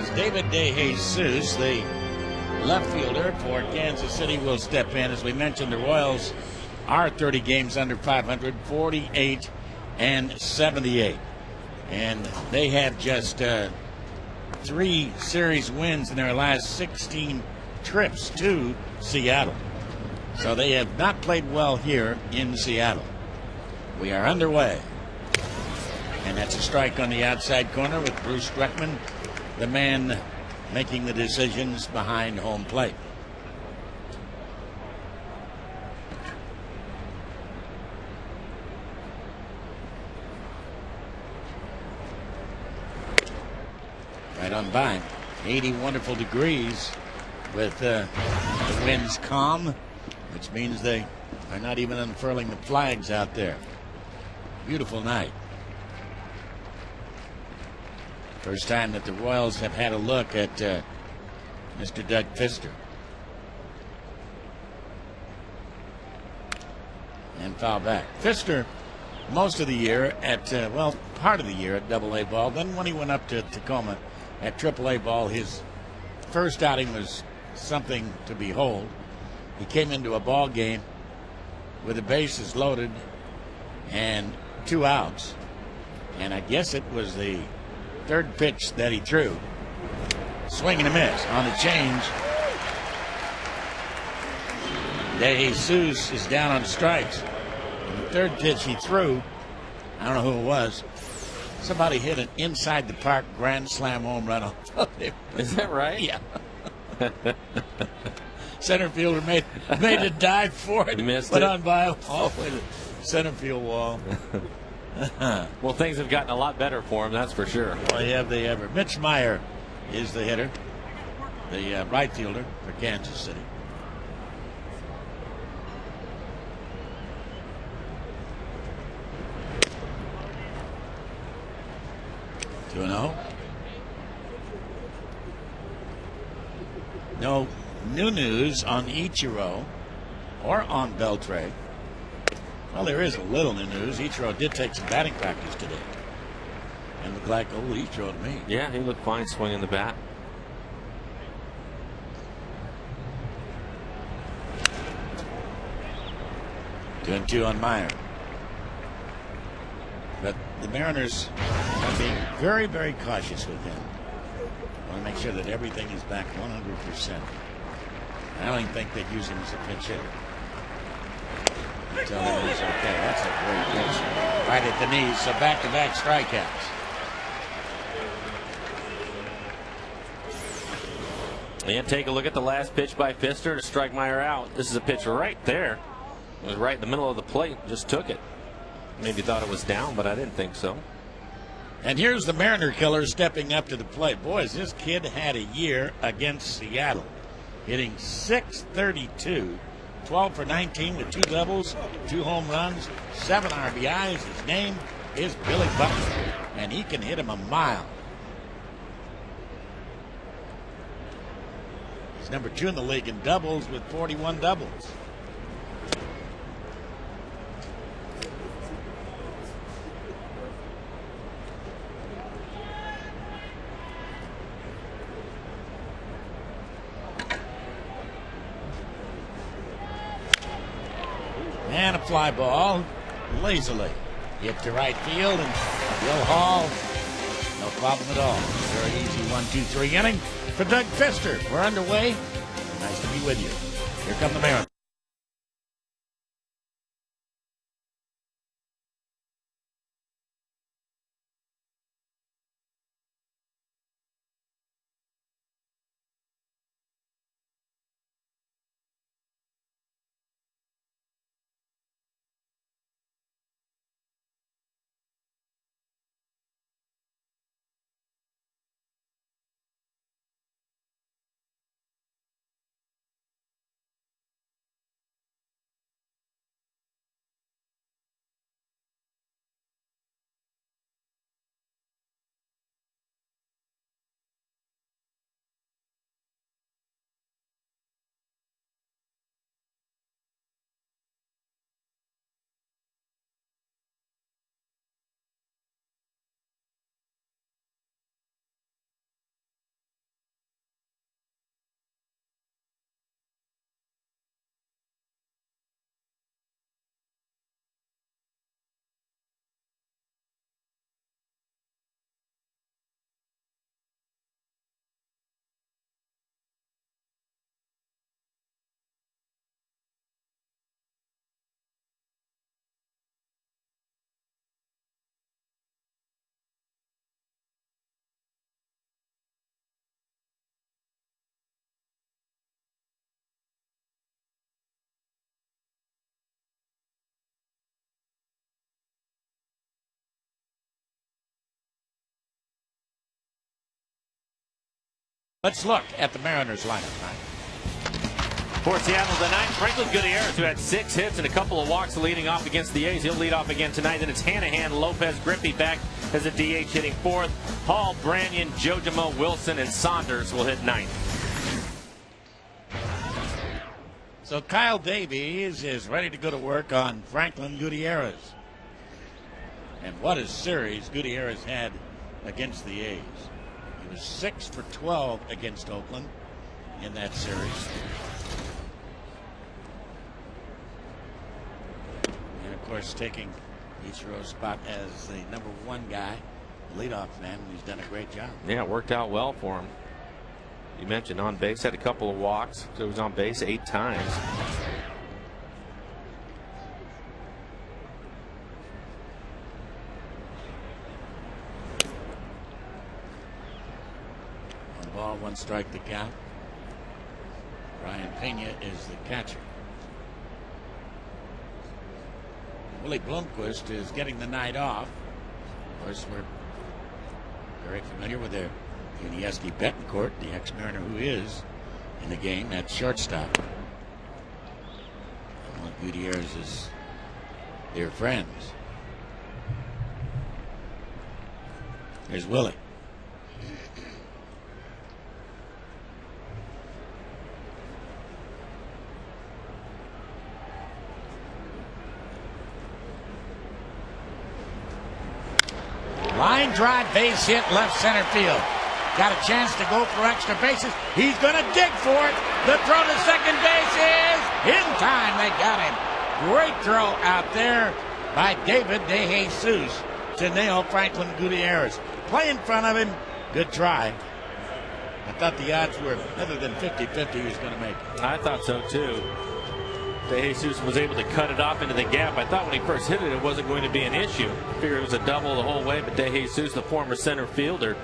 as David De Jesus, the left fielder for Kansas City, will step in. As we mentioned, the Royals are 30 games under 500, 48 and 78. And they have just 3 series wins in their last 16 trips to Seattle. So they have not played well here in Seattle. We are underway. And that's a strike on the outside corner with Bruce Streckman, the man making the decisions behind home plate. Right on by. 80 wonderful degrees with the winds calm, which means they are not even unfurling the flags out there. Beautiful night. First time that the Royals have had a look at Mr. Doug Fister. And foul back. Fister, most of the year at, part of the year at Double-A ball. Then when he went up to Tacoma at Triple-A ball, his first outing was something to behold. He came into a ball game with the bases loaded and 2 outs. And I guess it was the third pitch that he threw. Swing and a miss on the change. De Jesus is down on strikes. And the third pitch he threw, I don't know who it was. Somebody hit an inside the park grand slam home run off of him. Is that right? Yeah. Center fielder made a dive for it. Missed went it. on by all the way to the center field wall. Well, things have gotten a lot better for him, that's for sure. Boy, have they ever. Mitch Meyer is the hitter, the right fielder for Kansas City. Two and 0. No new news on Ichiro or on Beltre. Well, there is a little new news. Ichiro did take some batting practice today. And looked like old Ichiro to me. Yeah, he looked fine swinging the bat. Two and 2 on Meyer. But the Mariners are being very, very cautious with him. Want to make sure that everything is back 100%. I don't even think they'd use him as a pinch hitter. Tell him he's okay. That's a great pitch. Right at the knees. So back-to-back strikeouts. And take a look at the last pitch by Fister to strike Meyer out. This is a pitch right there. It was right in the middle of the plate. Just took it. Maybe thought it was down, but I didn't think so. And here's the Mariner killer stepping up to the plate. Boys, this kid had a year against Seattle. Hitting .632. 12 for 19 with 2 doubles, 2 home runs, 7 RBIs. His name is Billy Butler, and he can hit him a mile. He's number 2 in the league in doubles with 41 doubles. And a fly ball, lazily hit to right field, and Bill Hall, no problem at all. Very easy 1-2-3 inning for Doug Fister. We're underway. Nice to be with you. Here come the Mariners. Let's look at the Mariners lineup tonight. For Seattle tonight, Franklin Gutierrez, who had 6 hits and a couple of walks leading off against the A's. He'll lead off again tonight. Then it's Hanahan, Lopez, Griffey back as a DH hitting 4th. Hall, Branyan, Jojima, Wilson, and Saunders will hit 9th. So Kyle Davies is ready to go to work on Franklin Gutierrez. And what a series Gutierrez had against the A's. He was 6 for 12 against Oakland in that series. And of course, taking Ichiro's spot as the #1 guy, leadoff man, he's done a great job. Yeah, it worked out well for him. You mentioned on base, had a couple of walks, so he was on base 8 times. One ball, 1 strike to count. Ryan Pena is the catcher. Willie Blomquist is getting the night off. Of course, we're very familiar with their Yuniesky Betancourt, the ex-Mariner who is in the game at shortstop. Well, Gutierrez is their friends. Here's Willie. Line drive, base hit, left center field. Got a chance to go for extra bases. He's going to dig for it. The throw to second base is in time. They got him. Great throw out there by David DeJesus to nail Franklin Gutierrez. Play in front of him. Good try. I thought the odds were other than 50-50 he was going to make it. I thought so too. DeJesus was able to cut it off into the gap. I thought when he first hit it, it wasn't going to be an issue. I figured it was a double the whole way, but DeJesus, the former center fielder,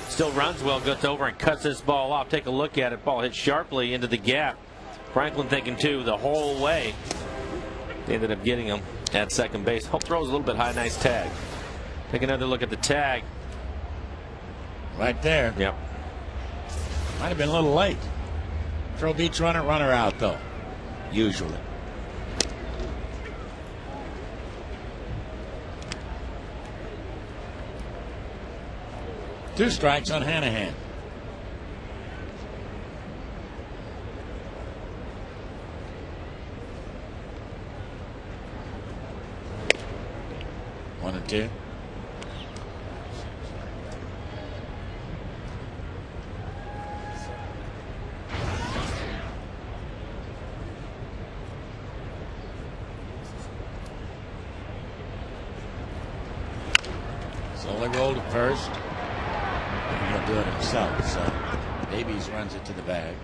still runs well, gets over and cuts this ball off. Take a look at it. Ball hit sharply into the gap. Franklin thinking too the whole way. They ended up getting him at second base. Hope throws a little bit high. Nice tag. Take another look at the tag. Right there. Yep. Might have been a little late. Throw beats runner, runner out though. Usually. Two strikes on Hanahan. One and two. Slowly rolled at first. And he'll do it himself. So Davies runs it to the bag.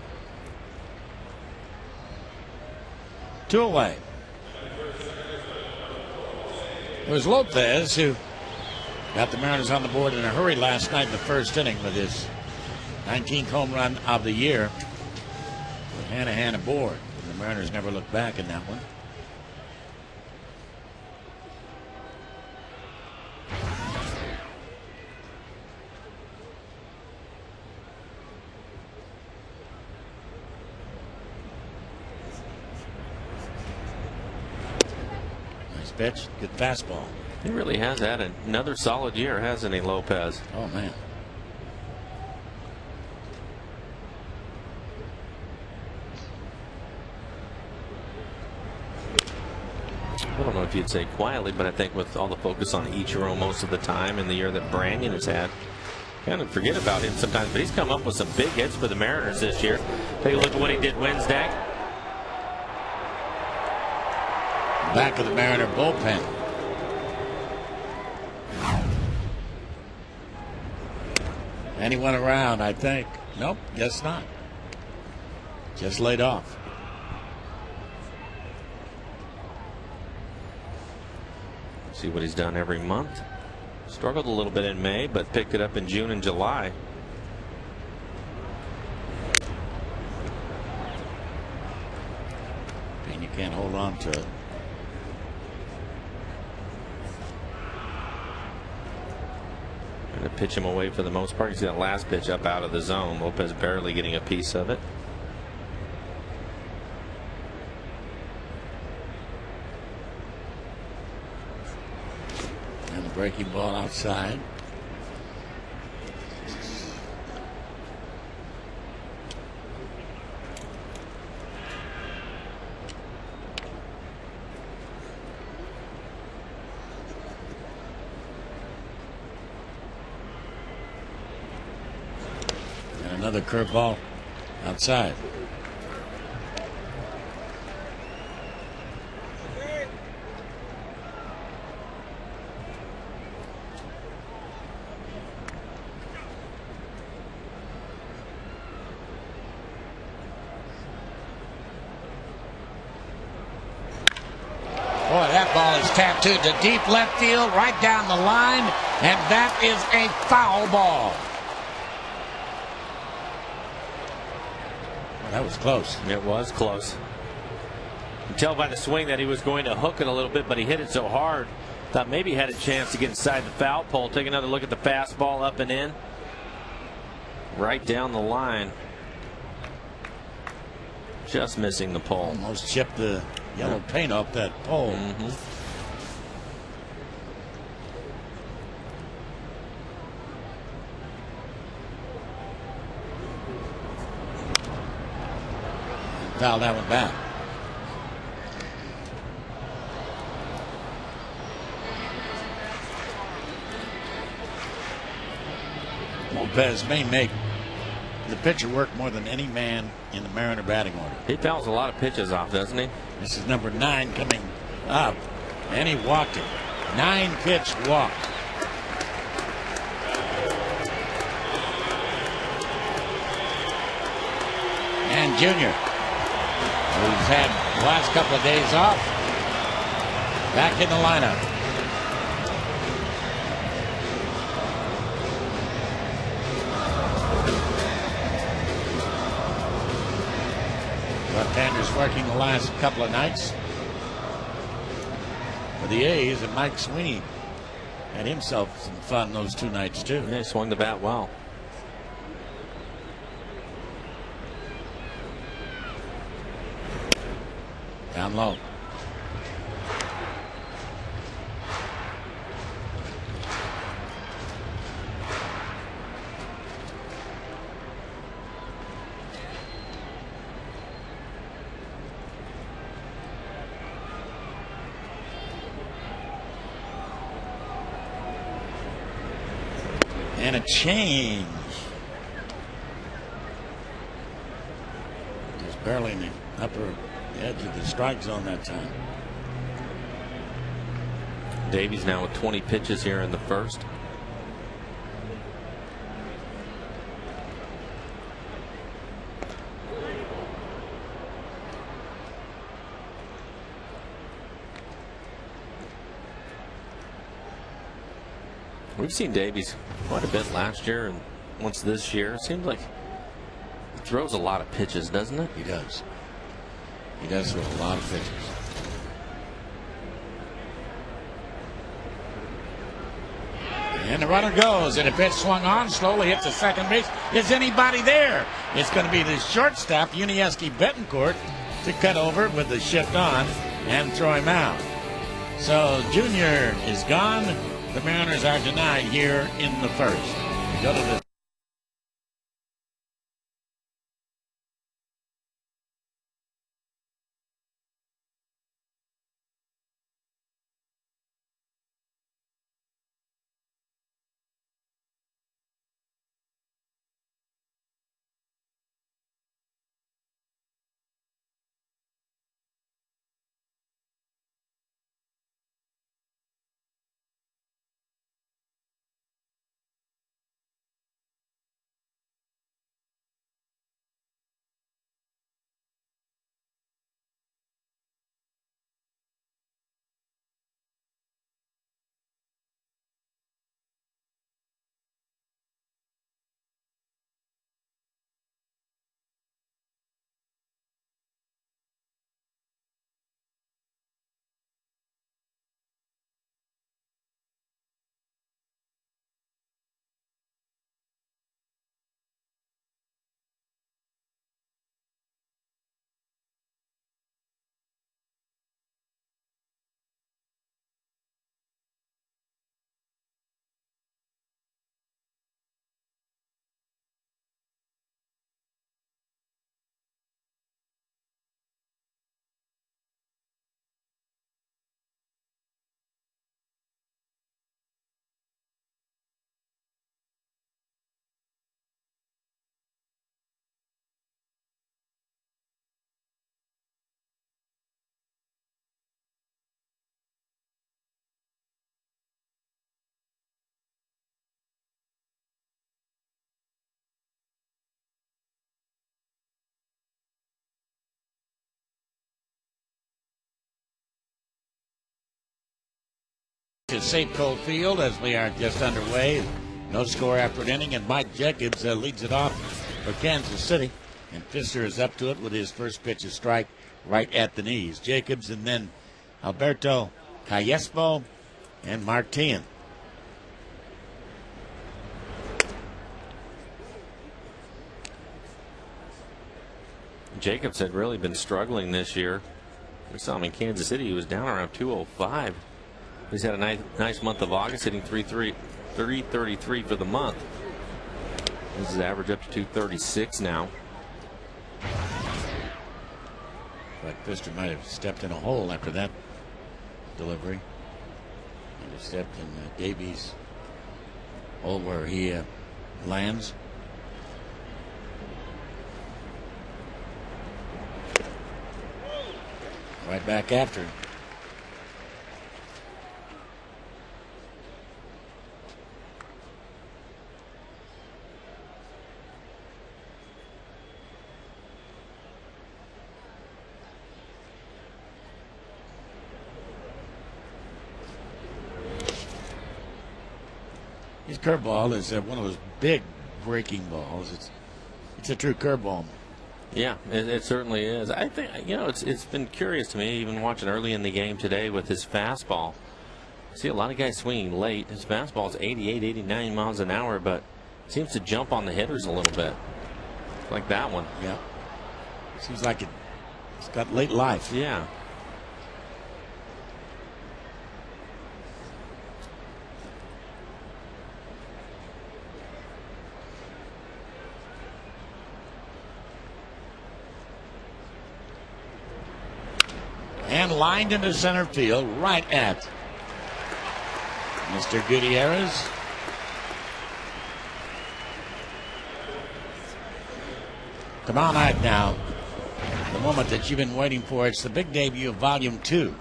2 away. It was Lopez who got the Mariners on the board in a hurry last night in the first inning with his 19th home run of the year. With Hanahan aboard. And the Mariners never looked back in that one. Pitch, good fastball. He really has had another solid year, hasn't he, Lopez? Oh, man. I don't know if you'd say quietly, but I think with all the focus on Ichiro most of the time and the year that Branyan has had, kind of forget about him sometimes, but he's come up with some big hits for the Mariners this year. Take a look at what he did Wednesday. Back of the Mariner bullpen. And he went around, I think. Nope, guess not. Just laid off. See what he's done every month. Struggled a little bit in May, but picked it up in June and July. And you can't hold on to it. Going to pitch him away for the most part. You see that last pitch up out of the zone. Lopez barely getting a piece of it. And the breaking ball outside. Another curveball outside. Boy, that ball is tattooed to deep left field, right down the line, and that is a foul ball. That was close. It was close. You can tell by the swing that he was going to hook it a little bit, but he hit it so hard. Thought maybe he had a chance to get inside the foul pole. Take another look at the fastball up and in. Right down the line. Just missing the pole. Almost chipped the yellow paint off that pole. Foul that one back. Lopez may make the pitcher work more than any man in the Mariner batting order. He fouls a lot of pitches off, doesn't he? This is number 9 coming up, and he walked it. 9-pitch walk. And Junior, who's had the last couple of days off, back in the lineup. Left-handers working the last couple of nights for the A's, and Mike Sweeney had himself some fun those 2 nights too. Yeah, he swung the bat well. Down low. And a change. Just barely in the upper edge of the strike zone that time. Davies now with 20 pitches here in the first. We've seen Davies quite a bit last year and once this year. It seems like he throws a lot of pitches, doesn't it? He does. He does throw a lot of pitches. And the runner goes, and a pitch swung on, slowly hits the second base. Is anybody there? It's going to be the shortstop, Unieski Betancourt, to cut over with the shift on and throw him out. So Junior is gone. The Mariners are denied here in the first. Go to the to Safeco Field as we are just underway. No score after an inning, and Mike Jacobs leads it off for Kansas City. And Pfister is up to it with his first pitch, a strike right at the knees. Jacobs and then Alberto Cayespo and Martin. Jacobs had really been struggling this year. We saw him in Kansas City. He was down around 205. He's had a nice month of August, hitting 333 for the month. This is average up to 236 now. But Pfister might have stepped in a hole after that delivery. Might have stepped in Davies' hole where he lands. Right back after him. His curveball is one of those big breaking balls. It's a true curveball. Yeah, it certainly is. I think, it's been curious to me, even watching early in the game today with his fastball. I see a lot of guys swinging late. His fastball is 88, 89 miles an hour, but seems to jump on the hitters a little bit. Like that one. Yeah. Seems like it's got late life. Yeah. And lined into center field right at Mr. Gutierrez. Tomorrow night now, the moment that you've been waiting for. It's the big debut of Volume 2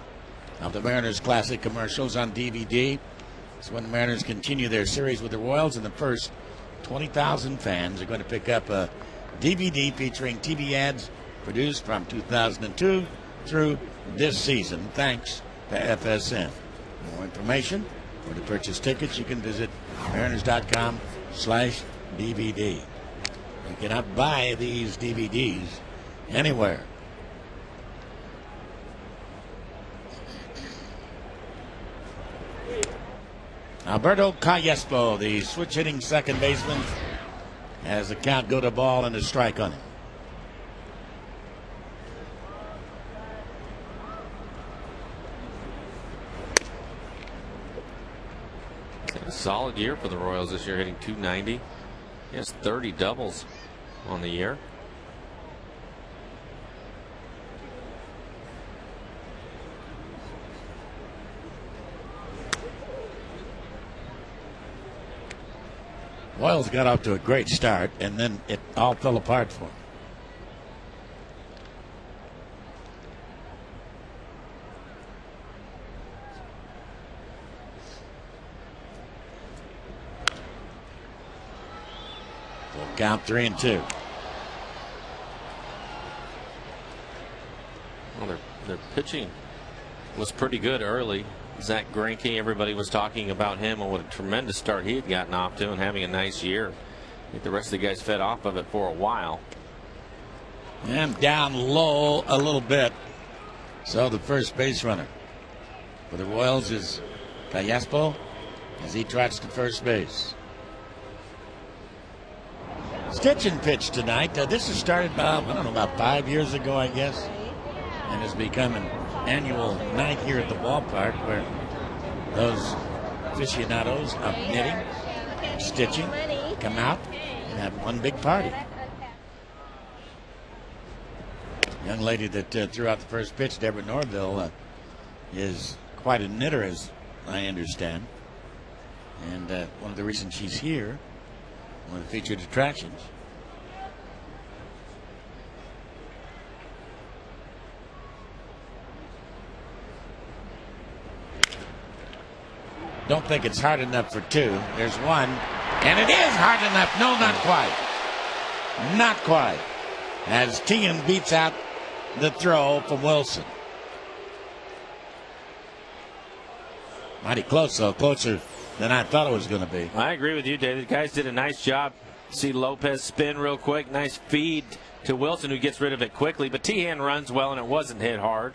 of the Mariners Classic commercials on DVD. It's when the Mariners continue their series with the Royals, and the first 20,000 fans are going to pick up a DVD featuring TV ads produced from 2002 through this season, thanks to FSN. For more information or to purchase tickets, you can visit mariners.com/DVD. You cannot buy these DVDs anywhere. Alberto Cayespo, the switch-hitting second baseman, has the count go to ball and a strike on him. A solid year for the Royals this year, hitting 290. He has 30 doubles on the year. Royals got off to a great start, and then it all fell apart for him. Count 3-2. Well, their pitching was pretty good early. Zach Greinke, everybody was talking about him and what a tremendous start he had gotten off to and having a nice year. I think the rest of the guys fed off of it for a while. And down low a little bit. So the first base runner for the Royals is Cayespo as he trots to first base. Stitching pitch tonight. This has started about 5 years ago, I guess, and has become an annual night here at the ballpark where those aficionados of knitting, stitching, come out and have one big party. Young lady that threw out the first pitch, Deborah Norville, is quite a knitter, as I understand, and one of the reasons she's here. One of the featured attractions. Don't think it's hard enough for two. There's one, and it is hard enough. No, not quite. Not quite. As Teagan beats out the throw from Wilson. Mighty close, though. Closer than I thought it was going to be. I agree with you, David. The guys did a nice job. See Lopez spin real quick. Nice feed to Wilson, who gets rid of it quickly. But Tehan runs well, and it wasn't hit hard.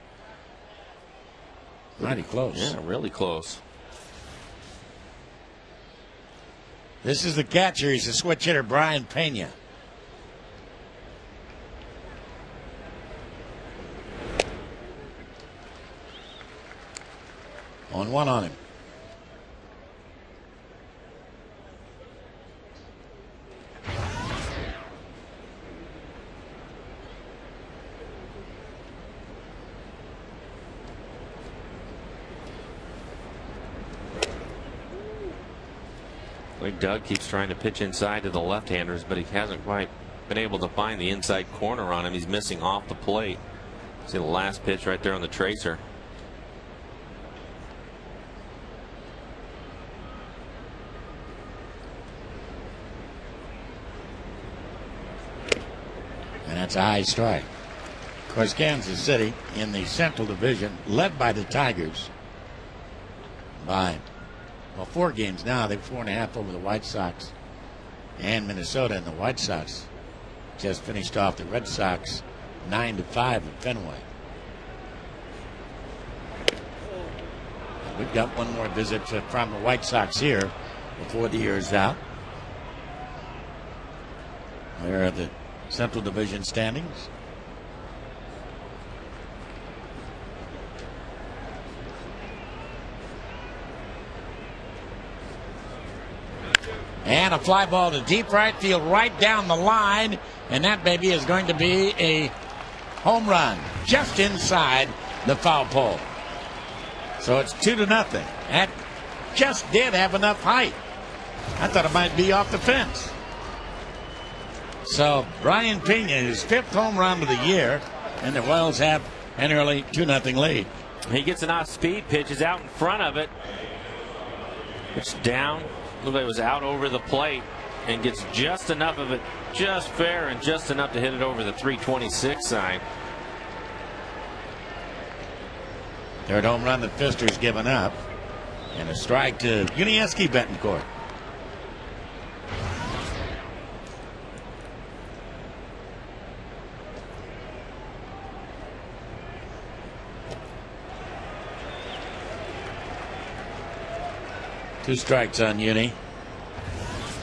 Mighty close. Yeah, really close. This is the catcher. He's a switch hitter, Brian Pena. On one on him. Doug keeps trying to pitch inside to the left-handers, but he hasn't quite been able to find the inside corner on him. He's missing off the plate. See the last pitch right there on the tracer. And that's a high strike. Of course, Kansas City in the Central Division, led by the Tigers by, well, 4 games now. They're 4.5 over the White Sox and Minnesota. And the White Sox just finished off the Red Sox 9-5 at Fenway. We've got one more visit from the White Sox here before the year is out. Where are the Central Division standings? And a fly ball to deep right field, right down the line. And that baby is going to be a home run just inside the foul pole. So it's 2-0. That just did have enough height. I thought it might be off the fence. So Brian Pena, his 5th home run of the year, and the Royals have an early 2-0 lead. He gets an off-speed pitch, is out in front of it. It's down. Looked like it was out over the plate, and gets just enough of it, just fair, and just enough to hit it over the 326 sign. 3rd home run that Pfister's given up, and a strike to Unieski Betancourt. Two strikes on Uni.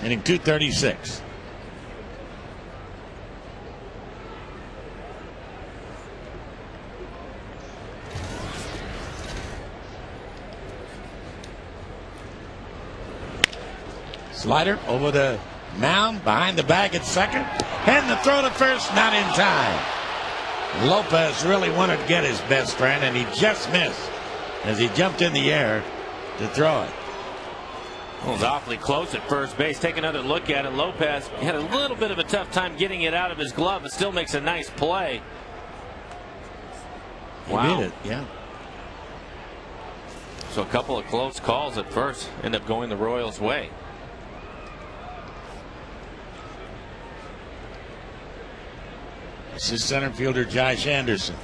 Inning 236. Slider over the mound, behind the bag at second, and the throw to first, not in time. Lopez really wanted to get his best friend, and he just missed as he jumped in the air to throw it. Well, it was awfully close at first base. Take another look at it. Lopez had a little bit of a tough time getting it out of his glove, but still makes a nice play. He did it, yeah. So a couple of close calls at first end up going the Royals' way. This is center fielder Josh Anderson.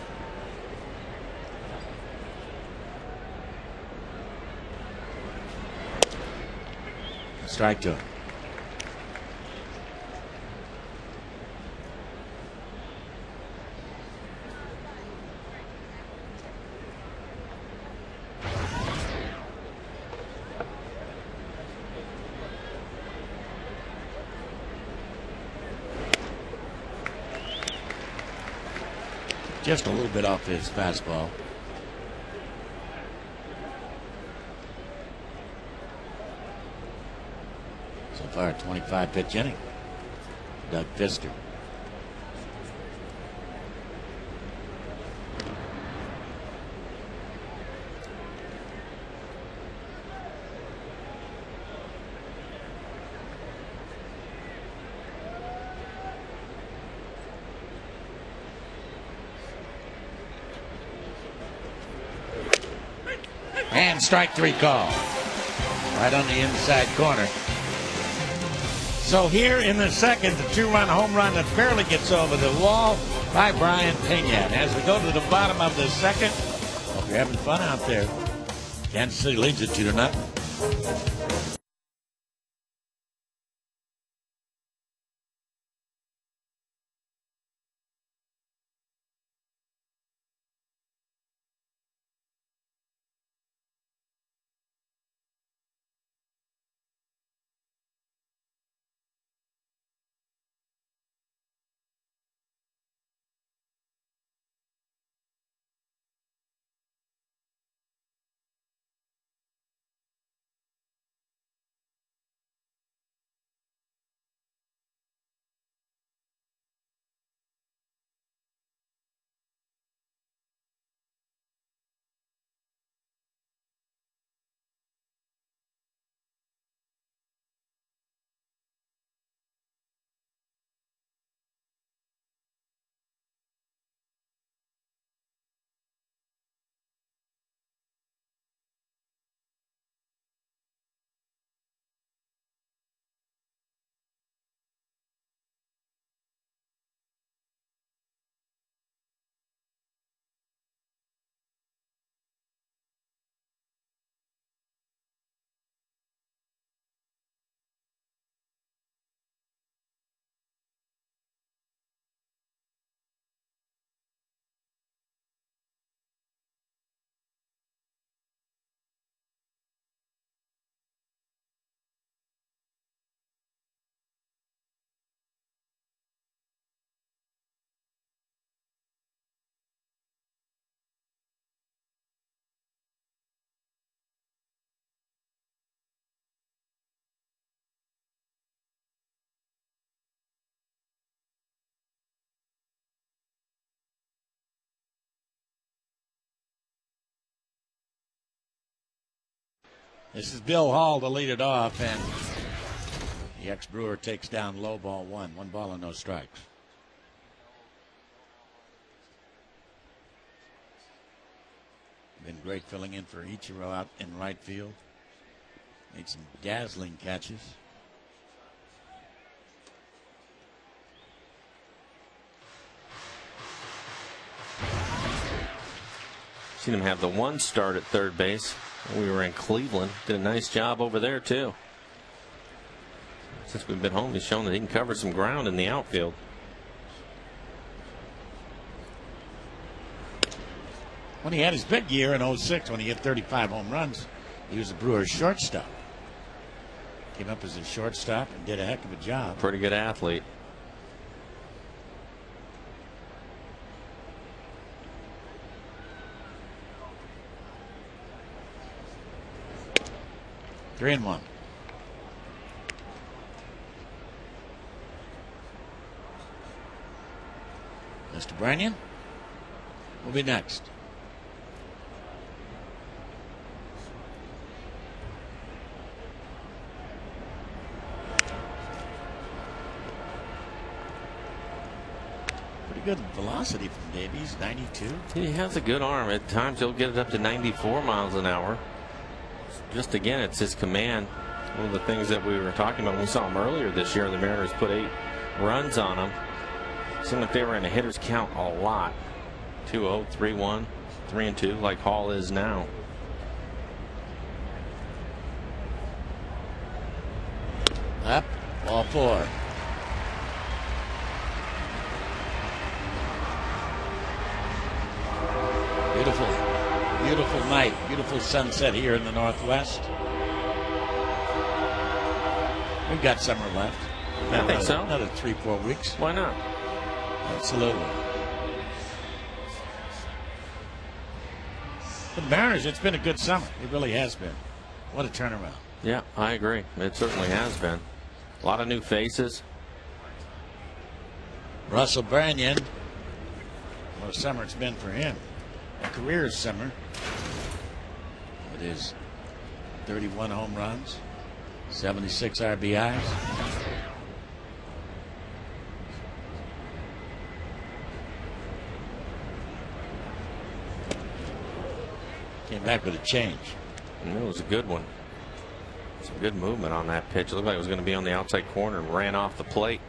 Strike to him. Just a little bit off his fastball. So far, a 25-pitch inning. Doug Pfister. And strike 3 call. Right on the inside corner. So here in the second, the 2-run home run that barely gets over the wall by Brian Pena. As we go to the bottom of the second, hope you're having fun out there. Kansas City leads it 2-0. This is Bill Hall to lead it off, and the ex-Brewer takes down low ball one. 1 ball and no strikes. Been great filling in for Ichiro out in right field. Made some dazzling catches. Seen him have the 1 start at third base. We were in Cleveland. Did a nice job over there, too. Since we've been home, he's shown that he can cover some ground in the outfield. When he had his big year in 06, when he hit 35 home runs, he was a Brewers shortstop. Came up as a shortstop and did a heck of a job. Pretty good athlete. Three and 1. Mr. Branyan will be next. Pretty good velocity from Davies, 92. He has a good arm. At times he'll get it up to 94 miles an hour. Just again, it's his command. One of the things that we were talking about when we saw him earlier this year, the Mariners put 8 runs on him. Seemed like they were in a hitter's count a lot. 2-0, 3-1, 3-2, like Hall is now. Up, ball 4. Beautiful, beautiful night, beautiful sunset here in the Northwest. We've got summer left. I think so. Another 3-4 weeks. Why not? Absolutely. For the Mariners, it's been a good summer. It really has been. What a turnaround. Yeah, I agree. It certainly has been. A lot of new faces. Russell Branyan. What a summer it's been for him. A career summer. It is 31 home runs, 76 RBIs. Came back with a change. And it was a good one. Some good movement on that pitch. It looked like it was going to be on the outside corner and ran off the plate.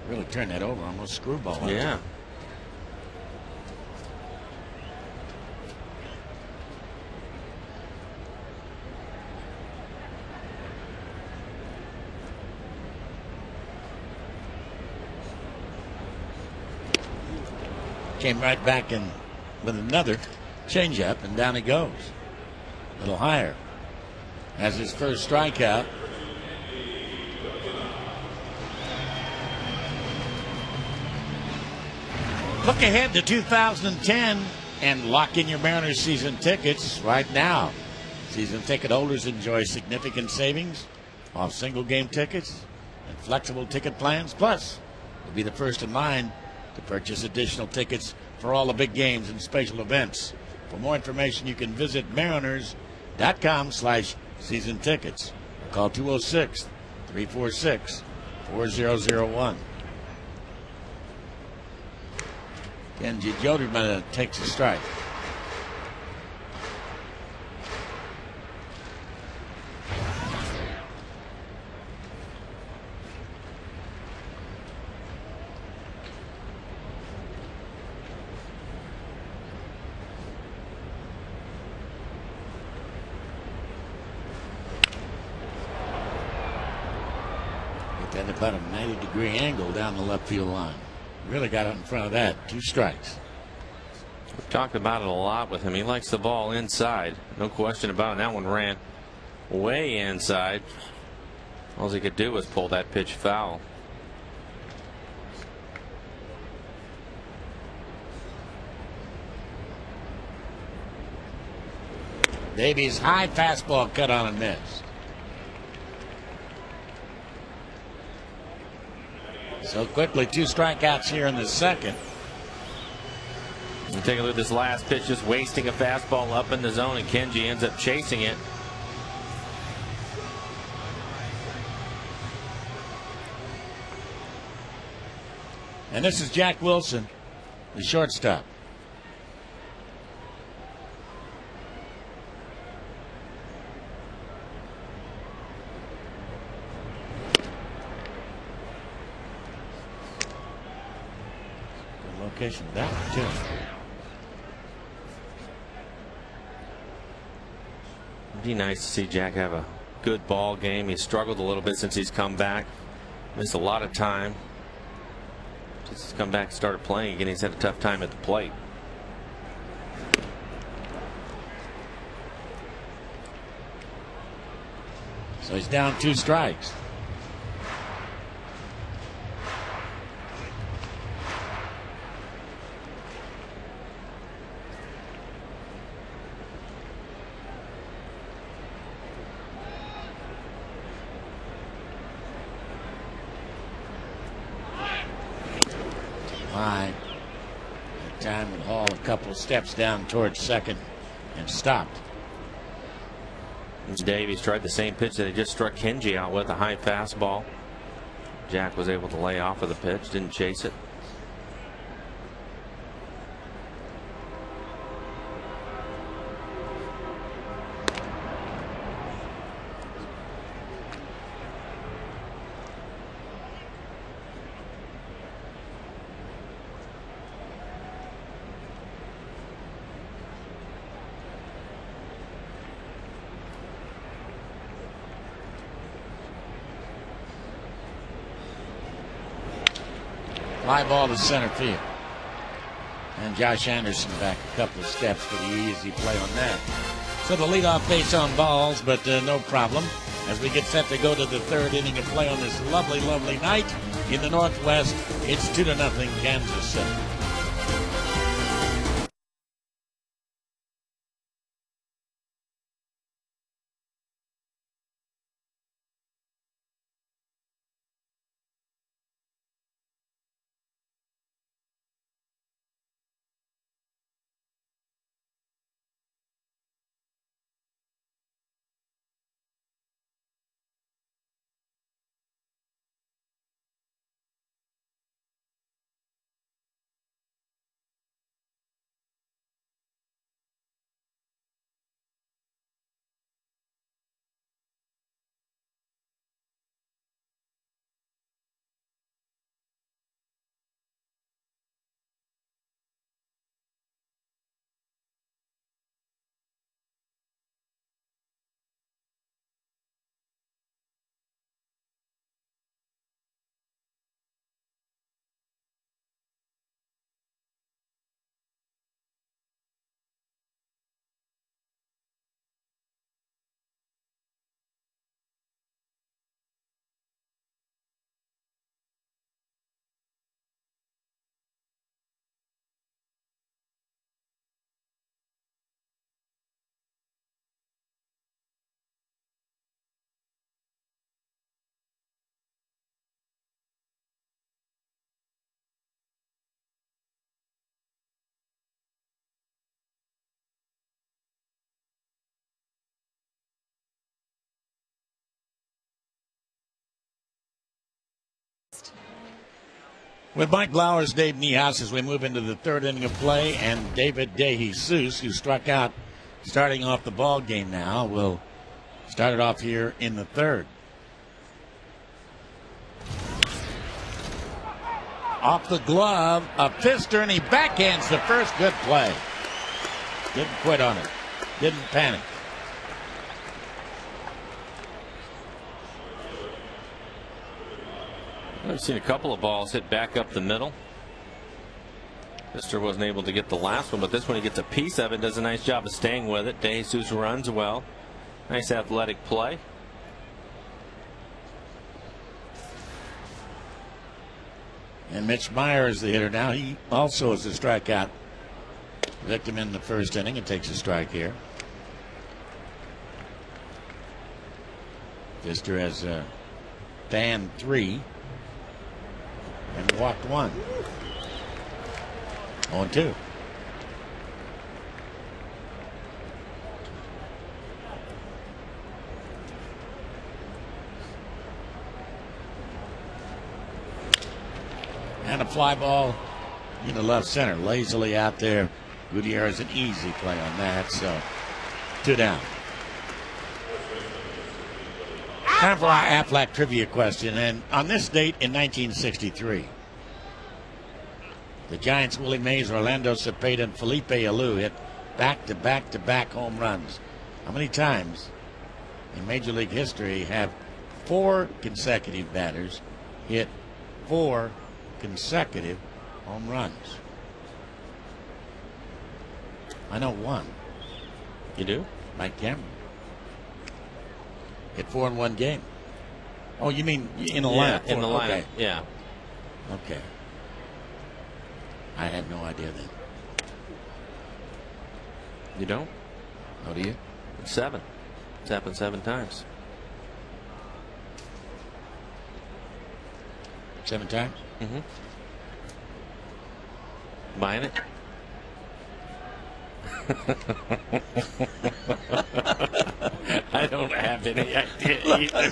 Really turned that over, almost screwball. Yeah. came right back in with another changeup, and down he goes. A little higher. As his first strikeout. Look ahead to 2010 and lock in your Mariners season tickets right now. Season ticket holders enjoy significant savings off single game tickets and flexible ticket plans. Plus, you'll be the first in line to purchase additional tickets for all the big games and special events. For more information, you can visit mariners.com/season tickets. Call 206-346-4001. Kenji Joderman takes a strike. At about a 90-degree angle down the left field line. Really got out in front of that. 2 strikes. We've talked about it a lot with him. He likes the ball inside. No question about it. That one ran way inside. All he could do was pull that pitch foul. Davies' high fastball cut on and missed. So quickly, 2 strikeouts here in the second. And take a look at this last pitch, just wasting a fastball up in the zone, and Kenji ends up chasing it. And this is Jack Wilson, the shortstop. Location that one too. It'd be nice to see Jack have a good ball game. He's struggled a little bit since he's come back. Missed a lot of time. Since he's come back and started playing again, he's had a tough time at the plate. So he's down 2 strikes. That time would haul a couple of steps down towards second and stopped. Davies tried the same pitch that he just struck Kenji out with, a high fastball. Jack was able to lay off of the pitch, didn't chase it. Fly ball to center field. And Josh Anderson back a couple of steps for the easy play on that. So the leadoff base on balls, but no problem. As we get set to go to the 3rd inning of play on this lovely, lovely night in the Northwest, it's 2-0 Kansas City. With Mike Blowers, Dave Niehaus, as we move into the third inning of play, and David DeJesus, who struck out starting off the ball game now, will start it off here in the third. Off the glove, a fister, and he backhands the first. Good play. Didn't quit on it. Didn't panic. I've seen a couple of balls hit back up the middle. Fister wasn't able to get the last one, but this one he gets a piece of it, does a nice job of staying with it. DeJesus runs well. Nice athletic play. And Mitch Meyer is the hitter now. He also is a strikeout victim in the first inning and takes a strike here. Fister has fanned 3 and walked 1. 0-2. And a fly ball into left center, lazily out there. Gutierrez, an easy play on that, so 2 down. Time for our Aflac trivia question, and on this date in 1963, the Giants' Willie Mays, Orlando Cepeda, and Felipe Alou hit back-to-back-to-back home runs. How many times in Major League history have 4 consecutive batters hit 4 consecutive home runs? I know 1. You do? Mike Cameron. Hit 4 in 1 game. Oh, you mean in the lineup? In the lineup, okay. yeah. Okay. I had no idea then. You don't? How do you? 7. It's happened 7 times. 7 times? Mm-hmm. Buying it? I don't have any idea either.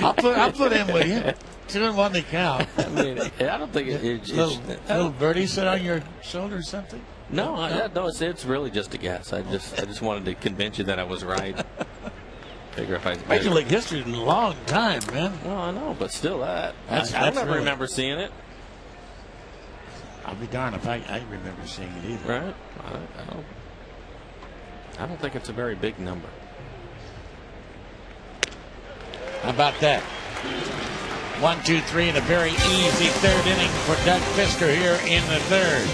I'll put in with you. 2 and 1 to count. I mean, I don't think it's little birdie sit on your shoulder or something. No, it's really just a guess. I just wanted to convince you that I was right. Figure if I Major League history is a long time, man. Well, I know, but still, I That's never really, remember seeing it. I'll be darned if I remember seeing it either. Right? I don't think it's a very big number. How about that? 1, 2, 3, and a very easy third inning for Doug Fister here in the third.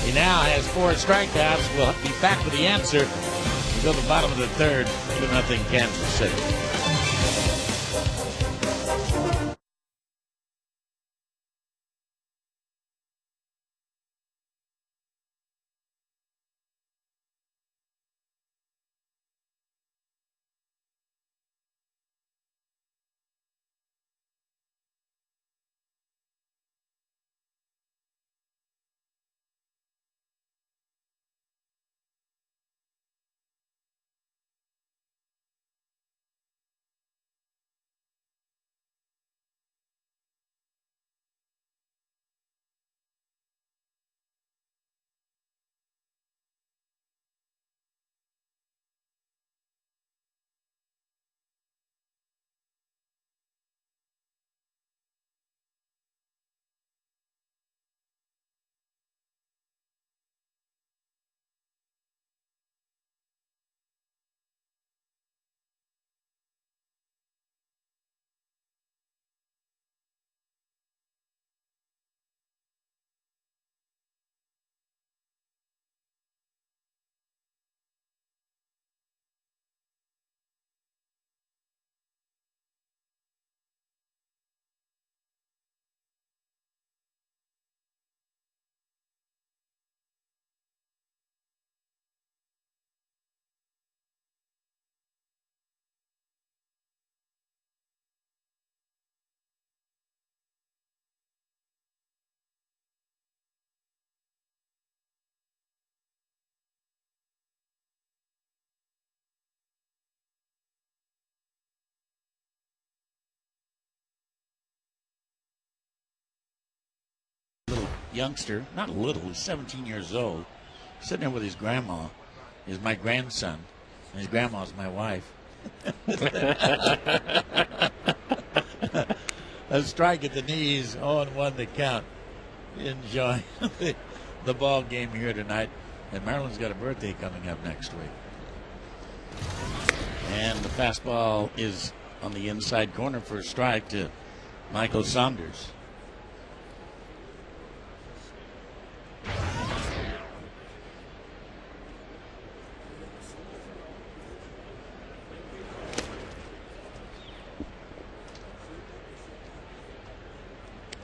He now has 4 strikeouts. We'll be back with the answer until the bottom of the third. 2-0 Kansas City. youngster, not little, he's 17 years old, sitting there with his grandma, is my grandson, and his grandma's my wife. A strike at the knees, 0-1 to count. Enjoy the ball game here tonight. And Maryland's got a birthday coming up next week. And the fastball is on the inside corner for a strike to Michael Saunders.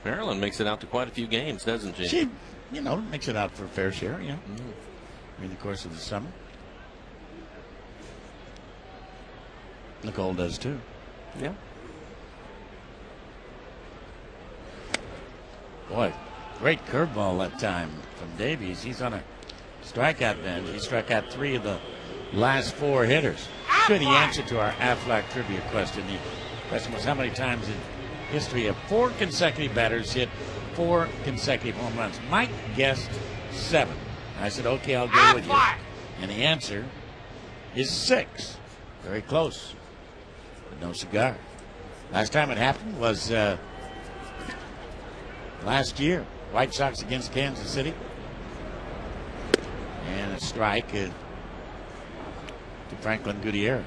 Maryland makes it out to quite a few games, doesn't she? She, makes it out for a fair share, yeah. In the course of the summer. Nicole does too. Yeah. Boy, great curveball that time from Davies. He's on a strikeout bench. He struck out 3 of the last 4 hitters. Good, the answer to our Aflac trivia question. The question was, how many times in history have 4 consecutive batters hit 4 consecutive home runs? Mike guessed 7. I said, okay, I'll go with you. And the answer is 6. Very close, but no cigar. Last time it happened was last year. White Sox against Kansas City. And a strike to Franklin Gutierrez.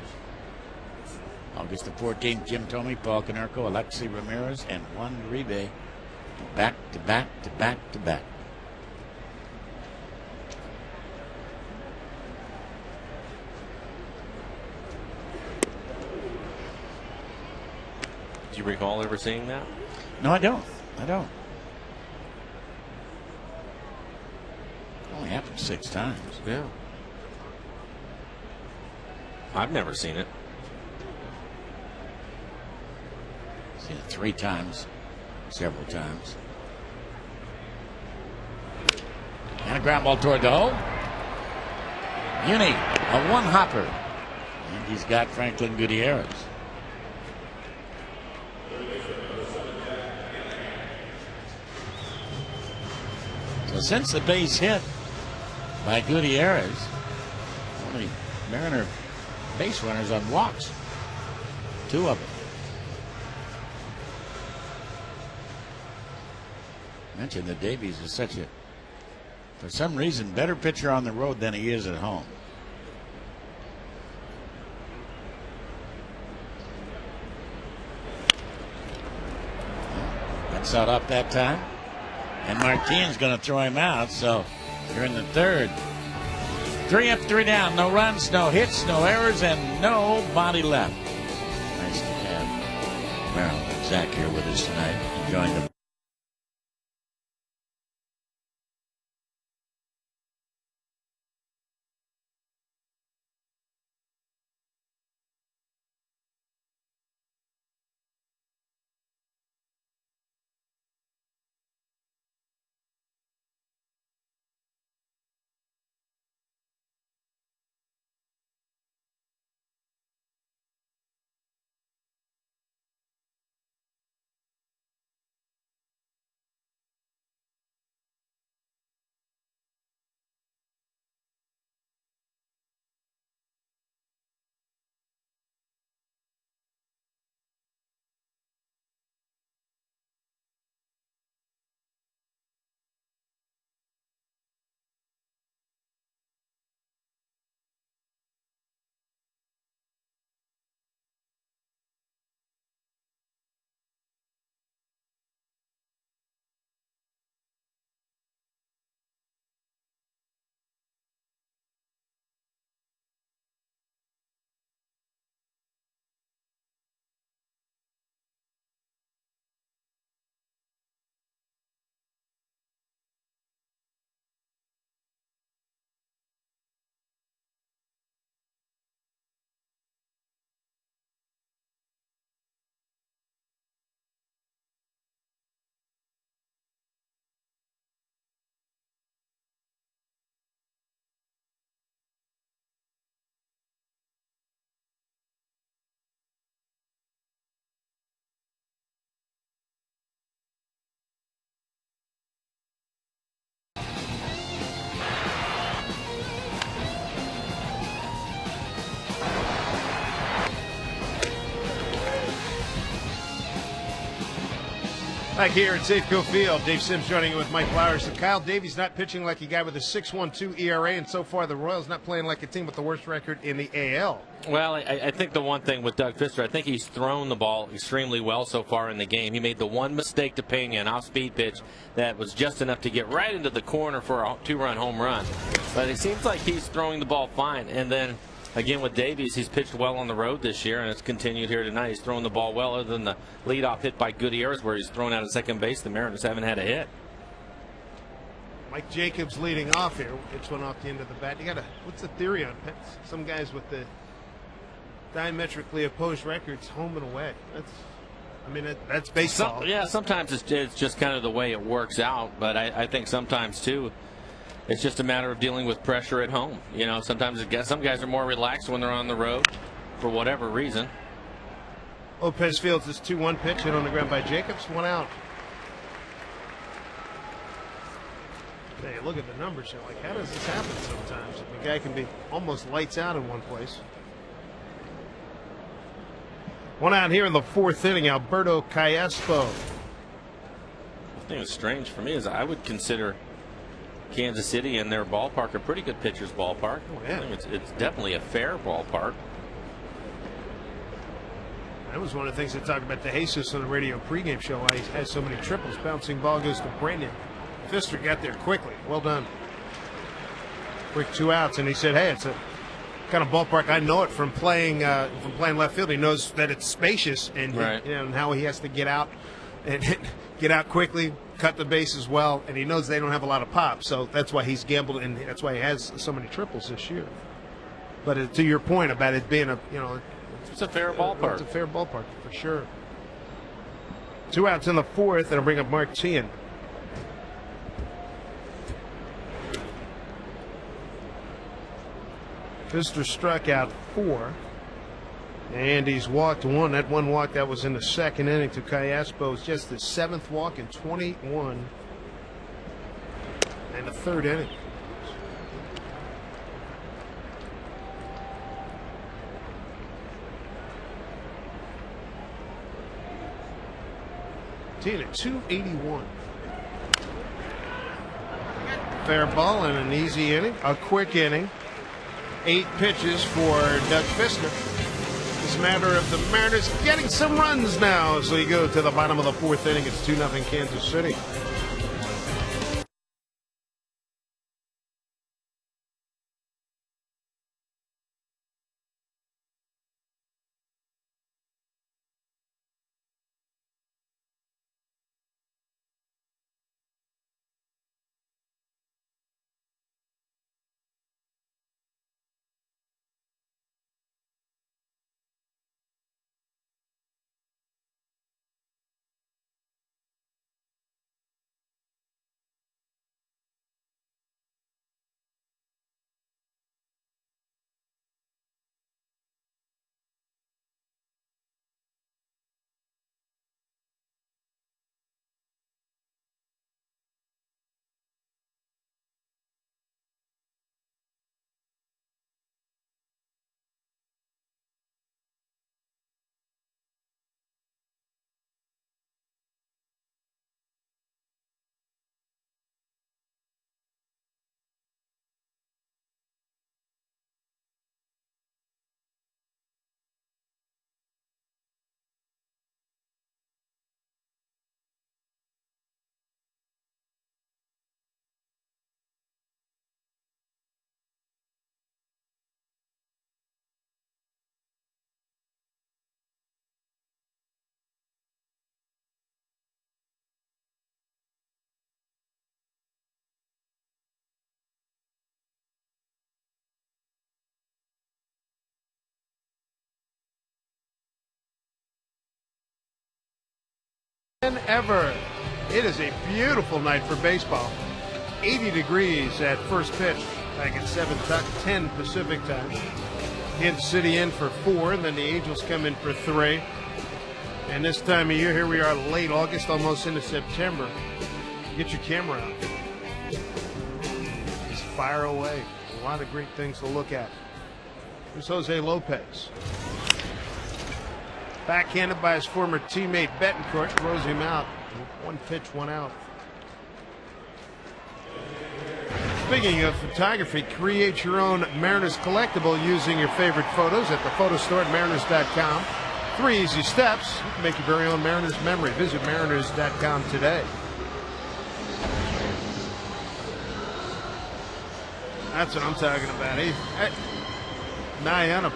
August the 14th, Jim Thome, Paul Konerko, Alexi Ramirez, and Juan Uribe. Back to back to back to back. Do you recall ever seeing that? No, I don't. Only happened 6 times. Yeah. I've never seen it. Seen it 3 times, several times. And a ground ball toward the hole. Uni, a 1-hopper. And he's got Franklin Gutierrez. So since the base hit by Gutierrez, only Mariner base runners on walks. 2 of them. Mentioned that Davies is such a, for some reason, better pitcher on the road than he is at home. That's out up that time. And Martin's going to throw him out, so you're in the 3rd. 3 up, 3 down. No runs, no hits, no errors, and nobody left. Nice to have Maryland and Zach here with us tonight, enjoying the Back here at Safeco Field, Dave Sims joining you with Mike Flowers. And Kyle Davies not pitching like a guy with a 6.12 ERA, and so far the Royals not playing like a team with the worst record in the AL. Well, I think the one thing with Doug Fister, I think he's thrown the ball extremely well so far in the game. He made the one mistake to Pena, an off-speed pitch that was just enough to get right into the corner for a 2-run home run. But it seems like he's throwing the ball fine. And then again with Davies, he's pitched well on the road this year, and it's continued here tonight. He's thrown the ball well, other than the leadoff hit by Gutierrez where he's thrown out at second base. The Mariners haven't had a hit. Mike Jacobs leading off here. Hits one off the end of the bat. What's the theory on pets? Some guys with the diametrically opposed records, home and away. That's baseball. Yeah, sometimes it's just kind of the way it works out, but I think sometimes too it's just a matter of dealing with pressure at home. You know, sometimes some guys are more relaxed when they're on the road for whatever reason. Lopez fields this 2-1 pitch hit on the ground by Jacobs. 1 out. Hey, look at the numbers here. Like, how does this happen sometimes? The guy can be almost lights out in one place. 1 out here in the 4th inning, Alberto Callaspo. The thing that's strange for me is I would consider Kansas City and their ballpark a pretty good pitcher's ballpark. Oh, yeah. I think it's definitely a fair ballpark. That was one of the things they talked about the Jesus on the radio pregame show. Why he has so many triples. Bouncing ball goes to Brandon. Fister got there quickly. Well done. Quick 2 outs, and he said, "Hey, it's a kind of ballpark. I know it from playing left field. He knows that it's spacious, and right. And how he has to get out and get out quickly, cut the bases well, and he knows they don't have a lot of pop. So that's why he's gambled, and that's why he has so many triples this year. But to your point about it being it's a fair ballpark. It's a fair ballpark for sure. 2 outs in the 4th, and I'll bring up Mark Teahan. Fister struck out 4, and he's walked 1. That 1 walk that was in the 2nd inning to Callaspo is just the 7th walk in 21 and the 3rd inning. Teahan at 281. Fair ball and an easy inning, a quick inning. 8 pitches for Doug Fister. It's a matter of the Mariners getting some runs now. So you go to the bottom of the 4th inning. It's 2-0 Kansas City. Ever. It is a beautiful night for baseball. 80 degrees at first pitch back at 7:10 Pacific time. Kansas City in for 4, and then the Angels come in for 3. And this time of year, here we are late August, almost into September. Get your camera out. Just fire away. A lot of great things to look at. Here's Jose Lopez. Backhanded by his former teammate Betancourt, throws him out. 1 pitch, 1 out. Speaking of photography, create your own Mariners collectible using your favorite photos at the photo store at mariners.com. 3 easy steps. You can make your very own Mariners memory. Visit mariners.com today. That's what I'm talking about. Nigh on a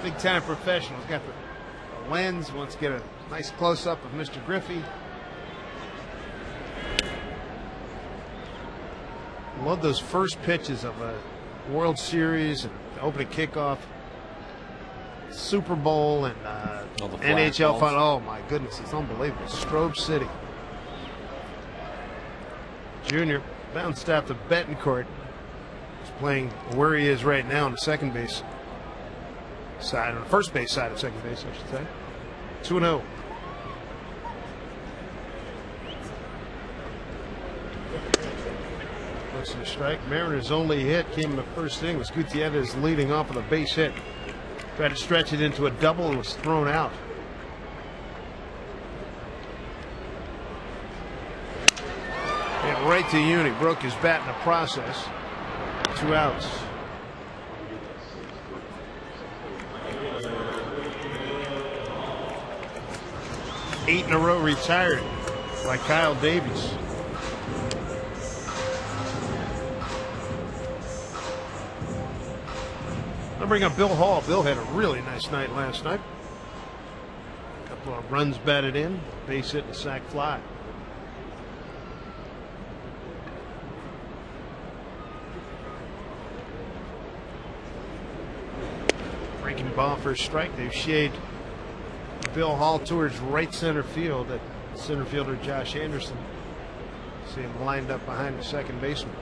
big-time professional. He's got the lens. Wants to get a nice close-up of Mr. Griffey. Love those first pitches of a World Series and opening kickoff, Super Bowl, and NHL fun. Oh my goodness, it's unbelievable. Strobe City. Junior bounced out to Betancourt. He's playing where he is right now on the second base side, on the first base side of second base, I should say. 2-0. Looks to strike. Mariners' only hit came in the first inning. Was Gutierrez leading off with a base hit. Tried to stretch it into a double and was thrown out. Hit right to Uni. Broke his bat in the process. 2 outs. Eight in a row retired by Kyle Davies. I'll bring up Bill Hall. Bill had a really nice night last night. A couple of runs batted in, base hit and sac fly. Breaking ball for a strike. They've shaded Bill Hall towards right center field. At center fielder Josh Anderson. See him lined up behind the second baseman.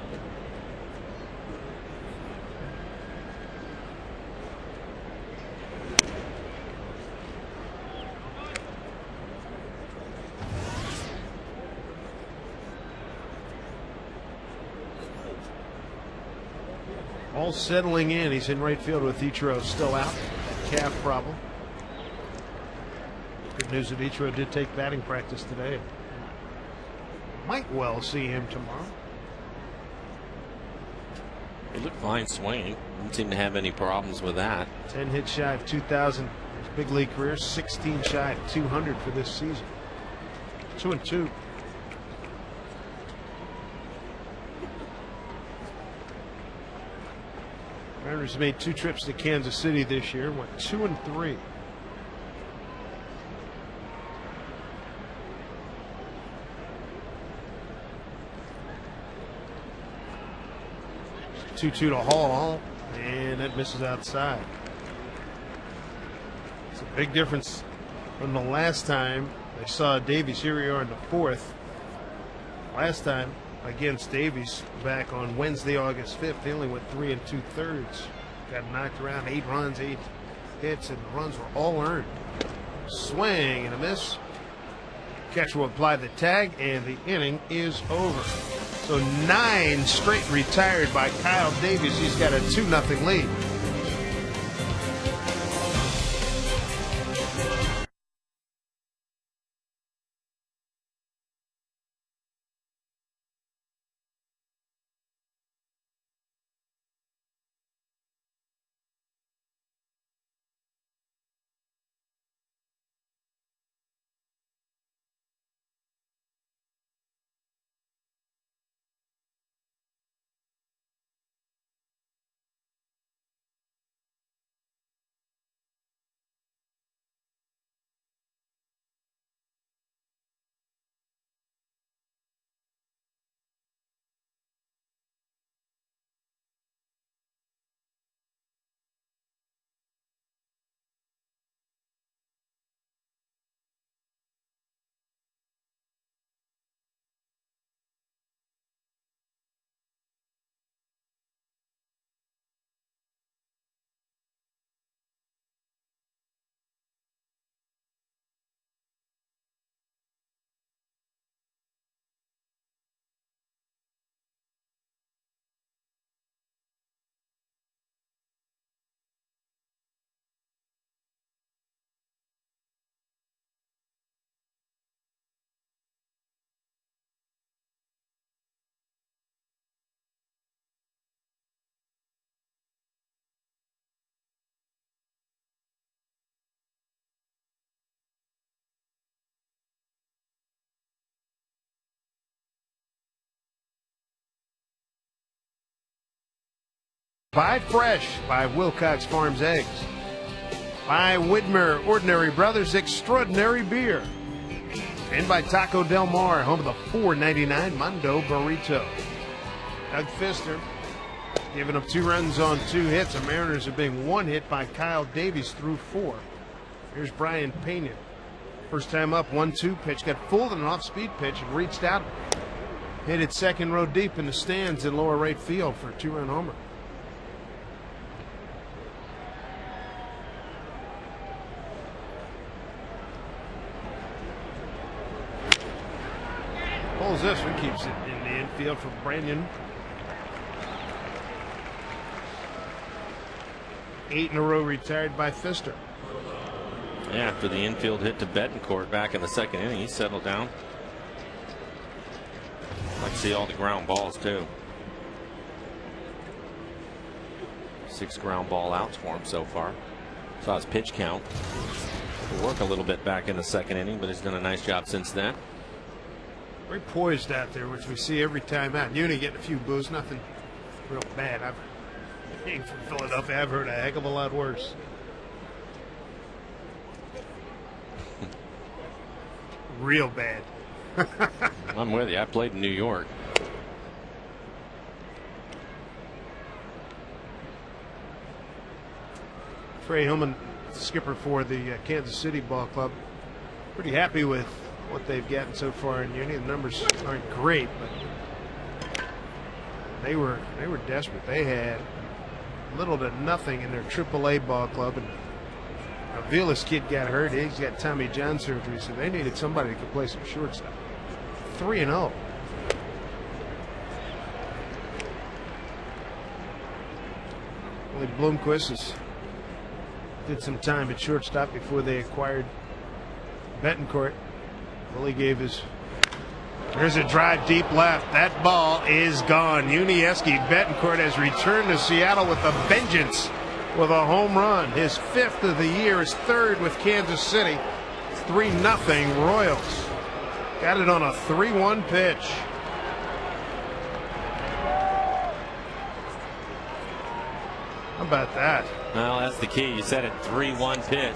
All settling in. He's in right field with Ichiro still out. Calf problem. Good news that Ichiro did take batting practice today. Might well see him tomorrow. He looked fine swinging. Didn't seem to have any problems with that. 10 hits shy of 2,000 his big league career. 16 shy of 200 for this season. 2-2. Mariners made 2 trips to Kansas City this year. Went 2-3. Two-two to Hall, and that misses outside. It's a big difference from the last time they saw Davies. Here we are in the 4th. Last time against Davies back on Wednesday, August 5th, they only went 3 2/3. Got knocked around, 8 runs, 8 hits, and the runs were all earned. Swing and a miss. Catcher will apply the tag, and the inning is over. So 9 straight retired by Kyle Davies. He's got a 2-0 lead. Buy fresh by Wilcox Farms Eggs. By Widmer Ordinary Brothers Extraordinary Beer. And by Taco Del Mar, home of the $4.99 Mondo Burrito. Doug Fister giving up 2 runs on 2 hits. The Mariners are being 1 hit by Kyle Davies through 4. Here's Brian Pena. First time up, 1-2 pitch. Got fooled in an off-speed pitch and reached out. Hit it second row deep in the stands in lower right field for a 2-run homer. Pulls this one, keeps it in the infield for Branyan. 8 in a row retired by Fister. Yeah, after the infield hit to Betancourt back in the second inning, he settled down. Like to see all the ground balls too. 6 ground ball outs for him so far. Saw his pitch count work a little bit back in the second inning, but he's done a nice job since then. Very poised out there, which we see every time out. Uni getting a few boos, nothing real bad. Being from Philadelphia, I've heard a heck of a lot worse. Real bad. I'm with you. I played in New York. Trey Hillman, skipper for the Kansas City Ball Club, pretty happy with what they've gotten so far in Uni. The numbers aren't great, but they were desperate. They had little to nothing in their AAA ball club, and Avila's kid got hurt. He's got Tommy John surgery, so they needed somebody that could play some shortstop. 3-0. Willie Bloomquist did some time at shortstop before they acquired Betancourt. Willie gave his. There's a drive deep left. That ball is gone. Unieski Betancourt has returned to Seattle with a vengeance with a home run. His 5th of the year, his 3rd with Kansas City. 3-0 Royals. Got it on a 3-1 pitch. How about that? Well, that's the key. You said it, 3-1 pitch.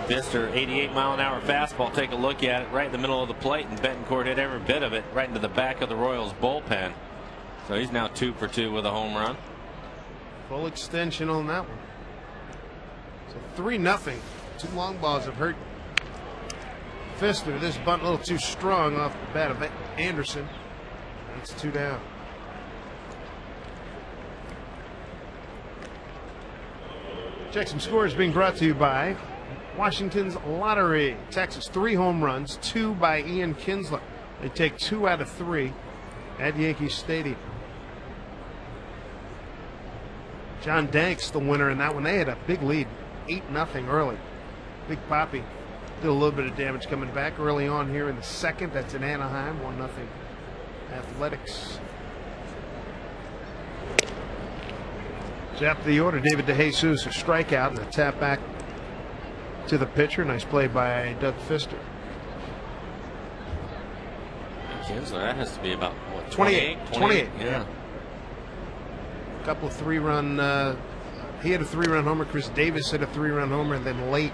Fister, 88-mile-an-hour fastball. Take a look at it right in the middle of the plate, and Betancourt hit every bit of it right into the back of the Royals bullpen. So he's now 2 for 2 with a home run. Full extension on that one. So 3-0. 2 long balls have hurt Fister. This bunt a little too strong off the bat of Anderson. It's 2 down. Check some scores being brought to you by Washington's Lottery. Texas, 3 home runs, 2 by Ian Kinsler. They take 2 out of 3 at Yankee Stadium. John Danks, the winner in that one. They had a big lead, 8-0 early. Big Papi did a little bit of damage coming back early on here in the 2nd. That's in Anaheim, 1-0 Athletics. Top of the order, David DeJesus, a strikeout and a tap back to the pitcher. Nice play by Doug Fister. Kinsler, that has to be about what, 28. Yeah. A couple of 3-run. He had a 3-run homer. Chris Davis hit a 3-run homer, and then late,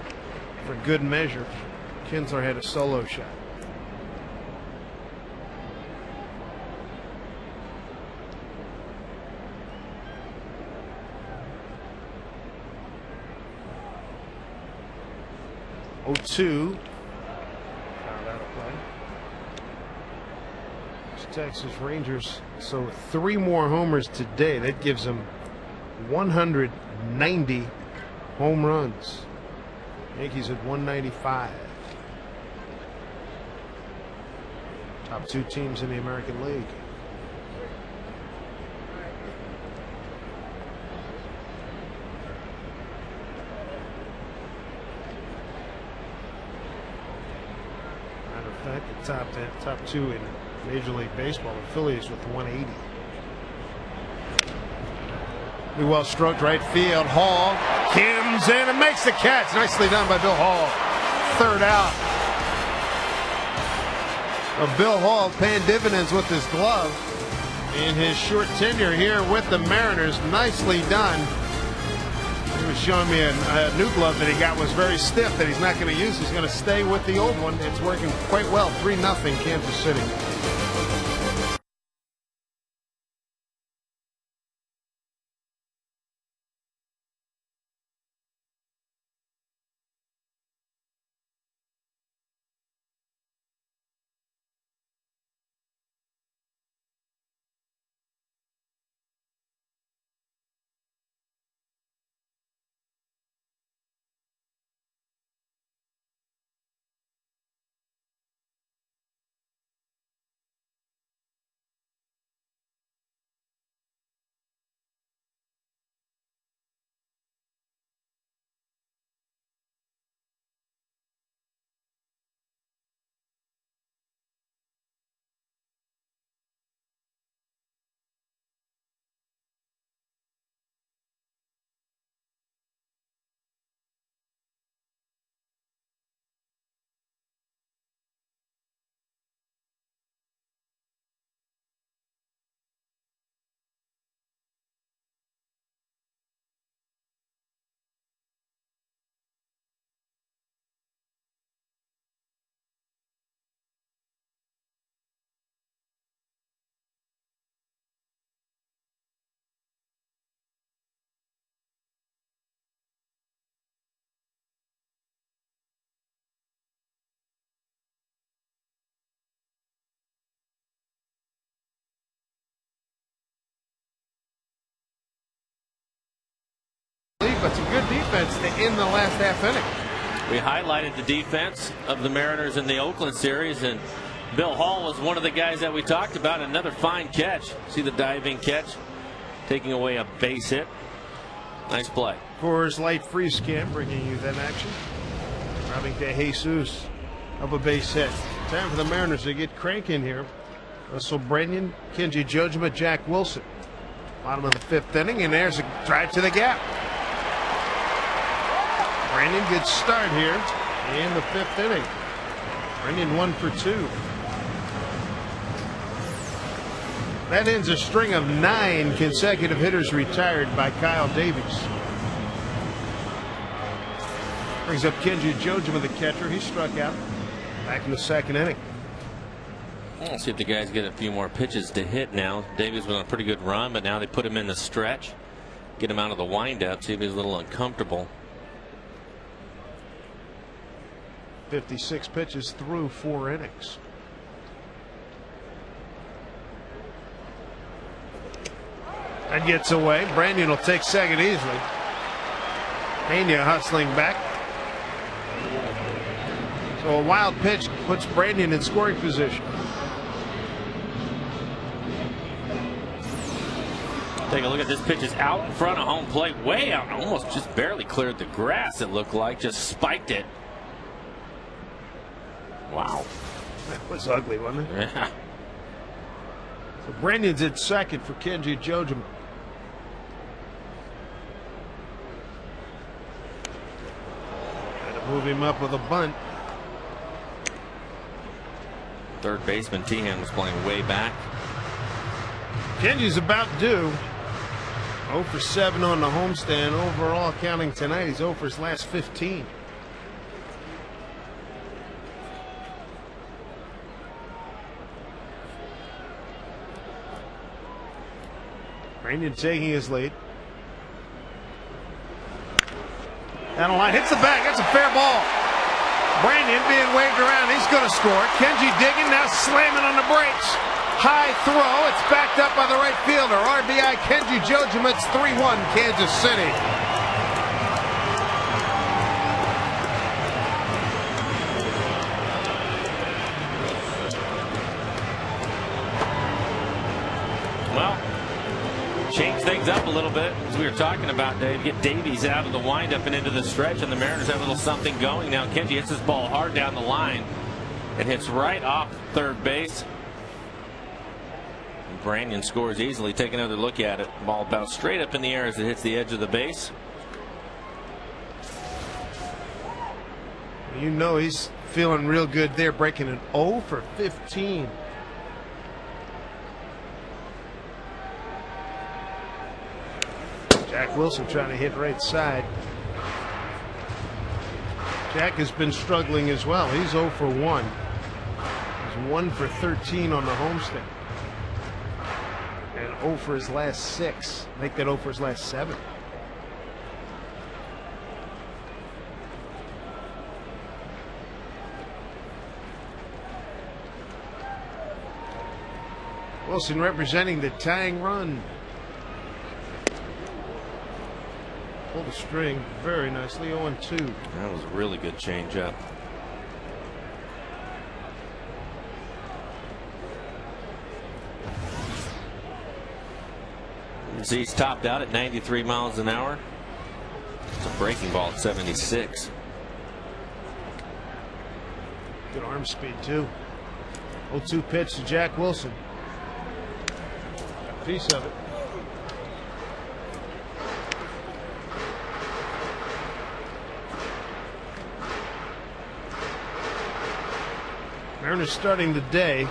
for good measure, Kinsler had a solo shot. Two. Found out a play. Texas Rangers. So 3 more homers today. That gives them 190 home runs. Yankees at 195. Top 2 teams in the American League. The top 2 in Major League Baseball. The Phillies with 180. Be well stroked right field. Hall Kim's in and makes the catch. Nicely done by Bill Hall. 3rd out. Bill Hall paying dividends with his glove. in his short tenure here with the Mariners. Nicely done. He was showing me a new glove that he got was very stiff that he's not going to use. He's going to stay with the old one. It's working quite well. 3-0 Kansas City. But some good defense to end the last half inning. We highlighted the defense of the Mariners in the Oakland series, and Bill Hall was one of the guys that we talked about. Another fine catch. See the diving catch, taking away a base hit. Nice play. Coors Light Freeze Camp bringing you that action. Robbing DeJesus of a base hit. Time for the Mariners to get cranking here. Russell Branyan, Kenji Jojima, Jack Wilson. Bottom of the 5th inning, and there's a drive to the gap. Branyan, good start here in the 5th inning. Branyan 1 for 2. That ends a string of 9 consecutive hitters retired by Kyle Davies. Brings up Kenji Jojima, the catcher. He struck out back in the 2nd inning. We'll see if the guys get a few more pitches to hit now. Davies was on a pretty good run, but now they put him in the stretch. Get him out of the windup. See if he's a little uncomfortable. 56 pitches through 4 innings. That gets away. Branyan will take second easily. Pena hustling back. So a wild pitch puts Branyan in scoring position. Take a look at this pitch. Is out in front of home plate, way out, almost just barely cleared the grass. It looked like just spiked it. Wow, that was ugly, wasn't it? Yeah. So Branyan's at second for Kenji Jojima. Got to move him up with a bunt. Third baseman Tehan was playing way back. Kenji's about due. 0 for 7 on the homestand. Overall, counting tonight, he's 0 for his last 15. Branyan taking his lead. Down the line, hits the bag. That's a fair ball. Branyan being waved around. He's going to score. Kenji digging, now slamming on the brakes. High throw. It's backed up by the right fielder. RBI Kenji Jojima. It's 3-1 Kansas City. Well, change things up a little bit, as we were talking about, Dave. Get Davies out of the windup and into the stretch, and the Mariners have a little something going. Now Kenji hits this ball hard down the line. It hits right off third base. And Branyan scores easily. Take another look at it. Ball bounced straight up in the air as it hits the edge of the base. You know he's feeling real good there, breaking an 0 for 15. Jack Wilson trying to hit right side. Jack has been struggling as well. He's 0 for 1. He's 1 for 13 on the homestand. And 0 for his last 6. Make that 0 for his last 7. Wilson representing the tying run. Pulled the string very nicely. 0-2. That was a really good changeup. He's topped out at 93 miles an hour. It's a breaking ball at 76. Good arm speed too. 0-2 pitch to Jack Wilson. Got a piece of it. Mariners starting the day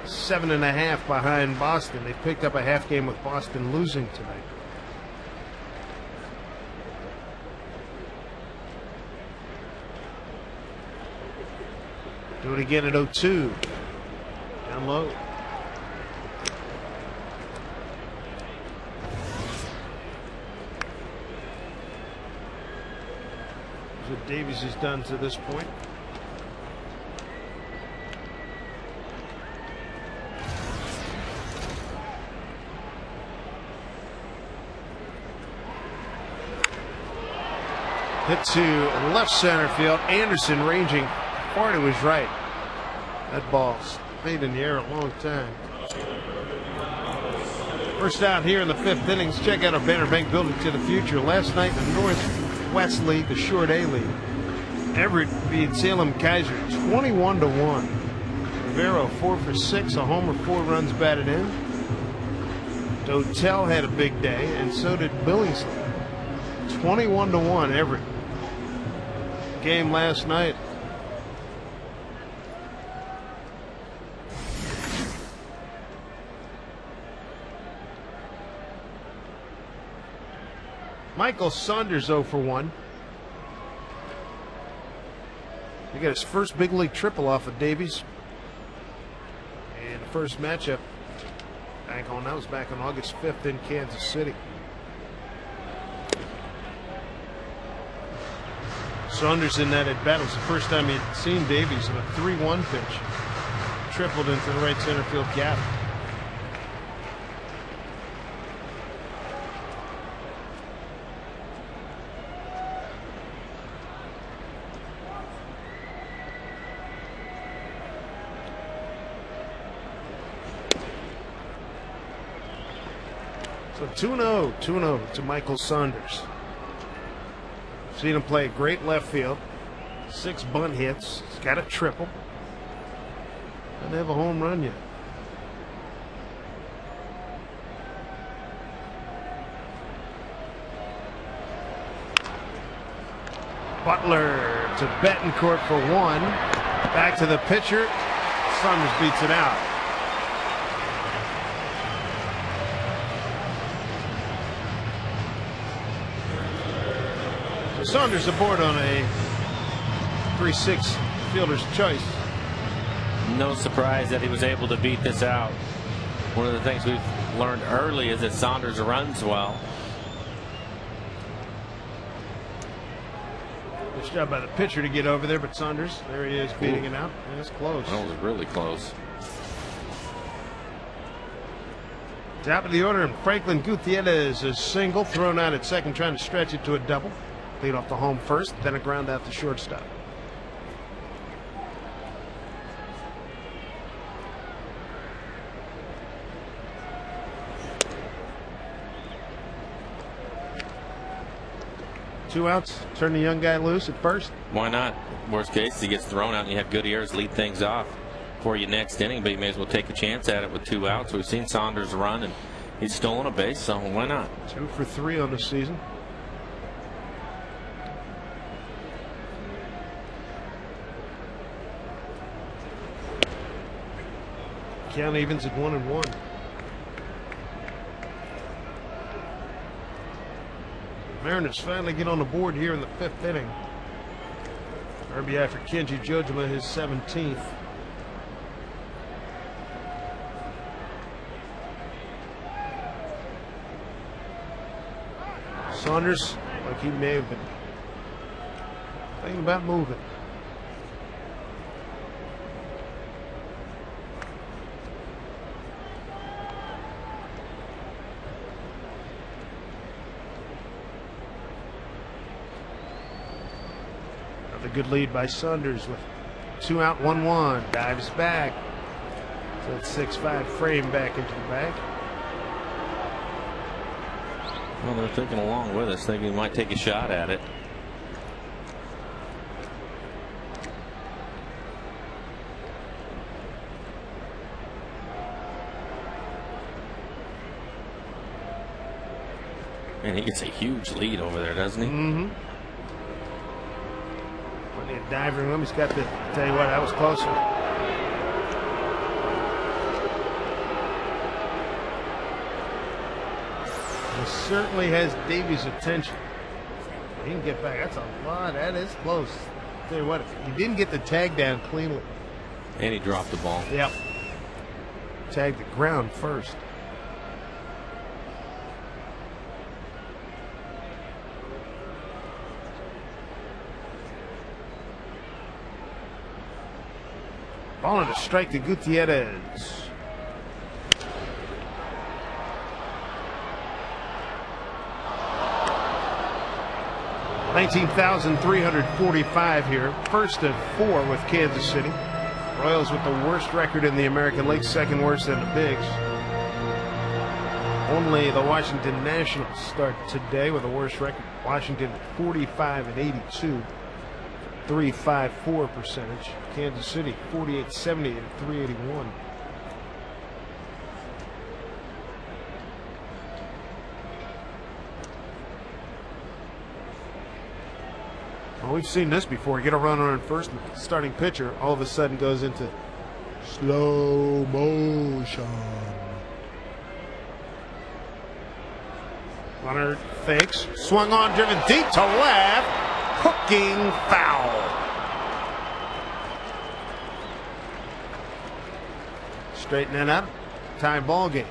7.5 behind Boston. They picked up a half game with Boston losing tonight. Do it again at 0-2. Down low. That's what Davies has done to this point. Hit to left center field. Anderson ranging far to his right. That ball stayed in the air a long time. First out here in the 5th inning. Check out our Banner Bank Building to the Future. Last night in the Northwest League, the Short A League, Everett beat Salem Kaiser 21-1. Rivero 4 for 6, a homer, 4 runs batted in. Dotel had a big day, and so did Billingsley. 21-1 Everett. Game last night. Michael Saunders 0 for 1. He got his first big league triple off of Davies. And the first matchup back on, that was back on August 5th in Kansas City. Saunders in that at bat. It was the first time he'd seen Davies in a 3-1 pitch. Tripled into the right center field gap. So 2-0 to Michael Saunders. Seen him play great left field. 6 bunt hits. He's got a triple. Doesn't have a home run yet. Butler to Betancourt for 1. Back to the pitcher. Saunders beats it out. Saunders aboard on a 3-6 fielder's choice. No surprise that he was able to beat this out. One of the things we've learned early is that Saunders runs well. Nice job by the pitcher to get over there, but Saunders, there he is, beating it out. And it's close. That was really close. Top of the order, and Franklin Gutierrez is single, thrown out at second, trying to stretch it to a double. Lead off the home first, then a ground out to shortstop. Two outs, turn the young guy loose at first. Why not? Worst case, he gets thrown out and you have Gutierrez lead things off for you next inning, but you may as well take a chance at it with 2 outs. We've seen Saunders run and he's stolen a base, so why not? 2 for 3 on the season. Count evens at 1-1. Mariners finally get on the board here in the 5th inning. RBI for Kenji Jojima, his 17th. Saunders, like he may have been thinking about moving. Another good lead by Saunders with 2 out, 1-1. Dives back. So that 6-5 frame back into the bag. Well, they're thinking along with us, thinking he might take a shot at it. And he gets a huge lead over there, doesn't he? Mm-hmm. Plenty of diving room. He's got the, tell you what, that was closer. He certainly has Davies' attention. He can get back. That's a lot. That is close. Tell you what, he didn't get the tag down cleanly. And he dropped the ball. Yep. Tagged the ground first. Ball on a strike to Gutierrez. $19,345 here. First of 4 with Kansas City. Royals with the worst record in the American League, second worst in the Bigs. Only the Washington Nationals start today with a worse record. Washington 45-82, 3.54 percentage. Kansas City 48-70 at 3.81. Well, we've seen this before. You get a runner on first, and the starting pitcher all of a sudden goes into slow motion. Runner fakes, swung on, driven deep to left, hooking foul. Straighten that up, tie ball game.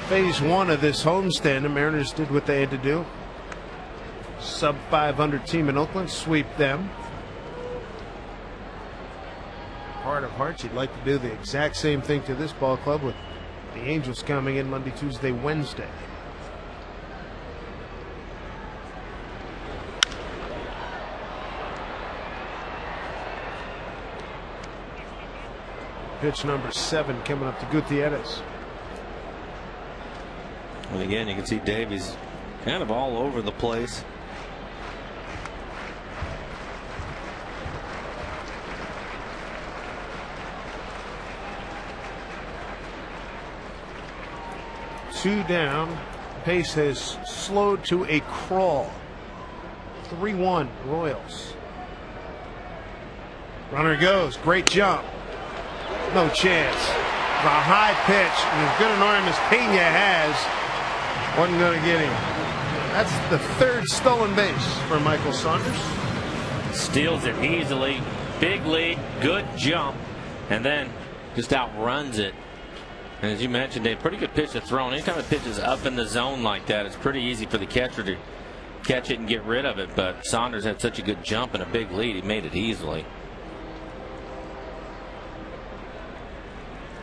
Phase 1 of this homestand, the Mariners did what they had to do. Sub 500 team in Oakland, sweep them. Heart of hearts, you'd like to do the exact same thing to this ball club with the Angels coming in Monday, Tuesday, Wednesday. Pitch number 7 coming up to Gutierrez. And again, you can see Davies kind of all over the place. Two down. Pace has slowed to a crawl. 3-1 Royals. Runner goes. Great jump. No chance. The high pitch, and as good an arm as Pena has, wasn't going to get him. That's the 3rd stolen base for Michael Saunders. Steals it easily. Big lead, good jump, and then just outruns it. And as you mentioned, a pretty good pitch to throw. Anytime a pitch is up in the zone like that, it's pretty easy for the catcher to catch it and get rid of it. But Saunders had such a good jump and a big lead, he made it easily.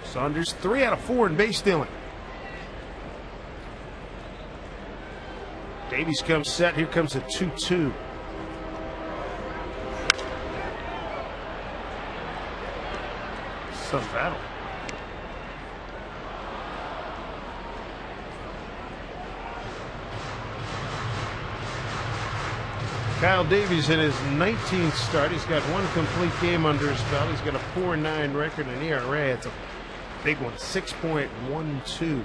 Saunders 3 out of 4 in base stealing. Davies comes set. Here comes a 2-2. Some battle. Kyle Davies in his 19th start. He's got 1 complete game under his belt. He's got a 4.9 record in ERA. It's a big one, 6.12.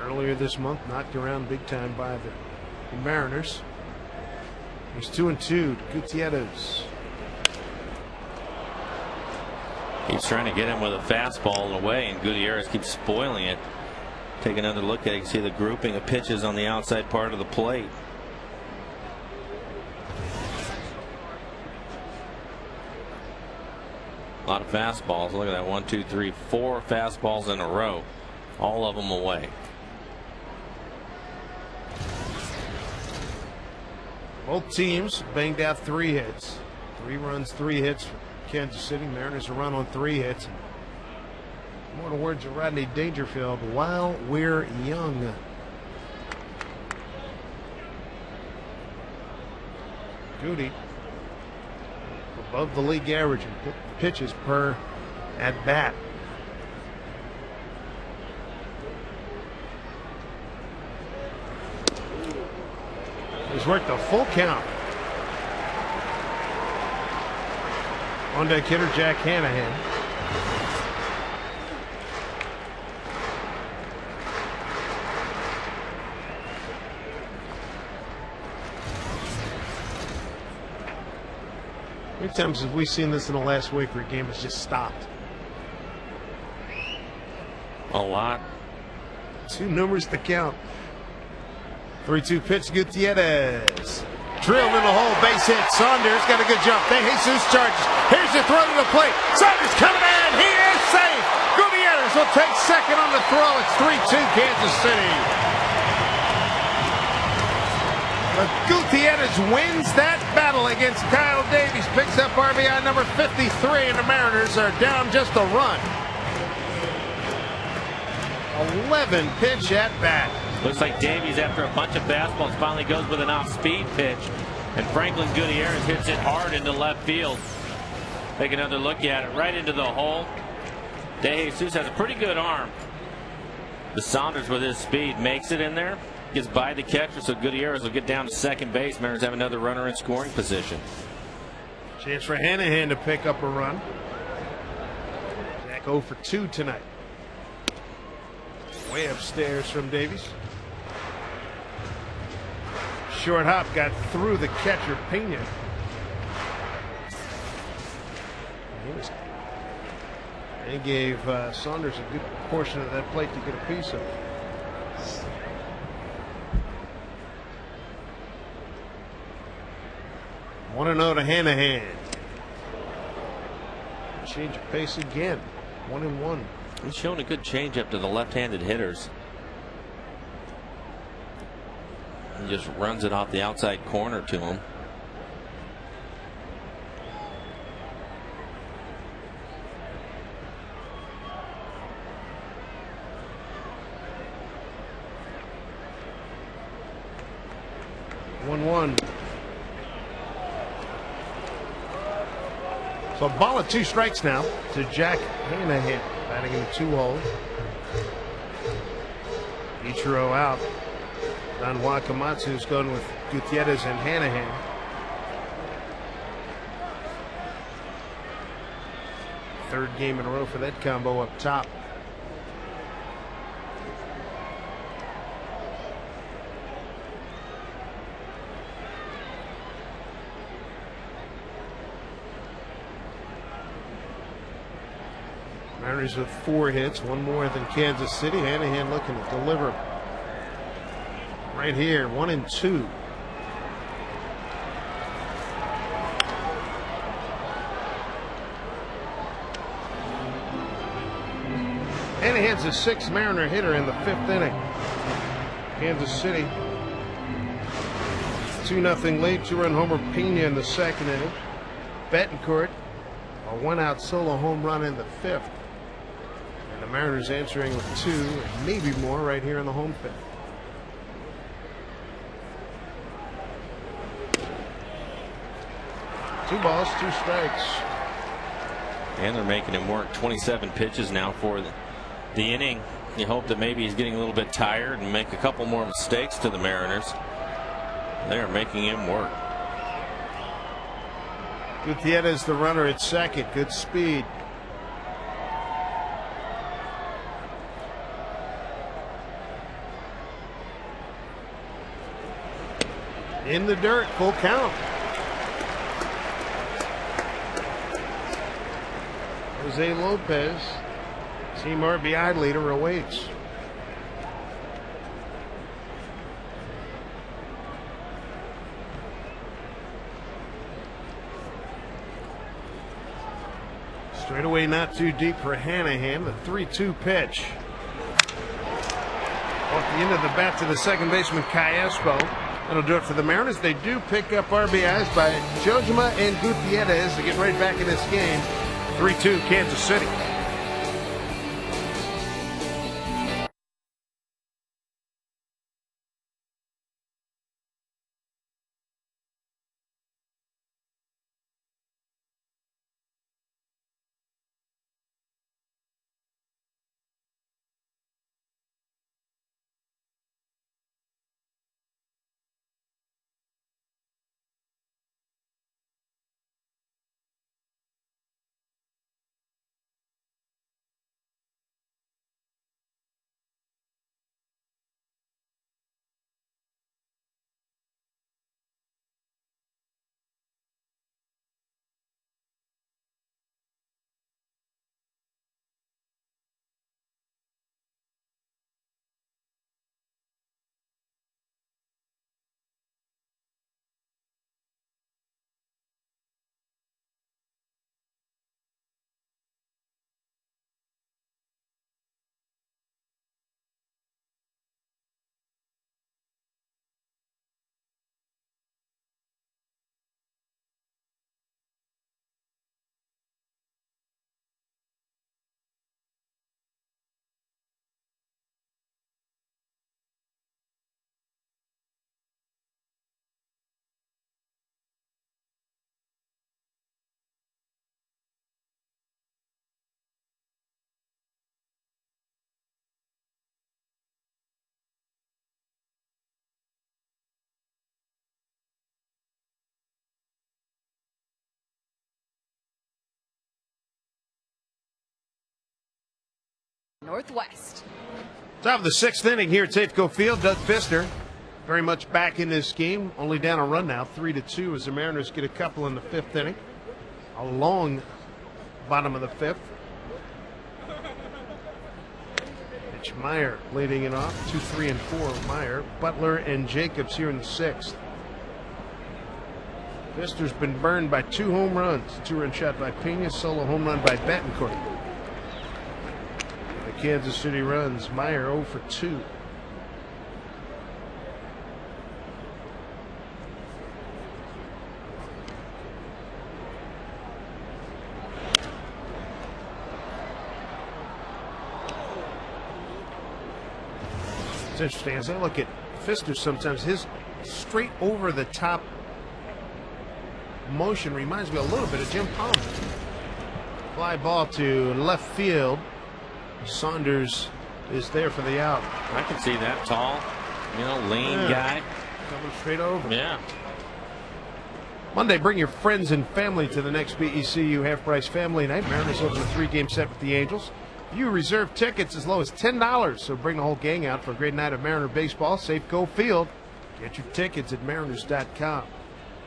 Earlier this month, knocked around big time by the Mariners. He's 2-2 to Gutierrez. Keeps trying to get him with a fastball in the way, and Gutierrez keeps spoiling it. Take another look at it. You can see the grouping of pitches on the outside part of the plate. A lot of fastballs. Look at that. 1, 2, 3, 4 fastballs in a row. All of them away. Both teams banged out 3 hits. 3 runs, 3 hits for Kansas City. Mariners a run on 3 hits. More in the words of Rodney Dangerfield, while we're young. Goody above the league average in pitches per at bat. He's worked a full count. On deck hitter Jack Hanahan. How many times have we seen this in the last week where a game has just stopped? A lot. 2 numbers to count. 3-2 pitch, Gutierrez. Drilled in the hole, base hit. Saunders got a good jump. De Jesus charges. Here's the throw to the plate. Saunders coming in. He is safe. Gutierrez will take second on the throw. It's 3-2 Kansas City. But Gutierrez wins that battle against Kyle Davies. Picks up RBI number 53, and the Mariners are down just a run. 11 pitch at bat. Looks like Davies, after a bunch of fastballs, finally goes with an off-speed pitch. And Franklin Gutierrez hits it hard into left field. Take another look at it, right into the hole. De Jesus has a pretty good arm. The Saunders, with his speed, makes it in there. Gets by the catcher, so Gutierrez will get down to second base. Mariners have another runner in scoring position. Chance for Hanahan to pick up a run. Jack 0 for 2 tonight. Way upstairs from Davies. Short hop got through the catcher, Pena. He gave Saunders a good portion of that plate to get a piece of. 1-0 to Hanahan. Change of pace again. 1-1. He's shown a good changeup to the left-handed hitters. He just runs it off the outside corner to him. So a ball and 2 strikes now to Jack Hanahan, batting in the 2-hole. Ichiro out. Don Wakamatsu's going with Gutierrez and Hanahan. Third game in a row for that combo up top. Mariners with 4 hits, 1 more than Kansas City. Hanahan looking to deliver right here, 1-2. Hanahan's the 6th Mariner hitter in the 5th inning. Kansas City 2-0 lead. 2-run homer Pena in the 2nd inning. Betancourt a 1-out solo home run in the 5th. And the Mariners answering with 2 and maybe more right here in the home 5th. Two balls, 2 strikes. And they're making him work 27 pitches now for the inning. You hope that maybe he's getting a little bit tired and make a couple more mistakes to the Mariners. They're making him work. Gutierrez the runner at second. Good speed. In the dirt, full count. Jose Lopez, team RBI leader, awaits. Straightaway not too deep for Hanahan. The 3-2 pitch. Off the end of the bat to the second baseman, Callaspo. That'll do it for the Mariners. They do pick up RBIs by Jojima and Gutierrez to get right back in this game. 3-2 Kansas City. Northwest. Top of the sixth inning here at Safeco Field. Doug Fister very much back in this game. Only down a run now, 3-2, as the Mariners get a couple in the fifth inning. A long bottom of the fifth. Pitch Meyer leading it off. 2, 3, and 4. Meyer, Butler, and Jacobs here in the sixth. Fister's been burned by 2 home runs. 2-run shot by Pena, solo home run by Betancourt. Kansas City runs. Meyer 0 for 2. It's interesting as I look at Fister sometimes, his straight over the top motion reminds me a little bit of Jim Palmer. Fly ball to left field. Saunders is there for the out. I can see that. Tall, lean guy. Coming straight over. Yeah. Monday, bring your friends and family to the next BECU half-price family night. Mariners open a 3-game set with the Angels. You reserve tickets as low as $10, so bring the whole gang out for a great night of Mariner baseball. Safeco Field. Get your tickets at mariners.com.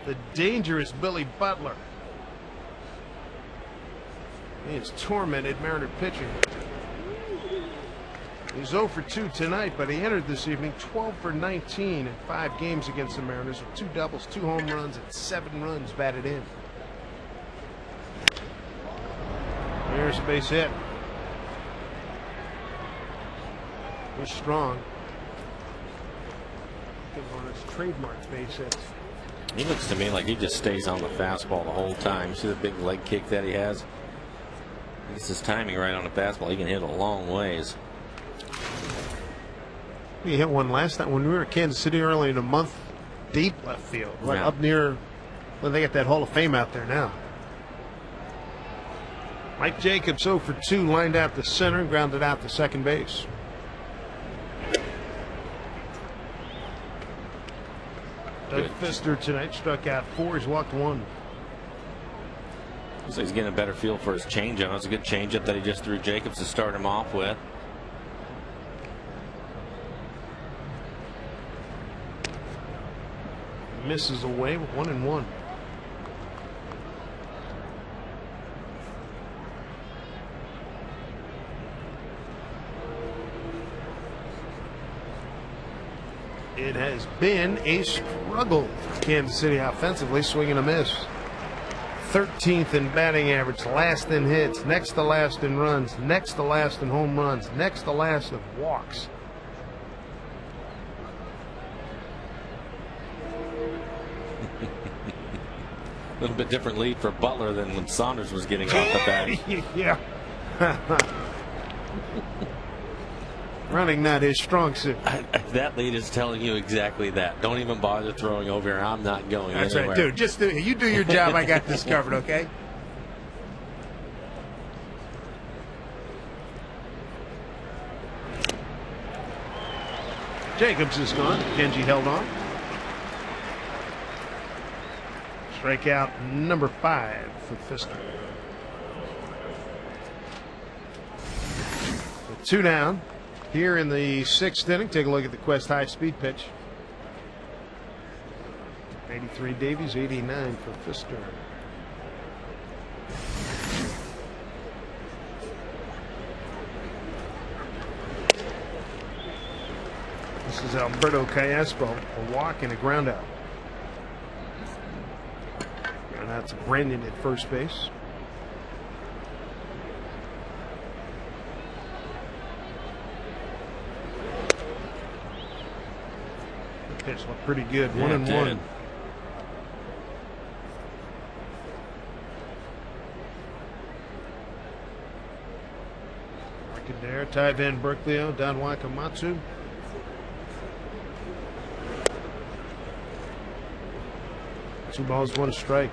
The dangerous Billy Butler. He has tormented Mariner pitching. He's 0 for 2 tonight, but he entered this evening 12 for 19 in 5 games against the Mariners with 2 doubles, 2 home runs, and 7 runs batted in. There's a base hit. He's strong. Good on his trademark base hits. He looks to me like he just stays on the fastball the whole time. See the big leg kick that he has? He gets his timing right on the fastball. He can hit a long ways. He hit one last night when we were at Kansas City early in the month, deep left field, right up near. Well, they got that Hall of Fame out there now. Mike Jacobs 0 for 2, lined out to center, grounded out to second base. Doug Fister tonight struck out 4. He's walked 1. Looks like he's getting a better feel for his changeup. It's a good changeup that he just threw Jacobs to start him off with. misses away with 1-1. It has been a struggle for Kansas City offensively, swing and a miss. 13th in batting average, last in hits, next to last in runs, next to last in home runs, next to last of walks. A little bit different lead for Butler than when Saunders was getting off the bat. Yeah. Running not his strong suit. That lead is telling you exactly that. Don't even bother throwing over here. I'm not going That's anywhere. right, dude. Just you do your job. I got this covered, okay? Jacobs is gone. Kenji held on. Strikeout number 5 for Pfister. With 2 down. Here in the 6th inning, take a look at the Quest high speed pitch. 83 Davies, 89 for Pfister. This is Alberto Callaspo, a walk and a ground out. And that's Brendan at first base. Pitch looked pretty good. 1-1. Markandare, Ty Van Berkeley, Don Wakamatsu. Two balls, 1 strike.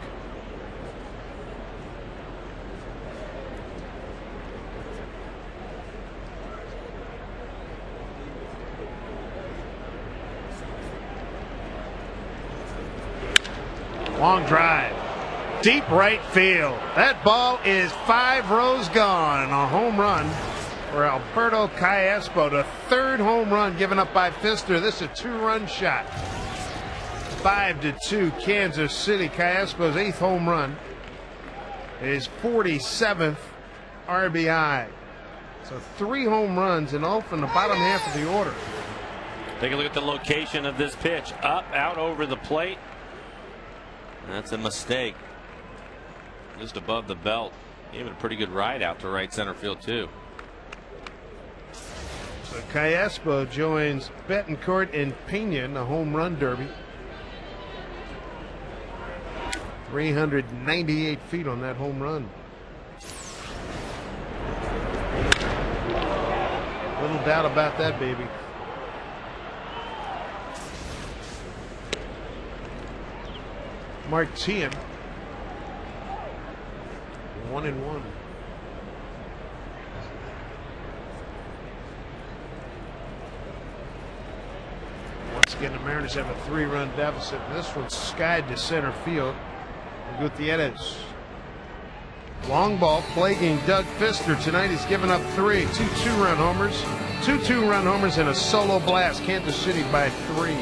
Long drive. Deep right field. That ball is 5 rows gone. A home run for Alberto Callaspo. The 3rd home run given up by Pfister. This is a 2-run shot. 5-2 Kansas City. Callaspo's 8th home run. His 47th RBI. So 3 home runs and all from the bottom half of the order. Take a look at the location of this pitch. Up, out over the plate. That's a mistake. Just above the belt. Gave it a pretty good ride out to right center field, too. So Callaspo joins Betancourt and Pena in the home run derby. 398 feet on that home run. Little doubt about that, baby. Martian, 1-1. Once again, the Mariners have a 3-run deficit. This one's skied to center field. Gutierrez. Long ball plaguing Doug Pfister tonight. He's given up 3. 2 2-run homers. 2 2-run homers and a solo blast. Kansas City by 3.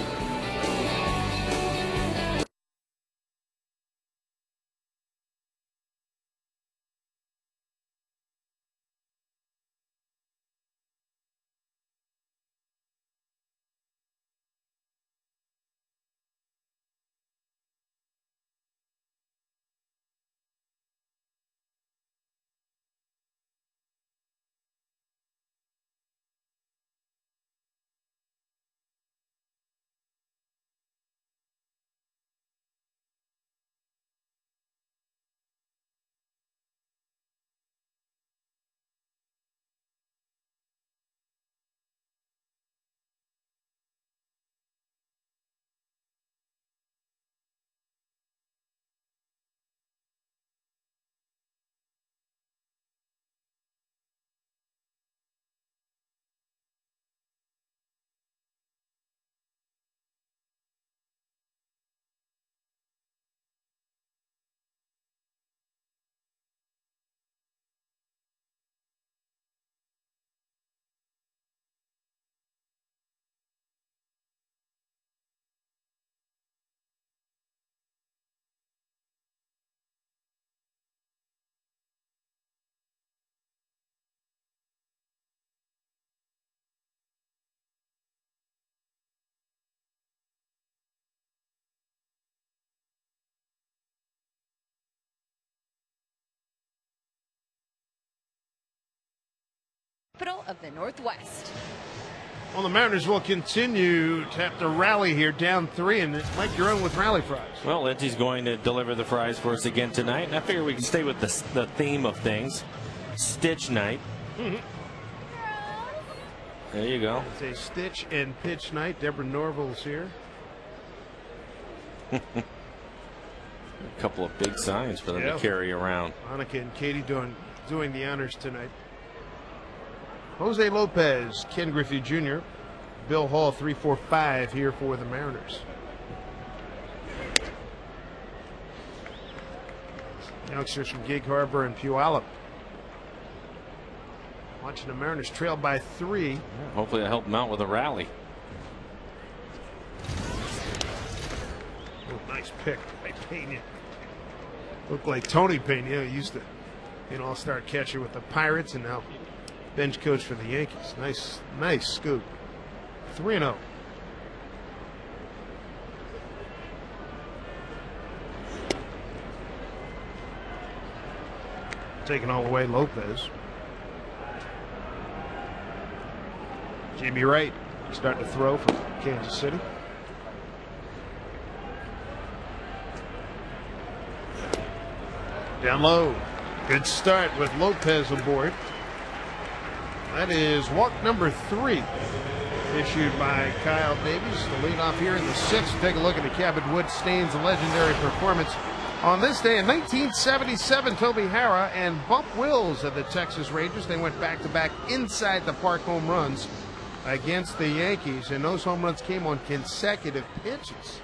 capital of the Northwest. Well, the Mariners will continue to have to rally here, down 3, and Mike, you're on with rally fries. Well, Lindsey's going to deliver the fries for us again tonight, and I figure we can stay with the theme of things. Stitch night. There you go. It's a stitch and pitch night. Deborah Norville's here. A couple of big signs for them to carry around. Monica and Katie doing the honors tonight. Jose Lopez, Ken Griffey Jr., Bill Hall, 3-4-5 here for the Mariners. Youngsters from Gig Harbor and Puyallup. Watching the Mariners trail by 3. Yeah, hopefully that'll help them out with a rally. Oh, nice pick by Pena. Looked like Tony Pena. He used to be an all-star catcher with the Pirates and now bench coach for the Yankees. Nice scoop. 3-0. Taking all the way, Lopez. Jamie Wright starting to throw for Kansas City. Down low. Good start with Lopez aboard. That is walk number 3 issued by Kyle Davies. The leadoff here in the 6th. Take a look at the Cabot Wood Stains legendary performance on this day in 1977. Toby Harrah and Bump Wills of the Texas Rangers. They went back-to-back inside the park home runs against the Yankees, and those home runs came on consecutive pitches.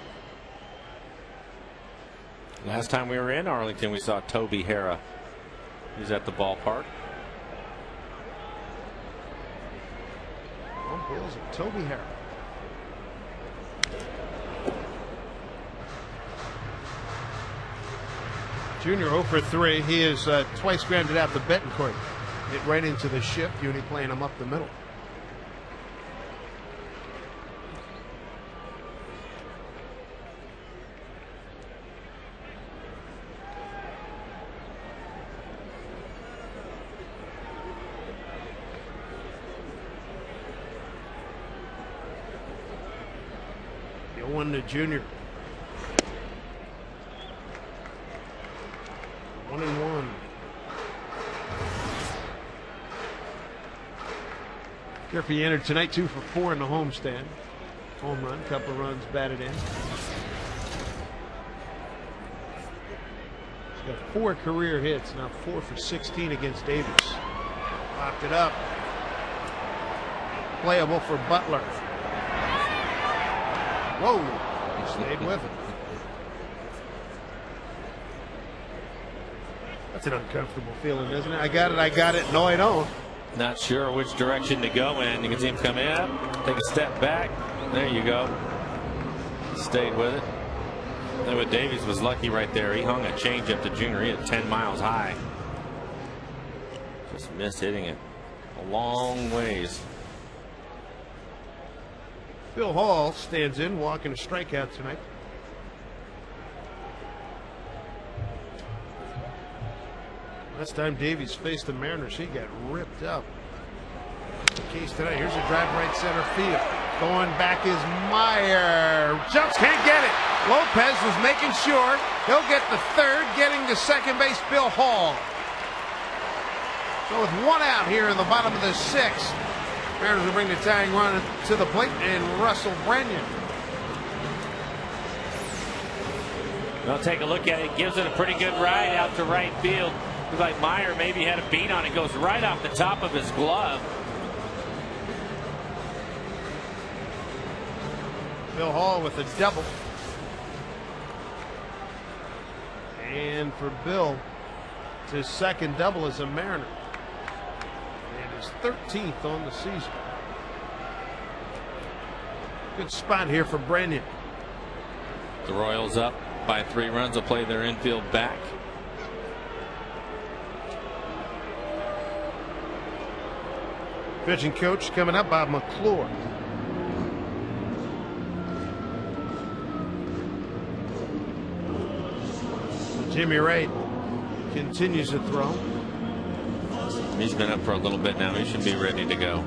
Last time we were in Arlington, we saw Toby Harrah. He was at the ballpark. Bump Wills and Toby Harrah. Junior 0 for 3. He is twice grounded out to Betancourt. Hit right into the shift. Uni playing him up the middle. The 0-1 to Junior. 1-1. Griffey entered tonight 2 for 4 in the homestand. Home run, couple of runs batted in. He's got 4 career hits, now 4 for 16 against Davis. Popped it up. Playable for Butler. Whoa, he stayed with it. That's an uncomfortable feeling, isn't it? I got it. No, I don't. Not sure which direction to go in. You can see him come in, take a step back. There you go. Stayed with it. Then Davies was lucky right there. He hung a changeup to Junior. He hit 10 miles high. Just missed hitting it a long ways. Phil Hall stands in, walking a strikeout tonight. Last time Davies faced the Mariners, he got ripped up. The case tonight. Here's a drive right center field. Going back is Meyer. Jumps, can't get it. Lopez was making sure he'll get the third, getting to second base, Bill Hall. So with 1 out here in the bottom of the 6th, Mariners will bring the tying run to the plate and Russell Brennan. Well, take a look at it. Gives it a pretty good ride out to right field. Looks like Meyer maybe had a beat on it. Goes right off the top of his glove. Bill Hall with a double. And for Bill, it's his second double as a Mariner. And his 13th on the season. Good spot here for Brennan. The Royals up by 3 runs. Will play their infield back. Pitching coach coming up, Bob McClure. Jimmy Wright continues to throw. He's been up for a little bit now. He should be ready to go.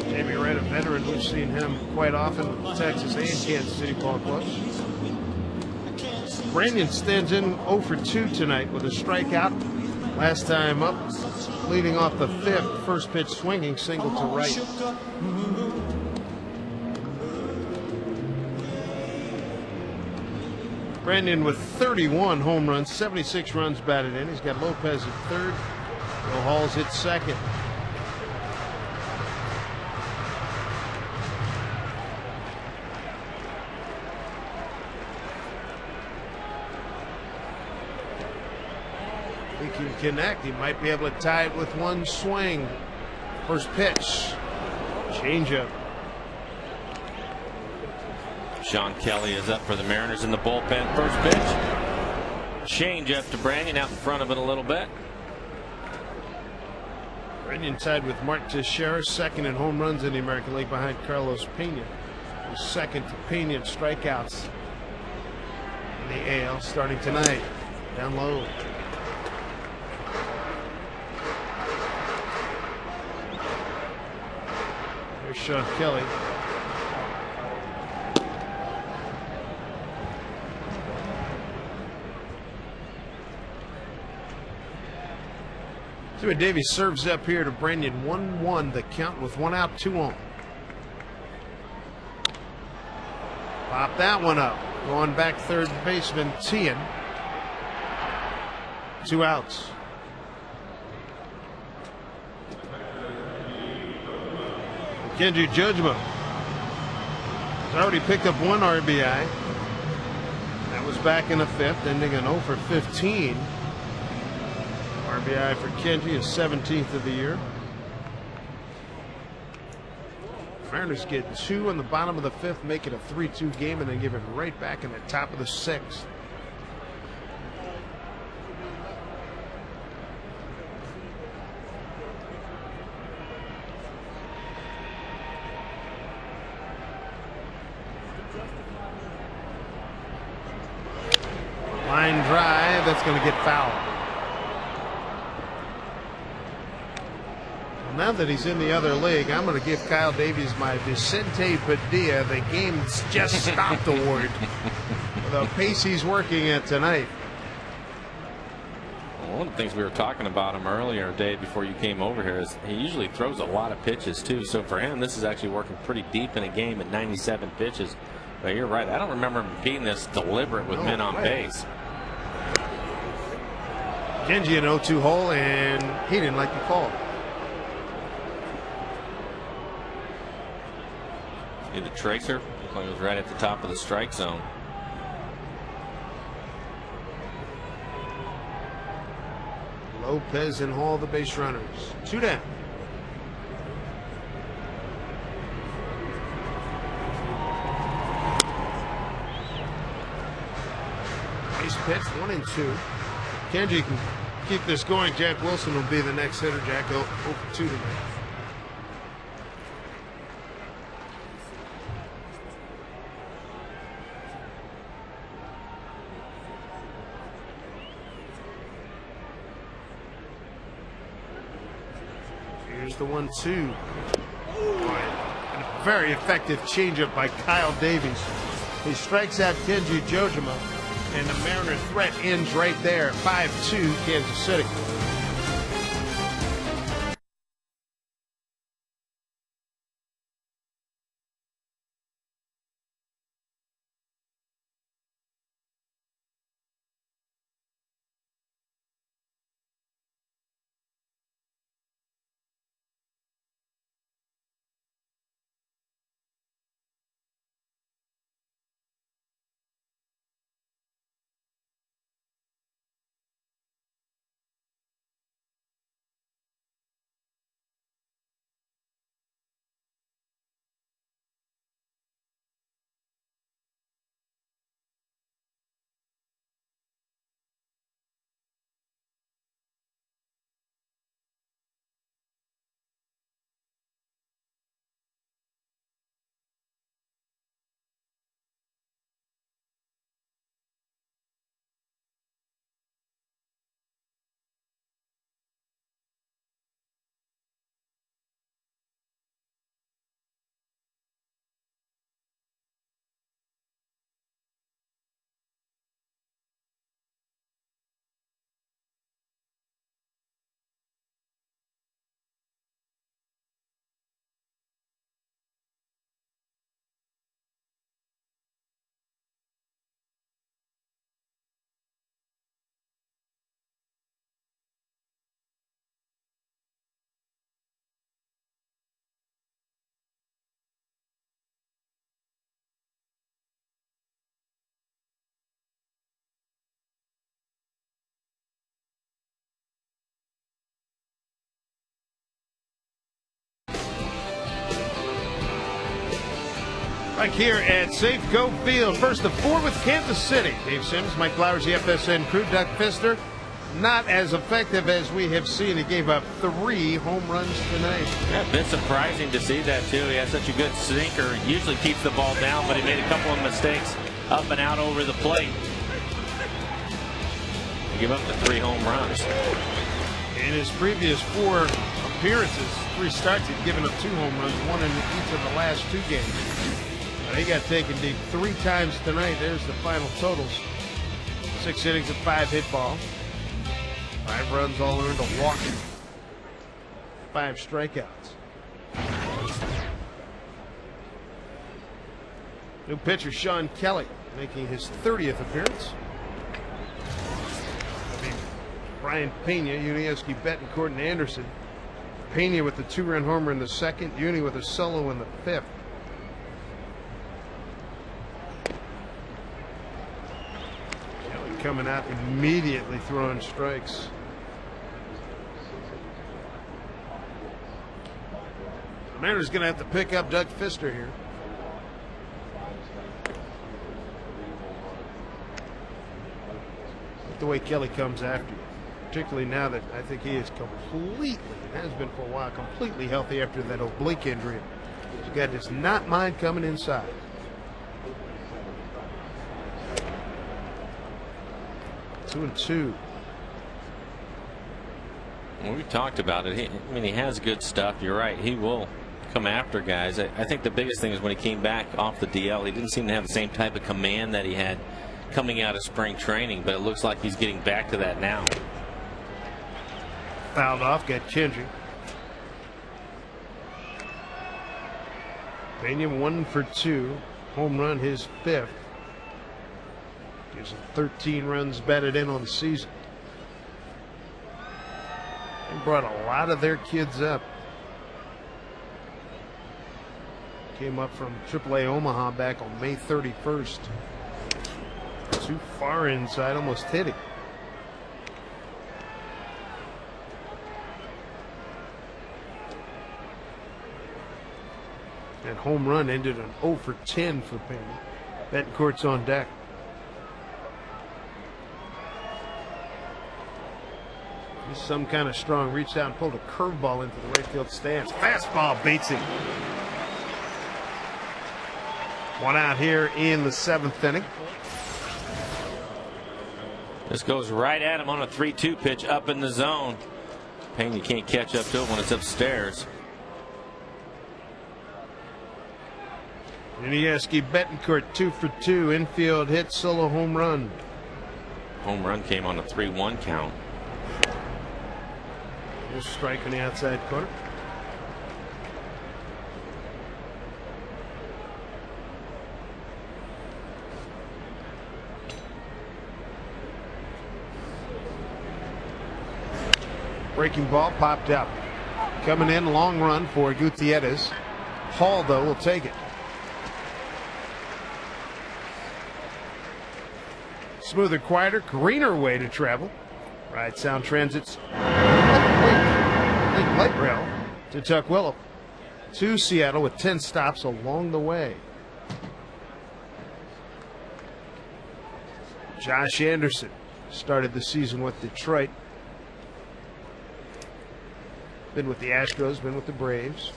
Jamie Wright, a veteran. We've seen him quite often with Texas and Kansas City ball clubs. Brandon stands in 0 for 2 tonight with a strikeout. Last time up, leading off the 5th, first pitch swinging, single to right. Brandon with 31 home runs, 76 runs batted in. He's got Lopez at third. Bill Hall's at second. He can connect. He might be able to tie it with one swing. First pitch. Changeup. Sean Kelly is up for the Mariners in the bullpen. First pitch. Change up to Brandon, out in front of it a little bit. Brandon tied with Mark Teixeira, second in home runs in the American League behind Carlos Pena. He's second to Pena in strikeouts in the AL starting tonight. Down low. Here's Sean Kelly. See what Davies serves up here to Brandon. 1-1 the count with 1 out, 2 on. Pop that one up. Going back third baseman Tian. 2 outs. Kenji Jojima has already picked up 1 RBI. That was back in the 5th, ending an 0 for 15. RBI for Kenji, his 17th of the year. Mariners get 2 in the bottom of the 5th, make it a 3-2 game, and then give it right back in the top of the 6th. Line drive, that's going to get fouled. Now that he's in the other league, I'm going to give Kyle Davies my Vicente Padilla the game's just stopped award for the pace he's working at tonight. Well, one of the things we were talking about him earlier, Dave, before you came over here, is he usually throws a lot of pitches too. So for him, this is actually working pretty deep in a game at 97 pitches. But you're right, I don't remember him being this deliberate with men on base. Genji an 0-2 hole, and he didn't like the call. See the tracer? Looks like it was right at the top of the strike zone. Lopez and Hall, the base runners. 2 down. Base pitch, 1-2. Kenji can keep this going. Jack Wilson will be the next hitter. Jack 0 for 2 tonight. Here's the 1-2. And a very effective changeup by Kyle Davies. He strikes out Kenji Jojima, and the Mariner threat ends right there. 5-2 Kansas City. Back here at Safeco Field, first of 4 with Kansas City. Dave Sims, Mike Flowers, the FSN crew. Doug Fister, not as effective as we have seen. He gave up 3 home runs tonight. Yeah, a bit surprising to see that, too. He has such a good sinker. Usually keeps the ball down, but he made a couple of mistakes up and out over the plate. He gave up the 3 home runs. In his previous 4 appearances, 3 starts, he'd given up 2 home runs, 1 in each of the last 2 games. But he got taken deep 3 times tonight. There's the final totals. 6 innings of 5 hit ball. 5 runs, all earned, a walk, 5 strikeouts. New pitcher Sean Kelly making his 30th appearance. Brian Pena, Yuniesky, Betancourt, and Anderson. Pena with the 2-run homer in the 2nd, Uni with a solo in the 5th. Kelly coming out immediately throwing strikes. The Mariners going to have to pick up Doug Fister here. The way Kelly comes after you, particularly now that I think he is completely, has been for a while, completely healthy after that oblique injury. This guy does not mind coming inside. Two and two. Well, we've talked about it. I mean, he has good stuff. You're right. He will come after guys. I think the biggest thing is when he came back off the DL, he didn't seem to have the same type of command that he had coming out of spring training, but it looks like he's getting back to that now. Fouled off, got Kendry. Pena 1 for 2. Home run, his 5th. Gives him 13 runs batted in on the season. They brought a lot of their kids up. Came up from AAA Omaha back on May 31st. Too far inside, almost hit it. That home run ended an 0 for 10 for Pena. Betancourt's on deck. He's some kind of strong. Reached out and pulled a curveball into the right field stands. Fastball beats him. 1 out here in the 7th inning. This goes right at him on a 3-2 pitch up in the zone. Pena can't catch up to it when it's upstairs. Yuniesky Betancourt 2 for 2. Infield hit, solo home run. Home run came on a 3-1 count. Here's a strike on the outside corner. Breaking ball popped up. Coming in, long run for Gutierrez. Hall, though, will take it. Smoother, quieter, greener way to travel. Right Sound Transit's light rail to Tukwila to Seattle with 10 stops along the way. Josh Anderson started the season with Detroit. Been with the Astros, been with the Braves.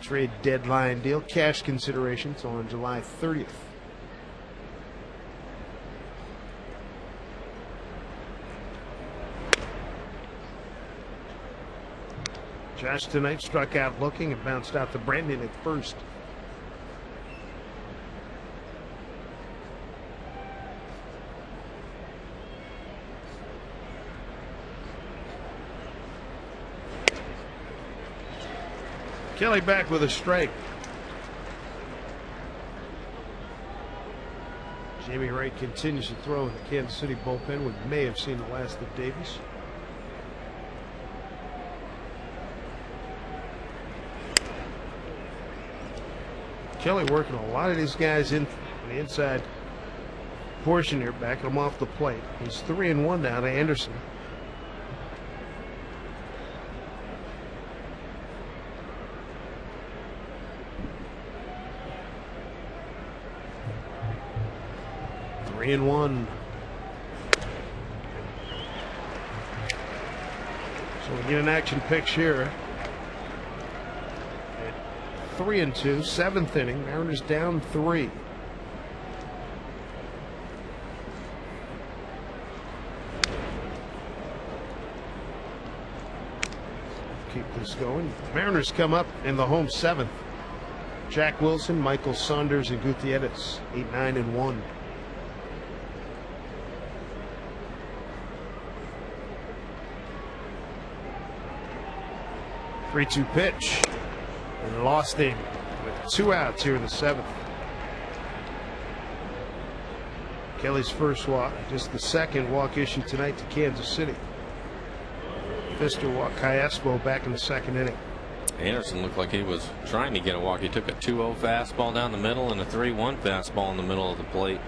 Trade deadline deal, cash considerations on July 30th. Josh tonight struck out looking and bounced out to Brandon at first. Kelly back with a strike. Jamie Wright continues to throw in the Kansas City bullpen. We may have seen the last of Davies. Kelly working a lot of these guys in the inside portion here, backing them off the plate. He's 3-1 now to Anderson. 3-1. So we get an action pitch here. At 3-2, 7th inning. Mariners down 3. Keep this going. Mariners come up in the home 7th. Jack Wilson, Michael Saunders, and Gutierrez. 8-9-1. Three-two pitch, and lost him with 2 outs here in the 7th. Kelly's first walk, just the 2nd walk issued tonight to Kansas City. Fister walked Cayespo back in the 2nd inning. Anderson looked like he was trying to get a walk. He took a 2-0 fastball down the middle and a 3-1 fastball in the middle of the plate.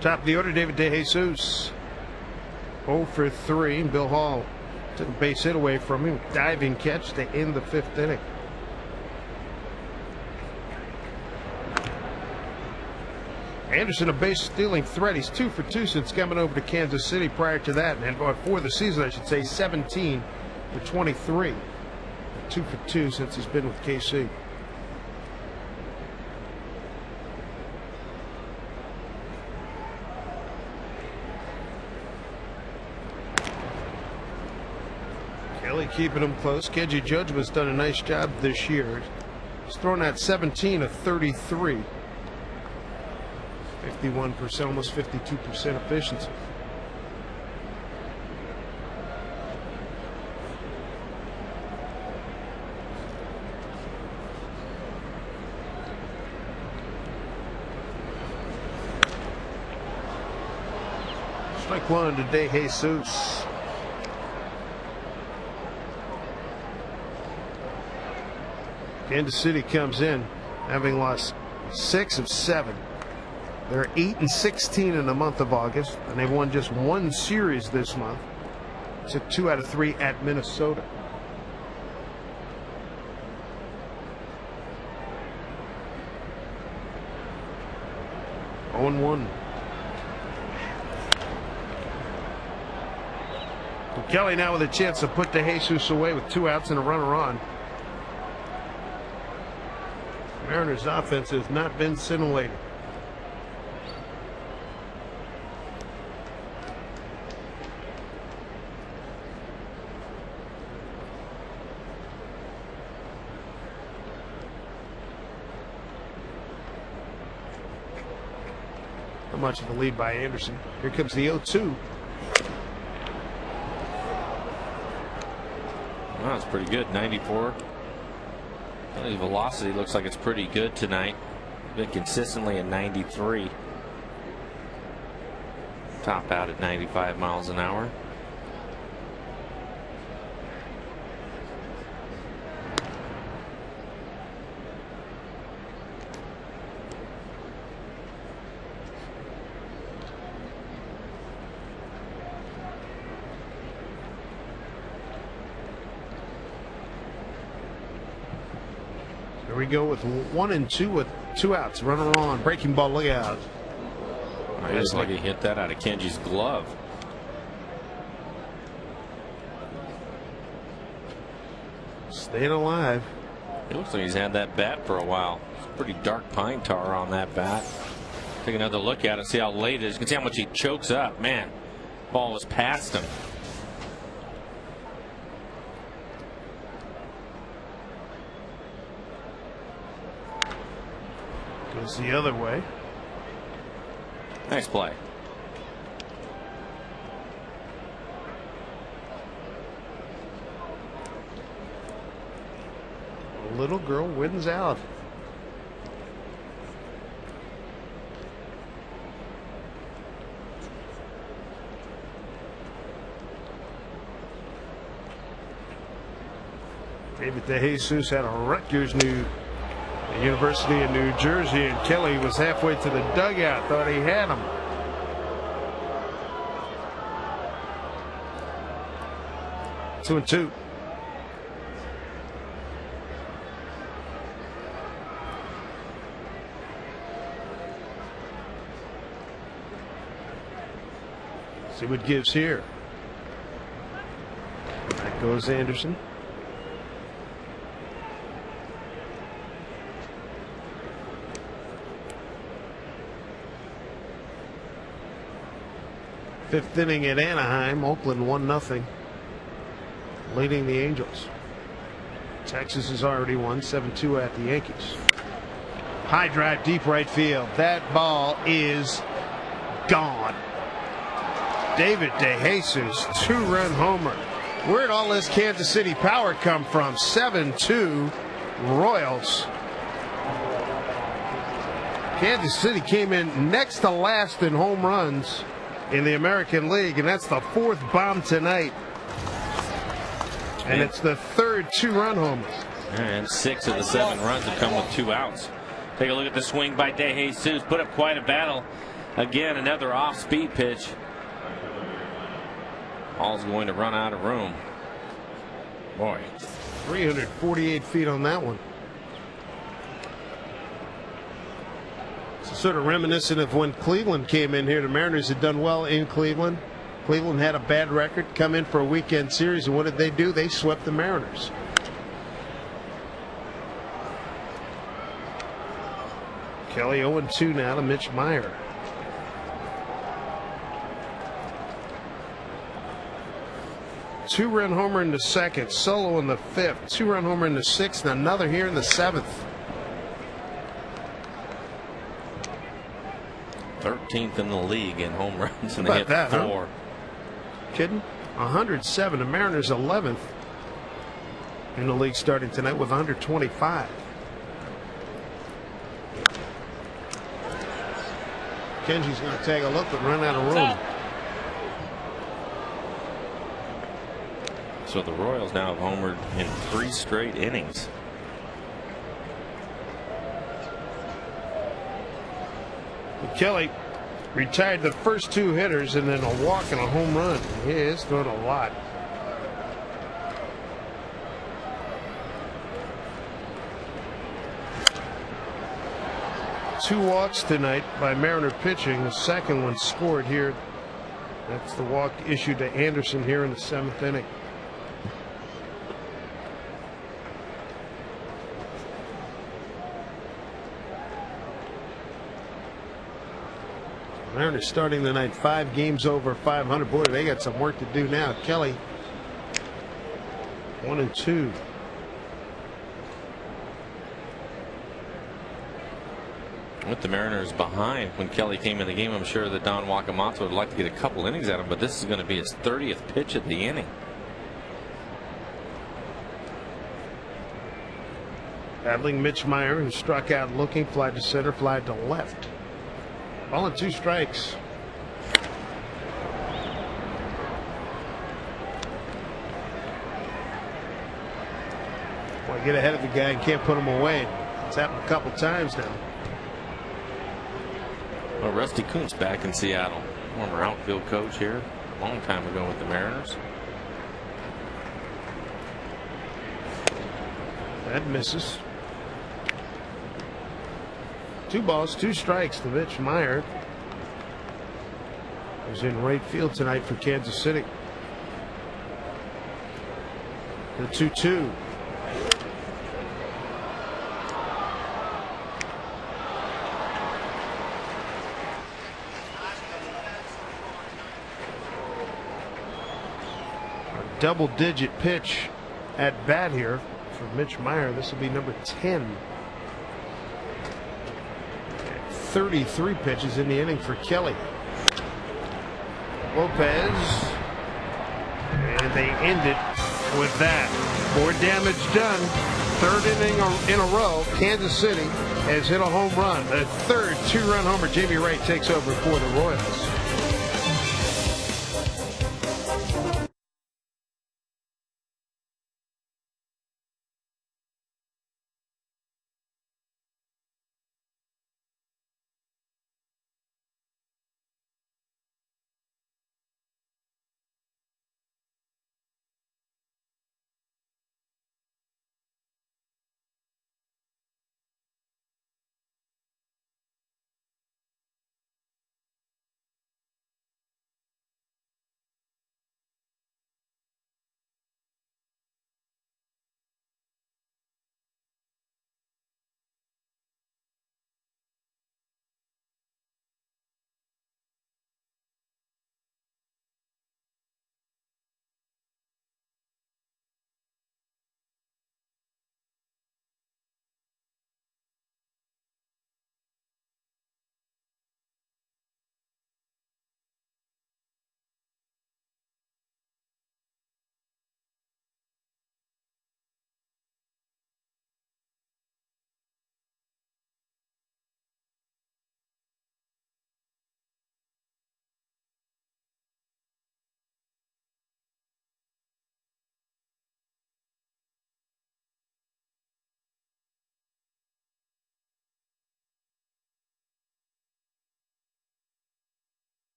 Top of the order, David DeJesus. 0 for 3. And Bill Hall took a base hit away from him. Diving catch to end the 5th inning. Anderson, a base stealing threat. He's 2 for 2 since coming over to Kansas City. Prior to that, and for the season, I should say, 17 for 23. 2 for 2 since he's been with KC. Kelly keeping him close. Kenji Judgment's done a nice job this year. He's thrown out 17 of 33. 51%, almost 52% efficiency. Strike one to DeJesus. Kansas City comes in having lost 6 of 7. They're 8-16 in the month of August, and they've won just 1 series this month. Took 2 out of 3 at Minnesota. Oh, 1. Kelly now with a chance to put DeJesus away with 2 outs and a runner on. Mariners offense has not been scintillating. Not much of a lead by Anderson. Here comes the 0-2. Well, that's pretty good. 94. The velocity looks like it's pretty good tonight. Been consistently at 93. Top out at 95 miles an hour. Here we go with 1 and 2 with 2 outs. Runner on. Breaking ball, look out. It looks like he hit that out of Kenji's glove. Staying alive. It looks like he's had that bat for a while. It's pretty dark pine tar on that bat. Take another look at it, see how late it is. You can see how much he chokes up. Man, ball was past him. Goes the other way. Nice play. A little girl wins out. David DeJesus out of Rutgers, University of New Jersey, and Kelly was halfway to the dugout, thought he had him. Two and two. See what gives here. Back goes Anderson. Fifth inning at Anaheim. Oakland 1-0. Leading the Angels. Texas has already won 7-2 at the Yankees. High drive, deep right field. That ball is gone. David DeJesus, two-run homer. Where'd all this Kansas City power come from? 7-2 Royals. Kansas City came in next to last in home runs in the American League, and that's the fourth bomb tonight. And it's the third two-run homer. And 6 of the 7 runs have come with 2 outs. Take a look at the swing by DeJesus. Put up quite a battle. Again, another off-speed pitch. Ball's going to run out of room. Boy. 348 feet on that one. It's sort of reminiscent of when Cleveland came in here. The Mariners had done well in Cleveland. Cleveland had a bad record, come in for a weekend series, and what did they do? They swept the Mariners. Kelly 0-2 now to Mitch Meyer. Two-run homer in the second, solo in the fifth, two-run homer in the sixth, and another here in the seventh. 13th in the league in home runs, and they hit 4. Huh? Kidding? 107. The Mariners 11th in the league starting tonight with 125. Kenji's going to take a look but run out of room. So the Royals now have homered in 3 straight innings. Kelly retired the first 2 hitters and then a walk and a home run. He is throwing a lot. Two walks tonight by Mariner pitching. The second one scored here. That's the walk issued to Anderson here in the 7th inning. Mariners starting the night 5 games over 500. Boy, they got some work to do now. Kelly 1-2. With the Mariners behind when Kelly came in the game, I'm sure that Don Wakamatsu would like to get a couple innings out of him, but this is going to be his 30th pitch of the inning. Battling Mitch Meyer, who struck out looking, fly to center, fly to left. Ball and 2 strikes. Want to get ahead of the guy and can't put him away. It's happened a couple times now. Well, Rusty Kuntz back in Seattle, former outfield coach here a long time ago with the Mariners. That misses. 2 balls, 2 strikes to Mitch Meyer, who's in right field tonight for Kansas City. The 2-2. A double-digit pitch at bat here for Mitch Meyer. This will be number 10. 33 pitches in the inning for Kelly. Lopez, and they end it with that. More damage done. 3rd inning in a row. Kansas City has hit a home run. The 3rd 2-run homer. Jamie Wright takes over for the Royals.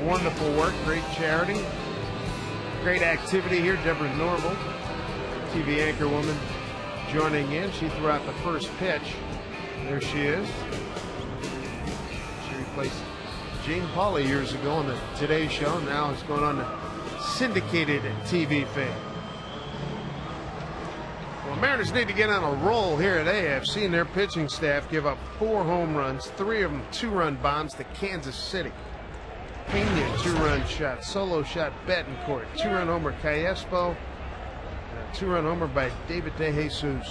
wonderful work, great charity, great activity here. Deborah Norval, TV anchor woman, joining in. She threw out the first pitch. There she is. She replaced Jane Pauley years ago on the Today Show. Now it's going on to syndicated TV fame. Well, Mariners need to get on a roll here at AFC, and their pitching staff give up 4 home runs, 3 of them 2-run bombs to Kansas City. Pena, 2-run shot. Solo shot Betancourt. 2-run homer Crespo. A 2-run homer by David DeJesus.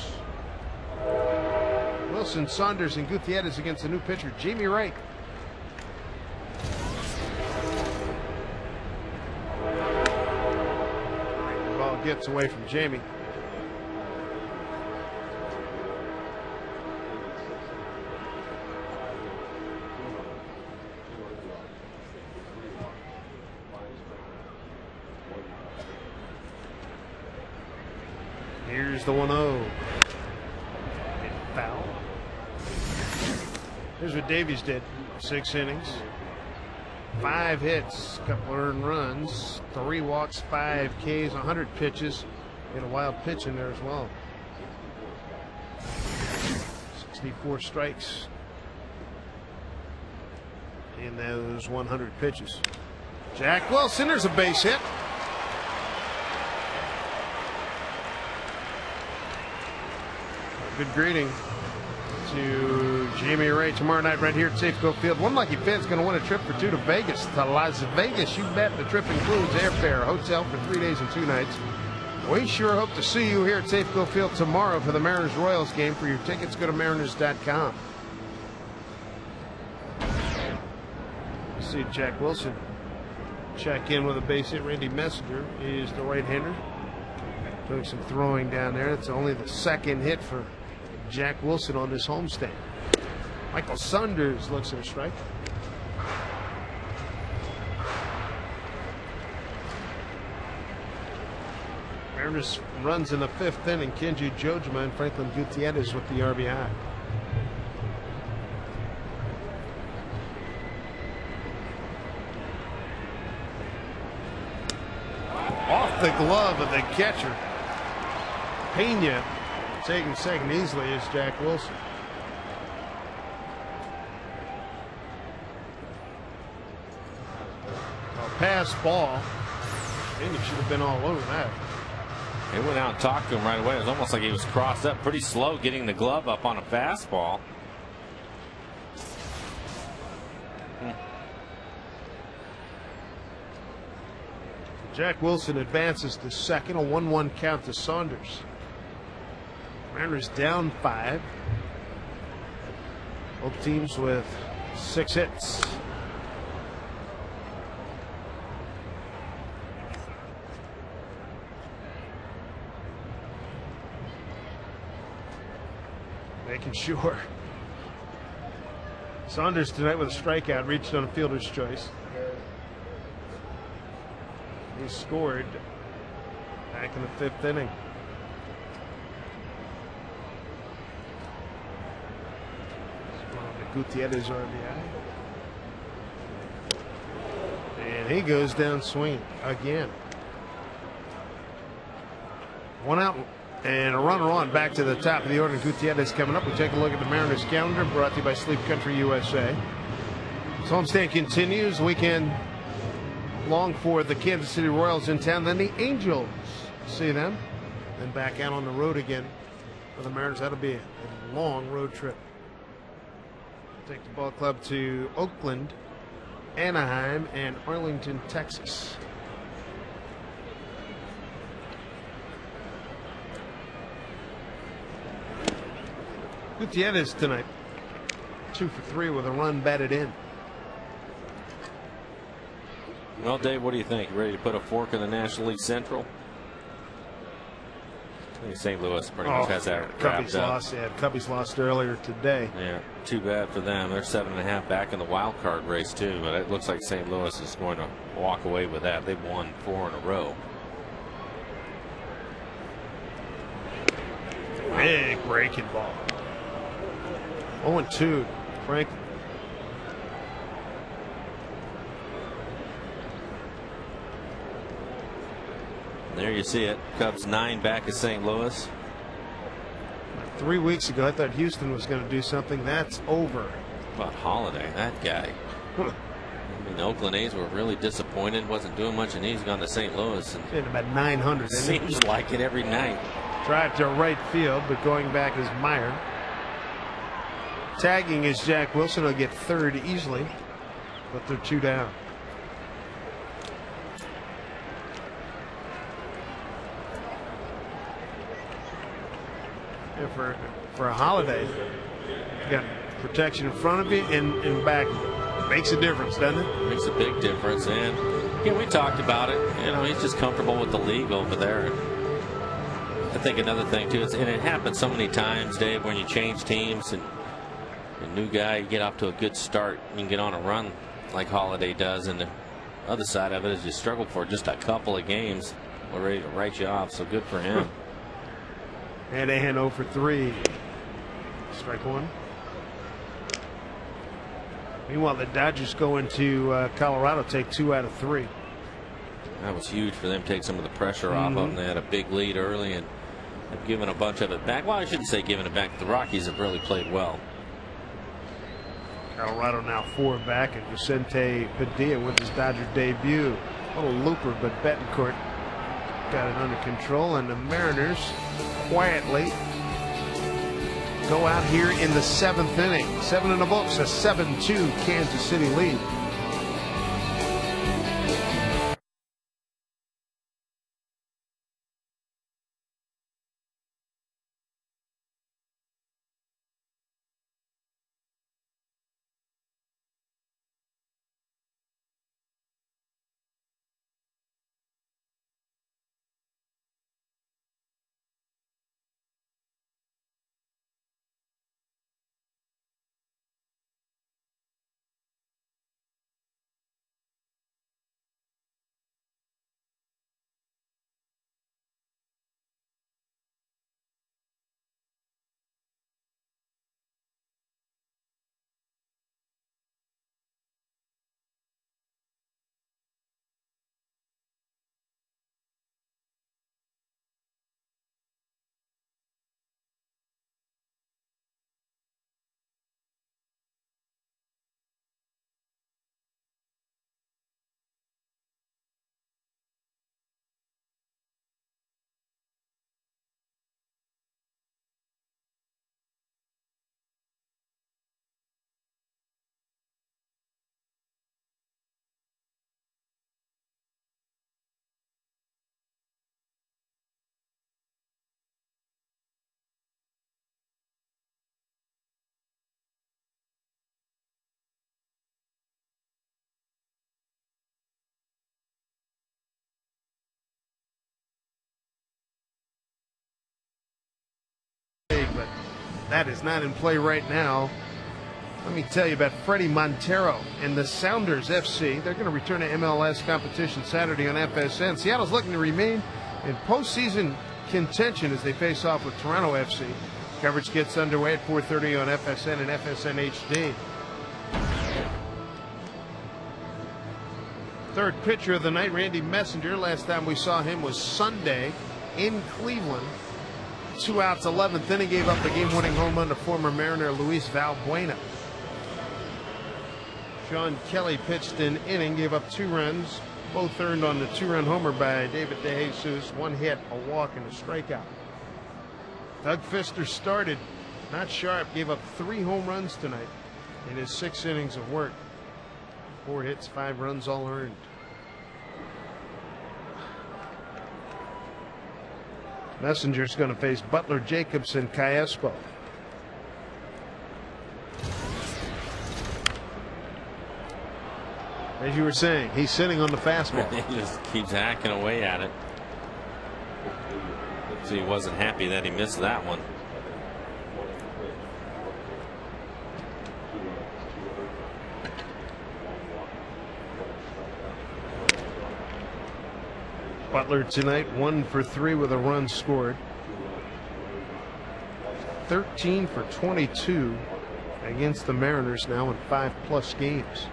Wilson, Saunders, and Gutierrez against the new pitcher, Jamie Wright. The ball gets away from Jamie. Here's the 1-0. Foul. Here's what Davies did. 6 innings, 5 hits, a couple earned runs, 3 walks, 5 Ks, 100 pitches, and a wild pitch in there as well. 64 strikes in those 100 pitches. Jack Wilson, there's a base hit. Good greeting to Jamie Wright tomorrow night right here at Safeco Field. One lucky fan's going to win a trip for 2 to Vegas, to Las Vegas. You bet. The trip includes airfare, hotel for 3 days and 2 nights. We sure hope to see you here at Safeco Field tomorrow for the Mariners-Royals game. For your tickets, go to Mariners.com. See Jack Wilson check in with a base hit. Randy Messenger is the right-hander. Doing some throwing down there. It's only the 2nd hit for Jack Wilson on this homestand. Michael Saunders looks at a strike. Mariners runs in the 5th inning. Kenji Jojima and Franklin Gutierrez with the RBI. Off the glove of the catcher. Pena taking second easily is Jack Wilson. A pass ball. Pena should have been all over that. He went out and talked to him right away. It was almost like he was crossed up pretty slow getting the glove up on a fastball. Jack Wilson advances to second. A 1-1 count to Saunders. Mariners down 5. Both teams with 6 hits. Making sure. Saunders tonight with a strikeout, reached on a fielder's choice. He scored back in the 5th inning. Gutierrez RBI. And he goes down swinging again. 1 out and a runner on. Back to the top of the order. Gutierrez coming up. We take a look at the Mariners calendar, brought to you by Sleep Country USA. This homestand continues. Weekend long for the Kansas City Royals in town. Then the Angels. See them. Then back out on the road again for the Mariners. That'll be a long road trip. Take the ball club to Oakland, Anaheim, and Arlington, Texas. Gutierrez tonight, 2 for 3 with a run batted in. Well, Dave, what do you think? Ready to put a fork in the National League Central? I think St. Louis pretty much has that wrapped up. Cubbies lost earlier today. Yeah, too bad for them. They're 7.5 back in the wild card race too, but it looks like St. Louis is going to walk away with that. They've won 4 in a row. Big breaking ball. 0-2. Frank. There you see it. Cubs 9 back at St. Louis. 3 weeks ago, I thought Houston was going to do something. That's over. About Holiday, that guy. I mean, the Oakland A's were really disappointed. Wasn't doing much, and he's gone to St. Louis. And Hit about 900. Seems like it every night. Tried to right field, but going back is Meyer. Tagging is Jack Wilson. He'll get third easily, but they're 2 down. And for a Holiday, you got protection in front of you and back. Makes a difference, doesn't it? Makes a big difference. And yeah, we talked about it. You know, he's just comfortable with the league over there. I think another thing too is, and it happens so many times, Dave, when you change teams and a new guy, you get off to a good start, you can get on a run like Holiday does, and the other side of it is you struggle for just a couple of games, we're ready to write you off. So good for him. And Ahan 0 for 3. Strike one. Meanwhile, the Dodgers go into Colorado, take 2 out of 3. That was huge for them to take some of the pressure off of them. They had a big lead early and have given a bunch of it back. Well, I shouldn't say giving it back. The Rockies have really played well. Colorado now 4 back, and Vicente Padilla with his Dodger debut. A little looper, but Betancourt got it under control, and the Mariners quietly go out here in the 7th inning. 7 in the books, a 7-2 Kansas City lead. But that is not in play right now. Let me tell you about Freddie Montero and the Sounders FC. They're going to return to MLS competition Saturday on FSN. Seattle's looking to remain in postseason contention as they face off with Toronto FC. Coverage gets underway at 4:30 on FSN and FSN HD. Third pitcher of the night, Randy Messenger. Last time we saw him was Sunday in Cleveland. 2 outs, 11th inning, gave up the game-winning home run to former Mariner Luis Valbuena. Sean Kelly pitched an inning, gave up 2 runs, both earned on the 2-run homer by David DeJesus. 1 hit, a walk, and a strikeout. Doug Fister started not sharp, gave up 3 home runs tonight in his 6 innings of work. 4 hits, 5 runs, all earned. Messenger's going to face Butler, Jacobson, Calespo. As you were saying, he's sitting on the fastball. He just keeps hacking away at it. So he wasn't happy that he missed that one. Butler tonight 1 for 3 with a run scored. 13 for 22 against the Mariners now in 5+ games.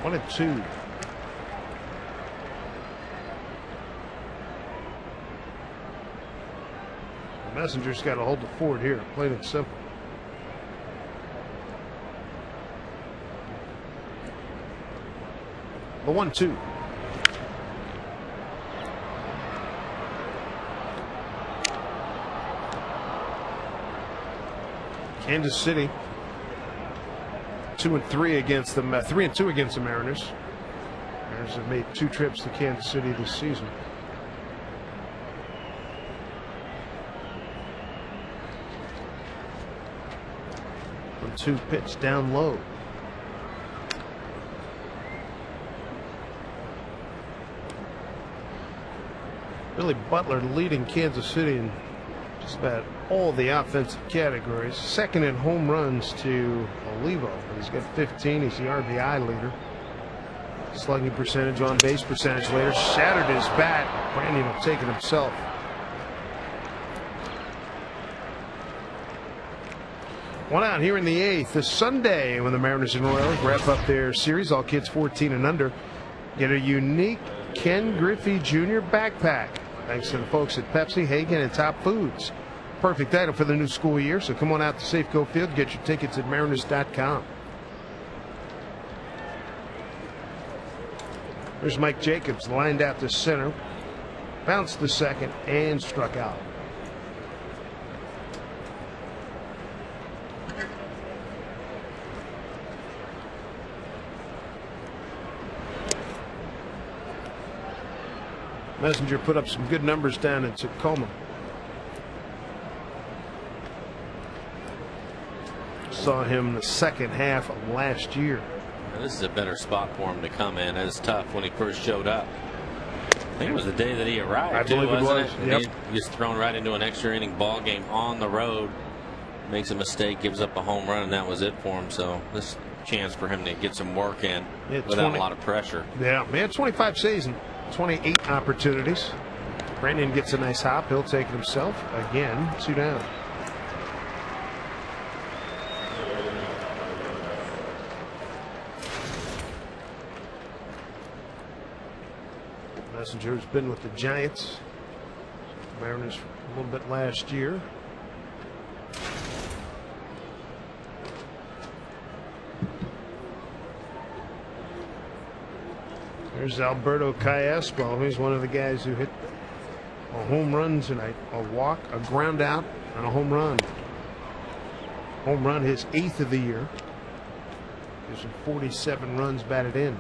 1-2. Messenger's got to hold the fort here, plain and simple. The 1-2. Kansas City 2-3 against the 3-2 against the Mariners. Mariners have made 2 trips to Kansas City this season. Two pitch down low. Billy Butler leading Kansas City in just about all the offensive categories. Second in home runs to Olivo. He's got 15. He's the RBI leader. Slugging percentage, on base percentage leader. Shattered his bat. Brandon will take it himself. One out here in the 8th this Sunday when the Mariners and Royals wrap up their series. All kids 14 and under get a unique Ken Griffey Jr. backpack thanks to the folks at Pepsi, Hagen, and Top Foods. Perfect item for the new school year, so come on out to Safeco Field. Get your tickets at mariners.com. There's Mike Jacobs lined out to center, bounced to second, and struck out. Messenger put up some good numbers down in Tacoma. Saw him the second half of last year. Now this is a better spot for him to come in. It was tough when he first showed up. I think it was the day that he arrived. I believe it was. Yep. He was thrown right into an extra inning ball game on the road. Makes a mistake, gives up a home run, and that was it for him. So this chance for him to get some work in without a lot of pressure. Yeah, man, 25 season. 28 opportunities. Brandon gets a nice hop. He'll take it himself. Again, 2 down. Messenger's been with the Giants. Mariners a little bit last year. There's Alberto Callaspo. He's one of the guys who hit a home run tonight. A walk, a ground out, and a home run. Home run, his 8th of the year. Gives him 47 runs batted in.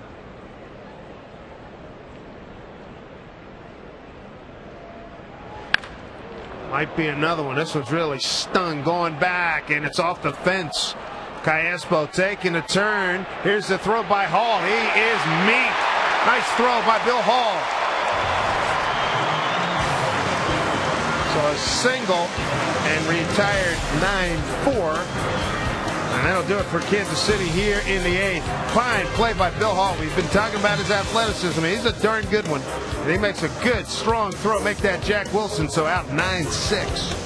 Might be another one. This one's really stung going back, and it's off the fence. Callaspo taking a turn. Here's the throw by Hall. He is meat. Nice throw by Bill Hall. So a single and retired 9-4. And that'll do it for Kansas City here in the 8th. Fine play by Bill Hall. We've been talking about his athleticism. He's a darn good one. And he makes a good, strong throw. Make that Jack Wilson, so out 9-6.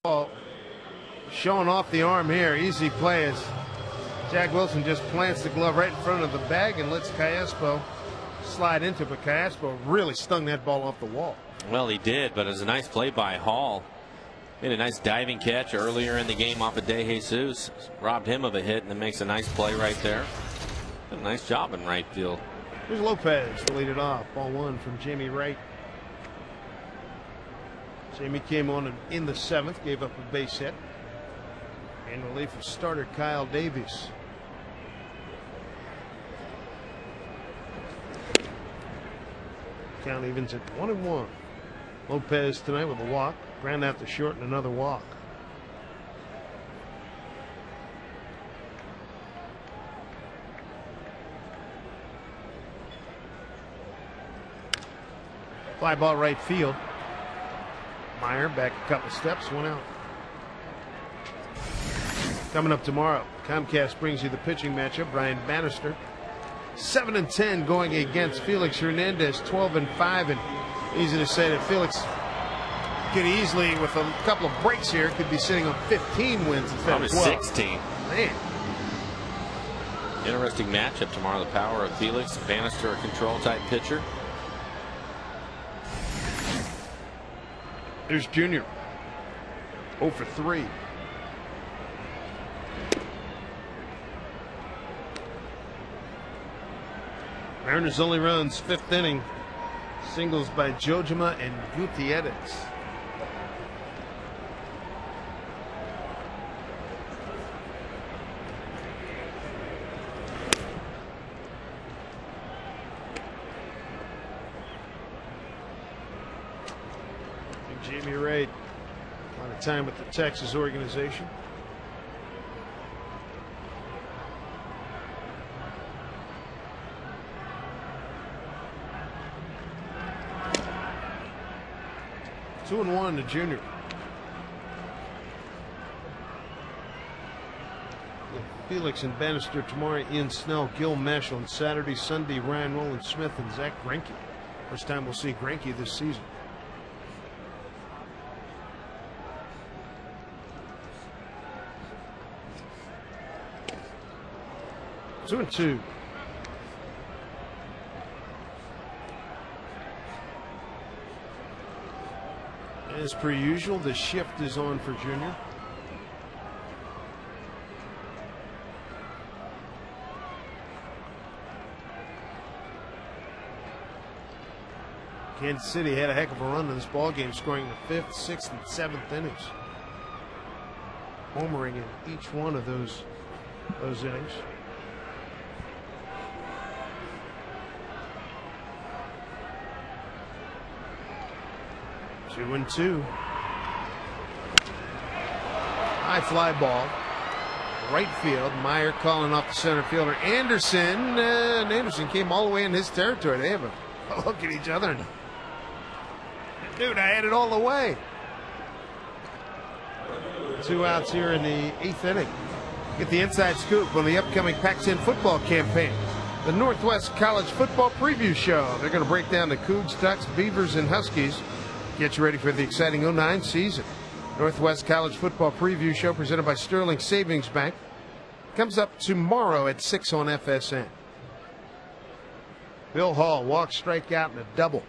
Oh, showing off the arm here. Easy play as Jack Wilson just plants the glove right in front of the bag and lets Callaspo slide into it. But Callaspo really stung that ball off the wall. Well, he did, but it was a nice play by Hall. Made a nice diving catch earlier in the game off of De Jesus. Robbed him of a hit and then makes a nice play right there. Did a nice job in right field. Here's Lopez to lead it off. Ball one from Jamie Wright. Jamie came on in the 7th, gave up a base hit. In relief of starter Kyle Davies. Count evens at 1-1. Lopez tonight with a walk. Ground out to short and another walk. Fly ball right field. Meyer back a couple steps, one out. Coming up tomorrow, Comcast brings you the pitching matchup. Brian Bannister, 7-10 going against Felix Hernandez, 12-5, and easy to say that Felix could easily, with a couple of breaks here, could be sitting on 15 wins instead of 12. 16. Man. Interesting matchup tomorrow. The power of Felix. Bannister, a control type pitcher. There's Junior. 0 for 3. Mariners only runs 5th inning. Singles by Jojima and Gutierrez. Jamie Wright, a lot of time with the Texas organization. Two and 1 to Junior. Felix and Bannister tomorrow. Ian Snell, Gil Mesh on Saturday. Sunday, Ryan Roland Smith and Zach Greinke. First time we'll see Greinke this season. 2-2. As per usual, the shift is on for Junior. Kansas City had a heck of a run in this ball game, scoring the 5th, 6th, and 7th innings. Homering in each one of those innings. 2-2. High fly ball. Right field. Meyer calling off the center fielder. Anderson. And Anderson came all the way in his territory. They have a look at each other. And, dude, I had it all the way. 2 outs here in the 8th inning. Get the inside scoop on the upcoming Pac-10 football campaign. The Northwest College Football Preview Show. They're going to break down the Cougs, Ducks, Beavers, and Huskies. Get you ready for the exciting 09 season. Northwest College Football Preview Show presented by Sterling Savings Bank. Comes up tomorrow at 6 on FSN. Bill Hall walk, strike out, and a double.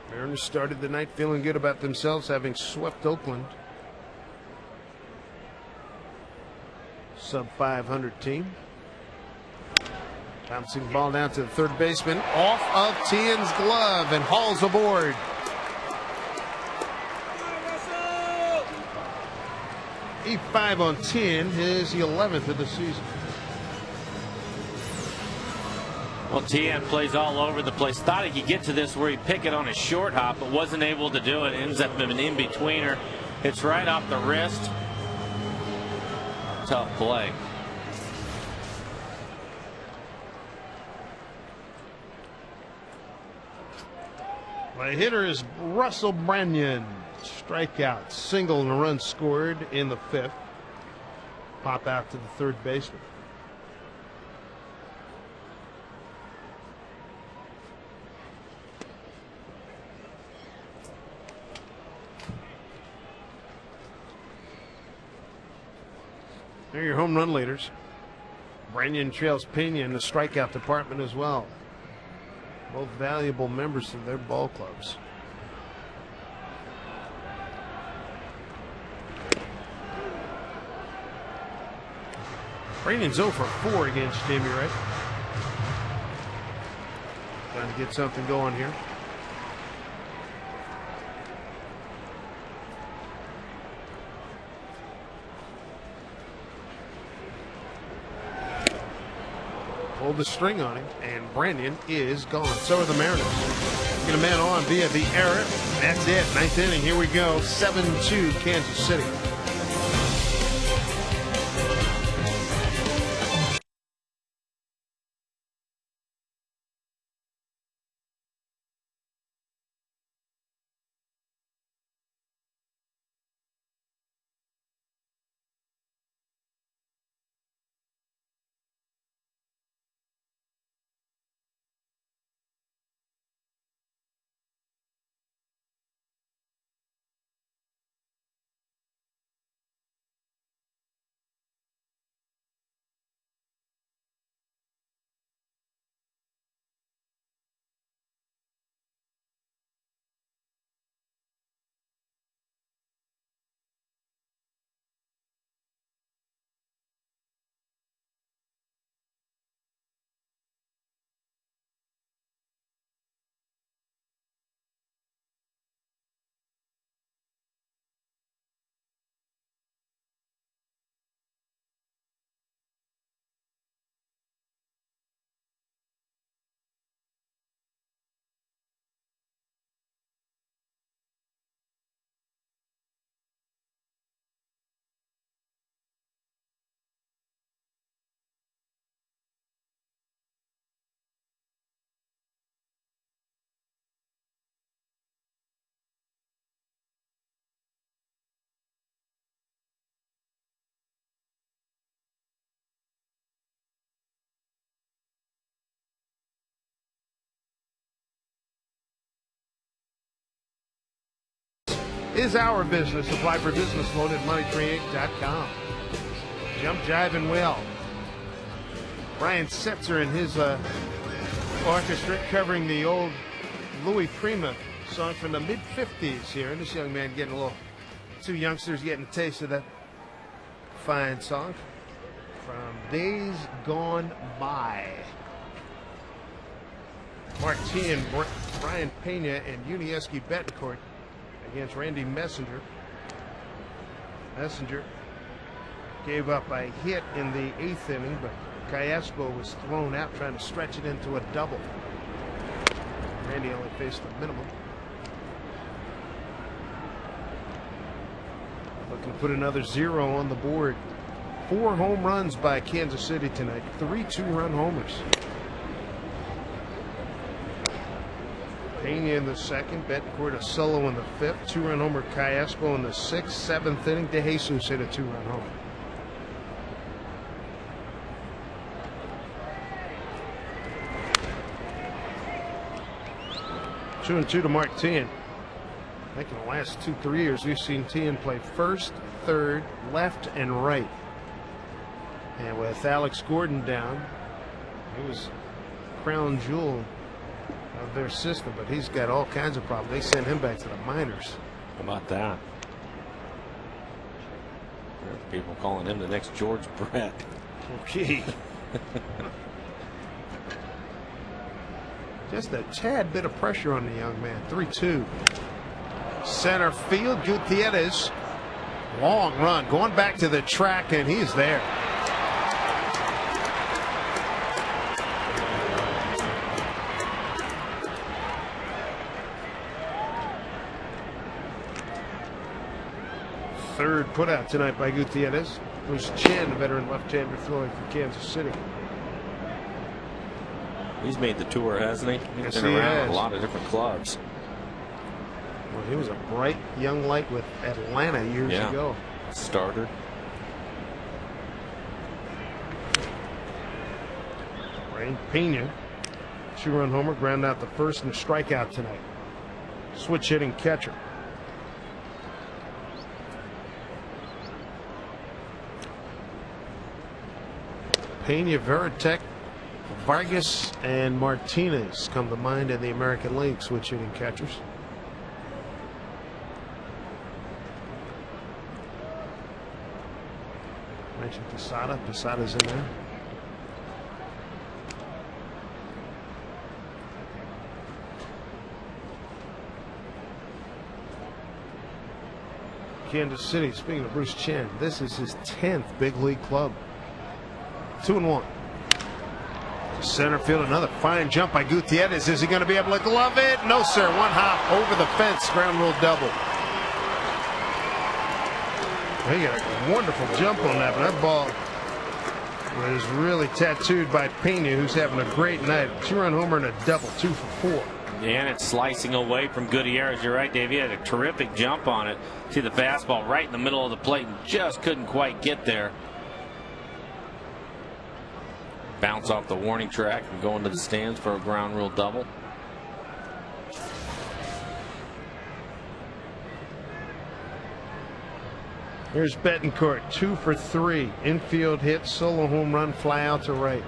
Mariners started the night feeling good about themselves, having swept Oakland. Sub 500 team. Bouncing ball down to the third baseman. Off of Tien's glove, and Hall's aboard. E5 on 10, his 11th of the season. Well, Tien plays all over the place. Thought he could get to this where he'd pick it on his short hop, but wasn't able to do it. Ends up in an in-betweener. It's right off the wrist. Tough play. My hitter is Russell Branyan. strikeout, single and a run scored in the 5th. Pop out to the third baseman. They're your home run leaders. Branyan trails Pena in the strikeout department as well. Both valuable members of their ball clubs. Branyan's 0 for 4 against Jamie Wright. Trying to get something going here. Pulled the string on him, and Branyan is gone. So are the Mariners. Get a man on via the error. That's it. 9th inning. Here we go. 7-2 Kansas City. Is our business. Apply for business loan at money38.com. Jump, jive, and well. Brian Setzer and his orchestra covering the old Louis Prima song from the mid-50s here. And this young man getting a little, two youngsters getting a taste of that fine song from days gone by. Martin, Brian Pena, and Unieski Betancourt against Randy Messenger. Messenger gave up a hit in the 8th inning, but Callasco was thrown out trying to stretch it into a double. Randy only faced the minimum. Looking to put another 0 on the board. 4 home runs by Kansas City tonight. 3 2-run homers. Pena in the 2nd, Betancourt a solo in the 5th, 2-run homer Callasco in the 6th, 7th inning. De Jesus hit a 2-run homer. Two and 2 to Mark Tien. I think in the last 2-3 years we've seen Tien play first, third, left, and right. And with Alex Gordon down, he was crown jewel of their system, but he's got all kinds of problems. They send him back to the minors. How about that? People calling him the next George Brett. Okay. Just a tad bit of pressure on the young man. 3-2. Center field, Gutierrez. Long run, going back to the track, and he's there. Third putout tonight by Gutierrez. Bruce Chen, a veteran left-hander throwing for Kansas City. He's made the tour, hasn't he? Yes, He's been around has. a lot of different clubs. Well, he was a bright young light with Atlanta years ago. Starter. Ray Pena, 2-run homer, ground out the first and strikeout tonight. Switch hitting catcher. Pena, Veritek, Vargas, and Martinez come to mind in the American League switch hitting catchers. Mentioned Posada. Posada's in there. Kansas City, speaking of Bruce Chen, this is his 10th big league club. 2-1. Center field, another fine jump by Gutierrez. Is he going to be able to glove it? No, sir. One hop over the fence. Ground rule double. He got a wonderful jump on that, but that ball was really tattooed by Pena, who's having a great night. 2-run homer and a double, 2 for 4. And it's slicing away from Gutierrez. You're right, Dave. He had a terrific jump on it. See the fastball right in the middle of the plate and just couldn't quite get there. Bounce off the warning track and go into the stands for a ground rule double. Here's Betancourt, 2 for 3. Infield hit, solo home run, fly out to right.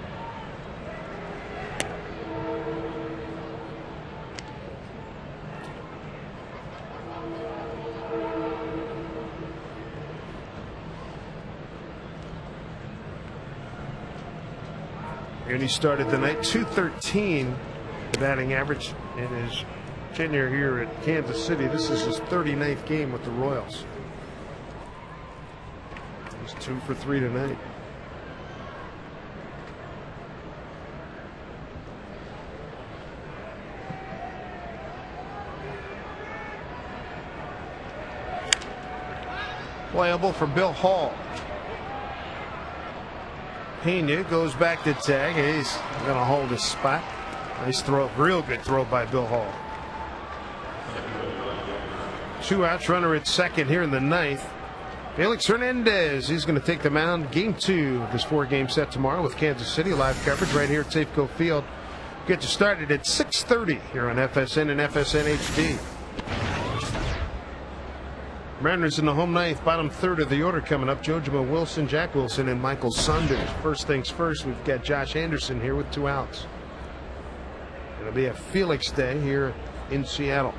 And he started the night, .213 the batting average in his tenure here at Kansas City. This is his 39th game with the Royals. He's 2 for 3 tonight. Playable for Bill Hall. Pena goes back to tag. He's going to hold his spot. Nice throw. Real good throw by Bill Hall. 2 outs. Runner at second here in the 9th. Felix Hernandez. He's going to take the mound. Game 2 of this 4-game set tomorrow with Kansas City. Live coverage right here at Safeco Field. Get you started at 6:30 here on FSN and FSN HD. Mariners in the home 9th, bottom 3rd of the order coming up. Jojima Wilson, Jack Wilson, and Michael Saunders. First things first, we've got Josh Anderson here with 2 outs. It'll be a Felix day here in Seattle.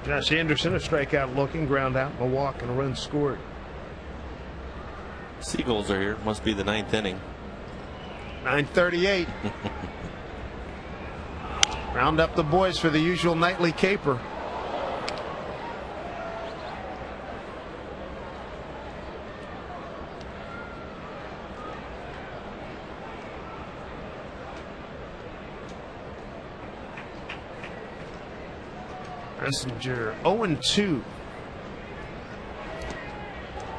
Josh Anderson, a strikeout looking, ground out, a walk, and a run scored. Seagulls are here. Must be the 9th inning. 9:38. Round up the boys for the usual nightly caper. Messenger 0-2.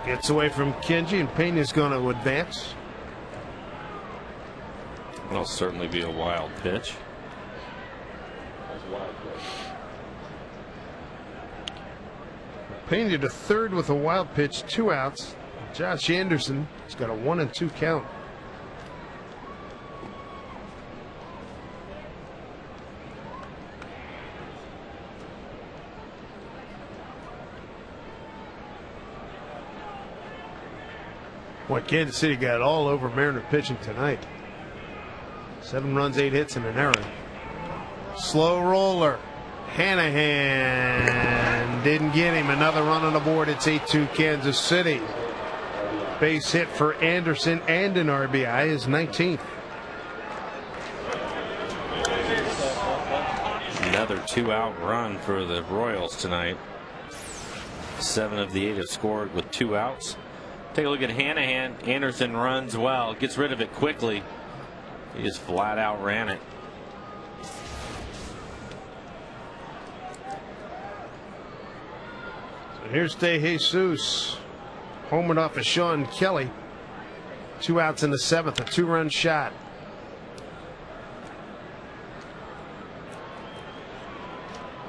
Gets away from Kenji, and Pena's going to advance. That'll certainly be a wild pitch. Pena to third with a wild pitch, 2 outs. Josh Anderson has got a 1-2 count. Boy, Kansas City got all over Mariner pitching tonight. 7 runs, 8 hits, and an error. Slow roller. Hanahan didn't get him. Another run on the board. It's 8-2 Kansas City. Base hit for Anderson and an RBI, is 19th. Another 2-out run for the Royals tonight. 7 of the 8 have scored with 2 outs. Take a look at Hanahan. Anderson runs well, gets rid of it quickly. He just flat out ran it. Here's De Jesus, homered off of Sean Kelly. 2 outs in the 7th, a 2-run shot.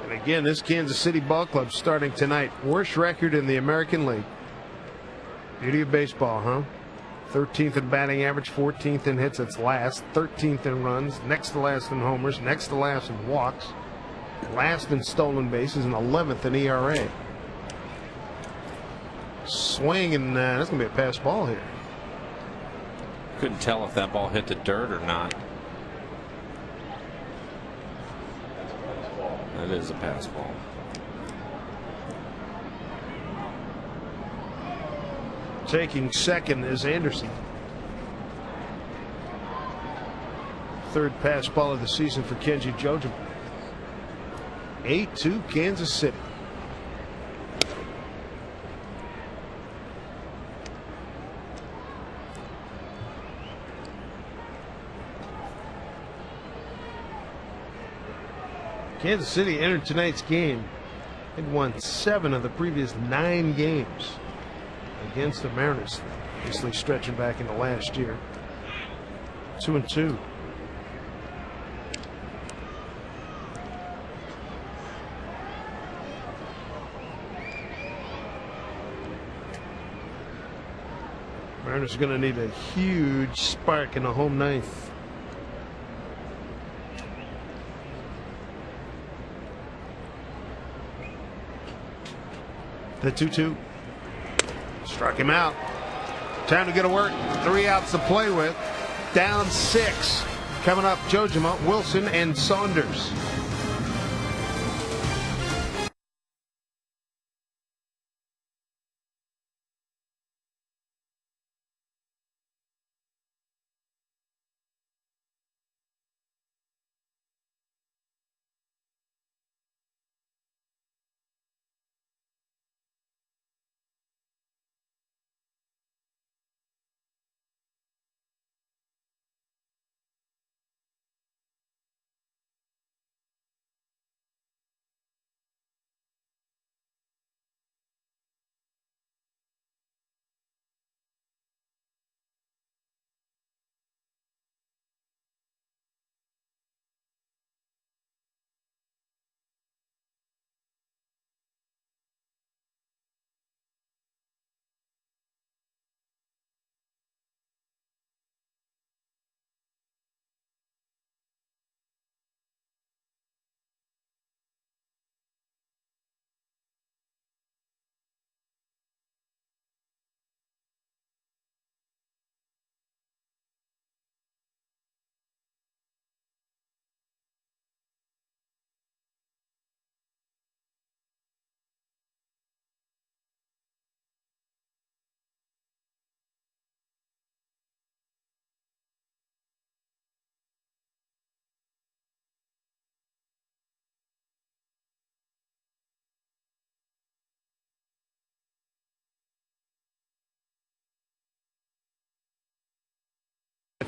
And again, this Kansas City ball club starting tonight. Worst record in the American League. Beauty of baseball, huh? 13th in batting average, 14th in hits. That's last. 13th in runs, next to last in homers, next to last in walks, last in stolen bases, and 11th in ERA. Swing, and that's going to be a pass ball here. Couldn't tell if that ball hit the dirt or not. That is a pass ball. Taking second is Anderson. Third pass ball of the season for Kenji Jojima. 8-2 Kansas City. Kansas City entered tonight's game. Had won 7 of the previous 9 games against the Mariners. Obviously stretching back into last year. 2-2. Mariners are going to need a huge spark in the home ninth. The 2-2. Struck him out. Time to get to work. 3 outs to play with. Down 6. Coming up, Jojima, Wilson, and Saunders.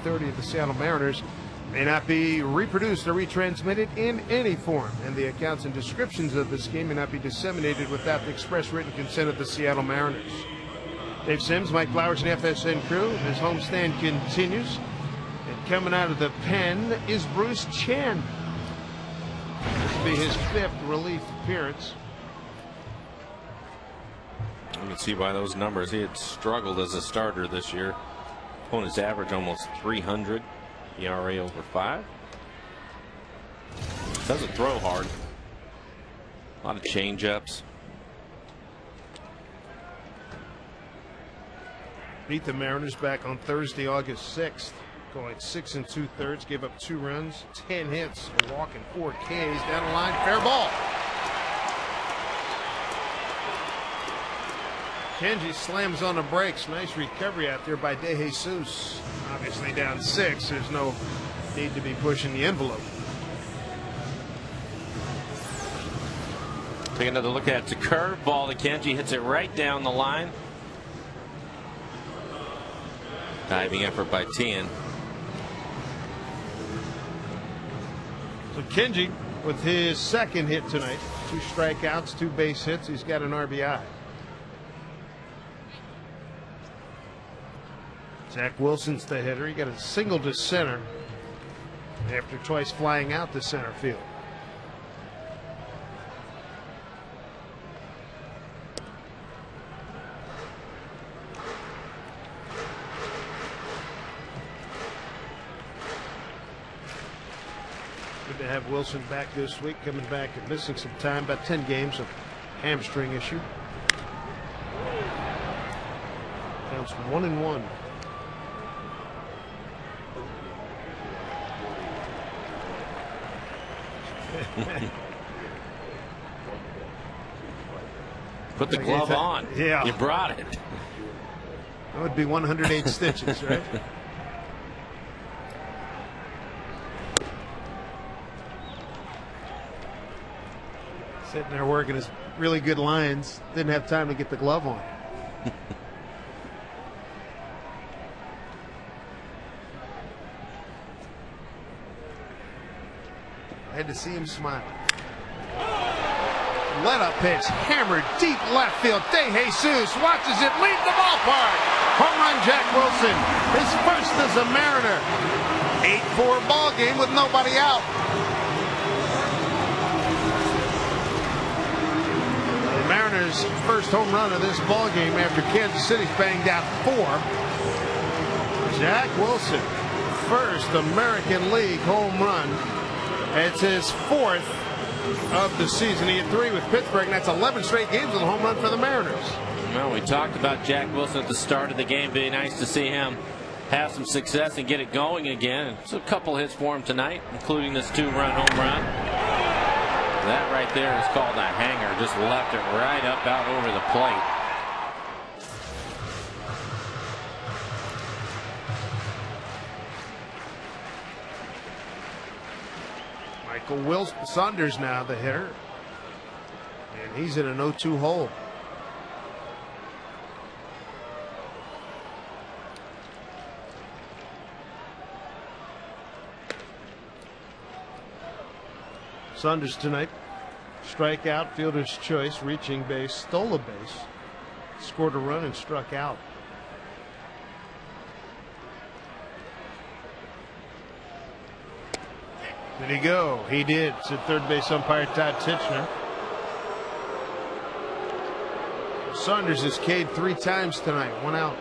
Of the Seattle Mariners may not be reproduced or retransmitted in any form, and the accounts and descriptions of this game may not be disseminated without the express written consent of the Seattle Mariners. Dave Sims, Mike Flowers, and FSN crew. His homestand continues, and coming out of the pen is Bruce Chen. This will be his 5th relief appearance. You can see by those numbers he had struggled as a starter this year. Opponent's average almost 300, ERA over 5. Doesn't throw hard. A lot of change-ups. Beat the Mariners back on Thursday, August 6th, going 6 2/3, gave up 2 runs, 10 hits, a walk, and 4 Ks. Down the line, fair ball. Kenji slams on the brakes. Nice recovery out there by De Jesus. Obviously down 6. There's no need to be pushing the envelope. Take another look at it. It's a curveball that Kenji hits it right down the line. Diving effort by Tien. So Kenji with his 2nd hit tonight. 2 strikeouts, 2 base hits. He's got an RBI. Zach Wilson's the hitter. He got a single to center after twice flying out to center field. to have Wilson back this week, coming back and missing some time, about 10 games of hamstring issue. Counts 1-1. Put the glove on. Yeah. You brought it. That would be 108 stitches, right? Sitting there working his really good lines. Didn't have time to get the glove on. I had to see him smile. Let up pitch, hammered deep left field. De Jesus watches it leave the ballpark. Home run, Jack Wilson. His first as a Mariner. 8-4 ball game with nobody out. The Mariners' first home run of this ball game after Kansas City's banged out 4. Jack Wilson, first American League home run. It's his 4th of the season. He had 3 with Pittsburgh, and that's 11 straight games with a home run for the Mariners. Well, we talked about Jack Wilson at the start of the game. Be nice to see him have some success and get it going again. So a couple hits for him tonight, including this 2-run home run. That right there is called a hanger. Just left it right up out over the plate. Will Saunders now the hitter, and he's in an 0-2 hole. Saunders tonight, strikeout, fielder's choice, reaching base, stole a base, scored a run and struck out. Did he go? He did, said third base umpire Todd Titchener. Saunders has K'd 3 times tonight, 1 out.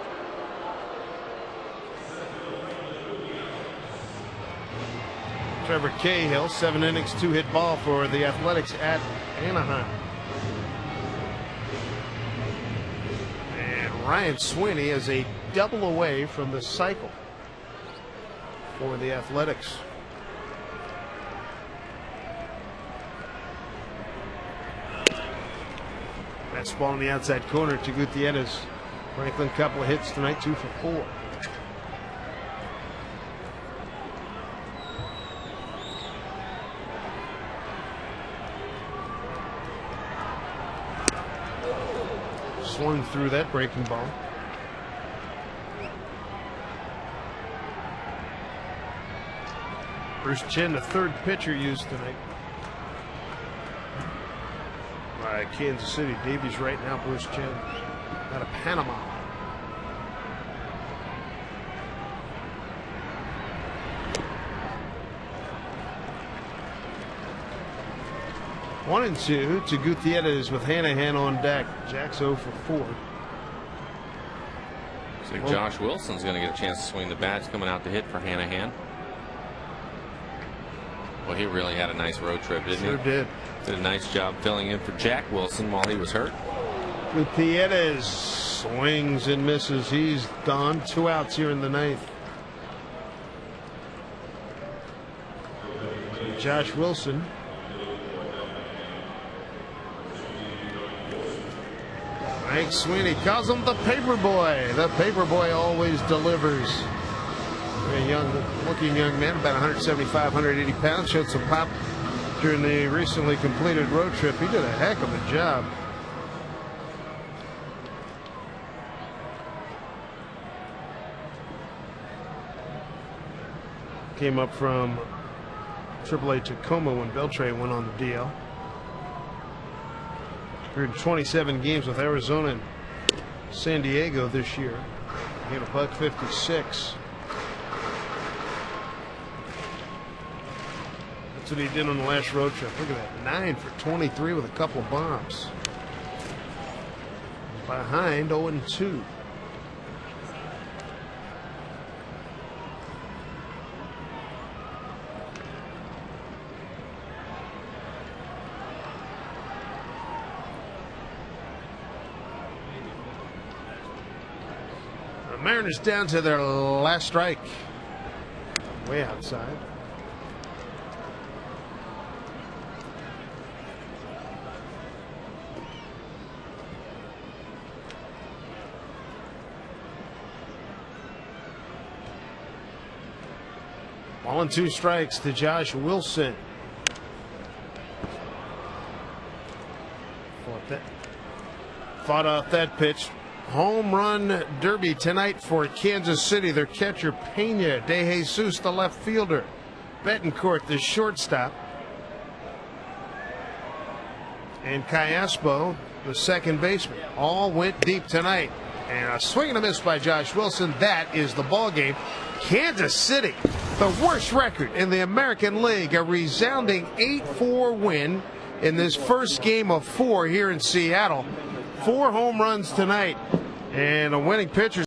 Trevor Cahill, 7 innings, 2-hit ball for the Athletics at Anaheim. And Ryan Sweeney is a double away from the cycle for the Athletics. Fastball on the outside corner to Gutierrez. Franklin, couple of hits tonight, 2 for 4. Swung through that breaking ball. Bruce Chen, the 3rd pitcher used tonight by Kansas City. Davies right now, Bruce Chen out of Panama. One and two to Gutierrez with Hanahan on deck. Jack's 0 for 4. Looks like Josh Wilson's going to get a chance to swing the bats coming out to hit for Hanahan. Well, he really had a nice road trip, didn't he? Sure did. Did a nice job filling in for Jack Wilson while he was hurt. Gutierrez swings and misses. He's gone. 2 outs here in the 9th. Josh Wilson. Frank Sweeney calls him the paper boy. The paper boy always delivers. Very young looking young man, about 175, 180 pounds. Showed some pop during the recently completed road trip. He did a heck of a job. Came up from AAA Tacoma when Beltray went on the DL. Appeared in 27 games with Arizona and San Diego this year. Hit a buck 56. That's what he did on the last road trip. Look at that, 9 for 23 with a couple of bombs. Behind 0-2. Mariners down to their last strike. Way outside. Ball and 2 strikes to Josh Wilson. Fought off that pitch. Home run derby tonight for Kansas City. Their catcher Pena, De Jesus the left fielder, Betancourt the shortstop, and Callaspo the second baseman. All went deep tonight. And a swing and a miss by Josh Wilson. That is the ball game. Kansas City, the worst record in the American League, a resounding 8-4 win in this first game of 4 here in Seattle. 4 home runs tonight, and a winning pitcher.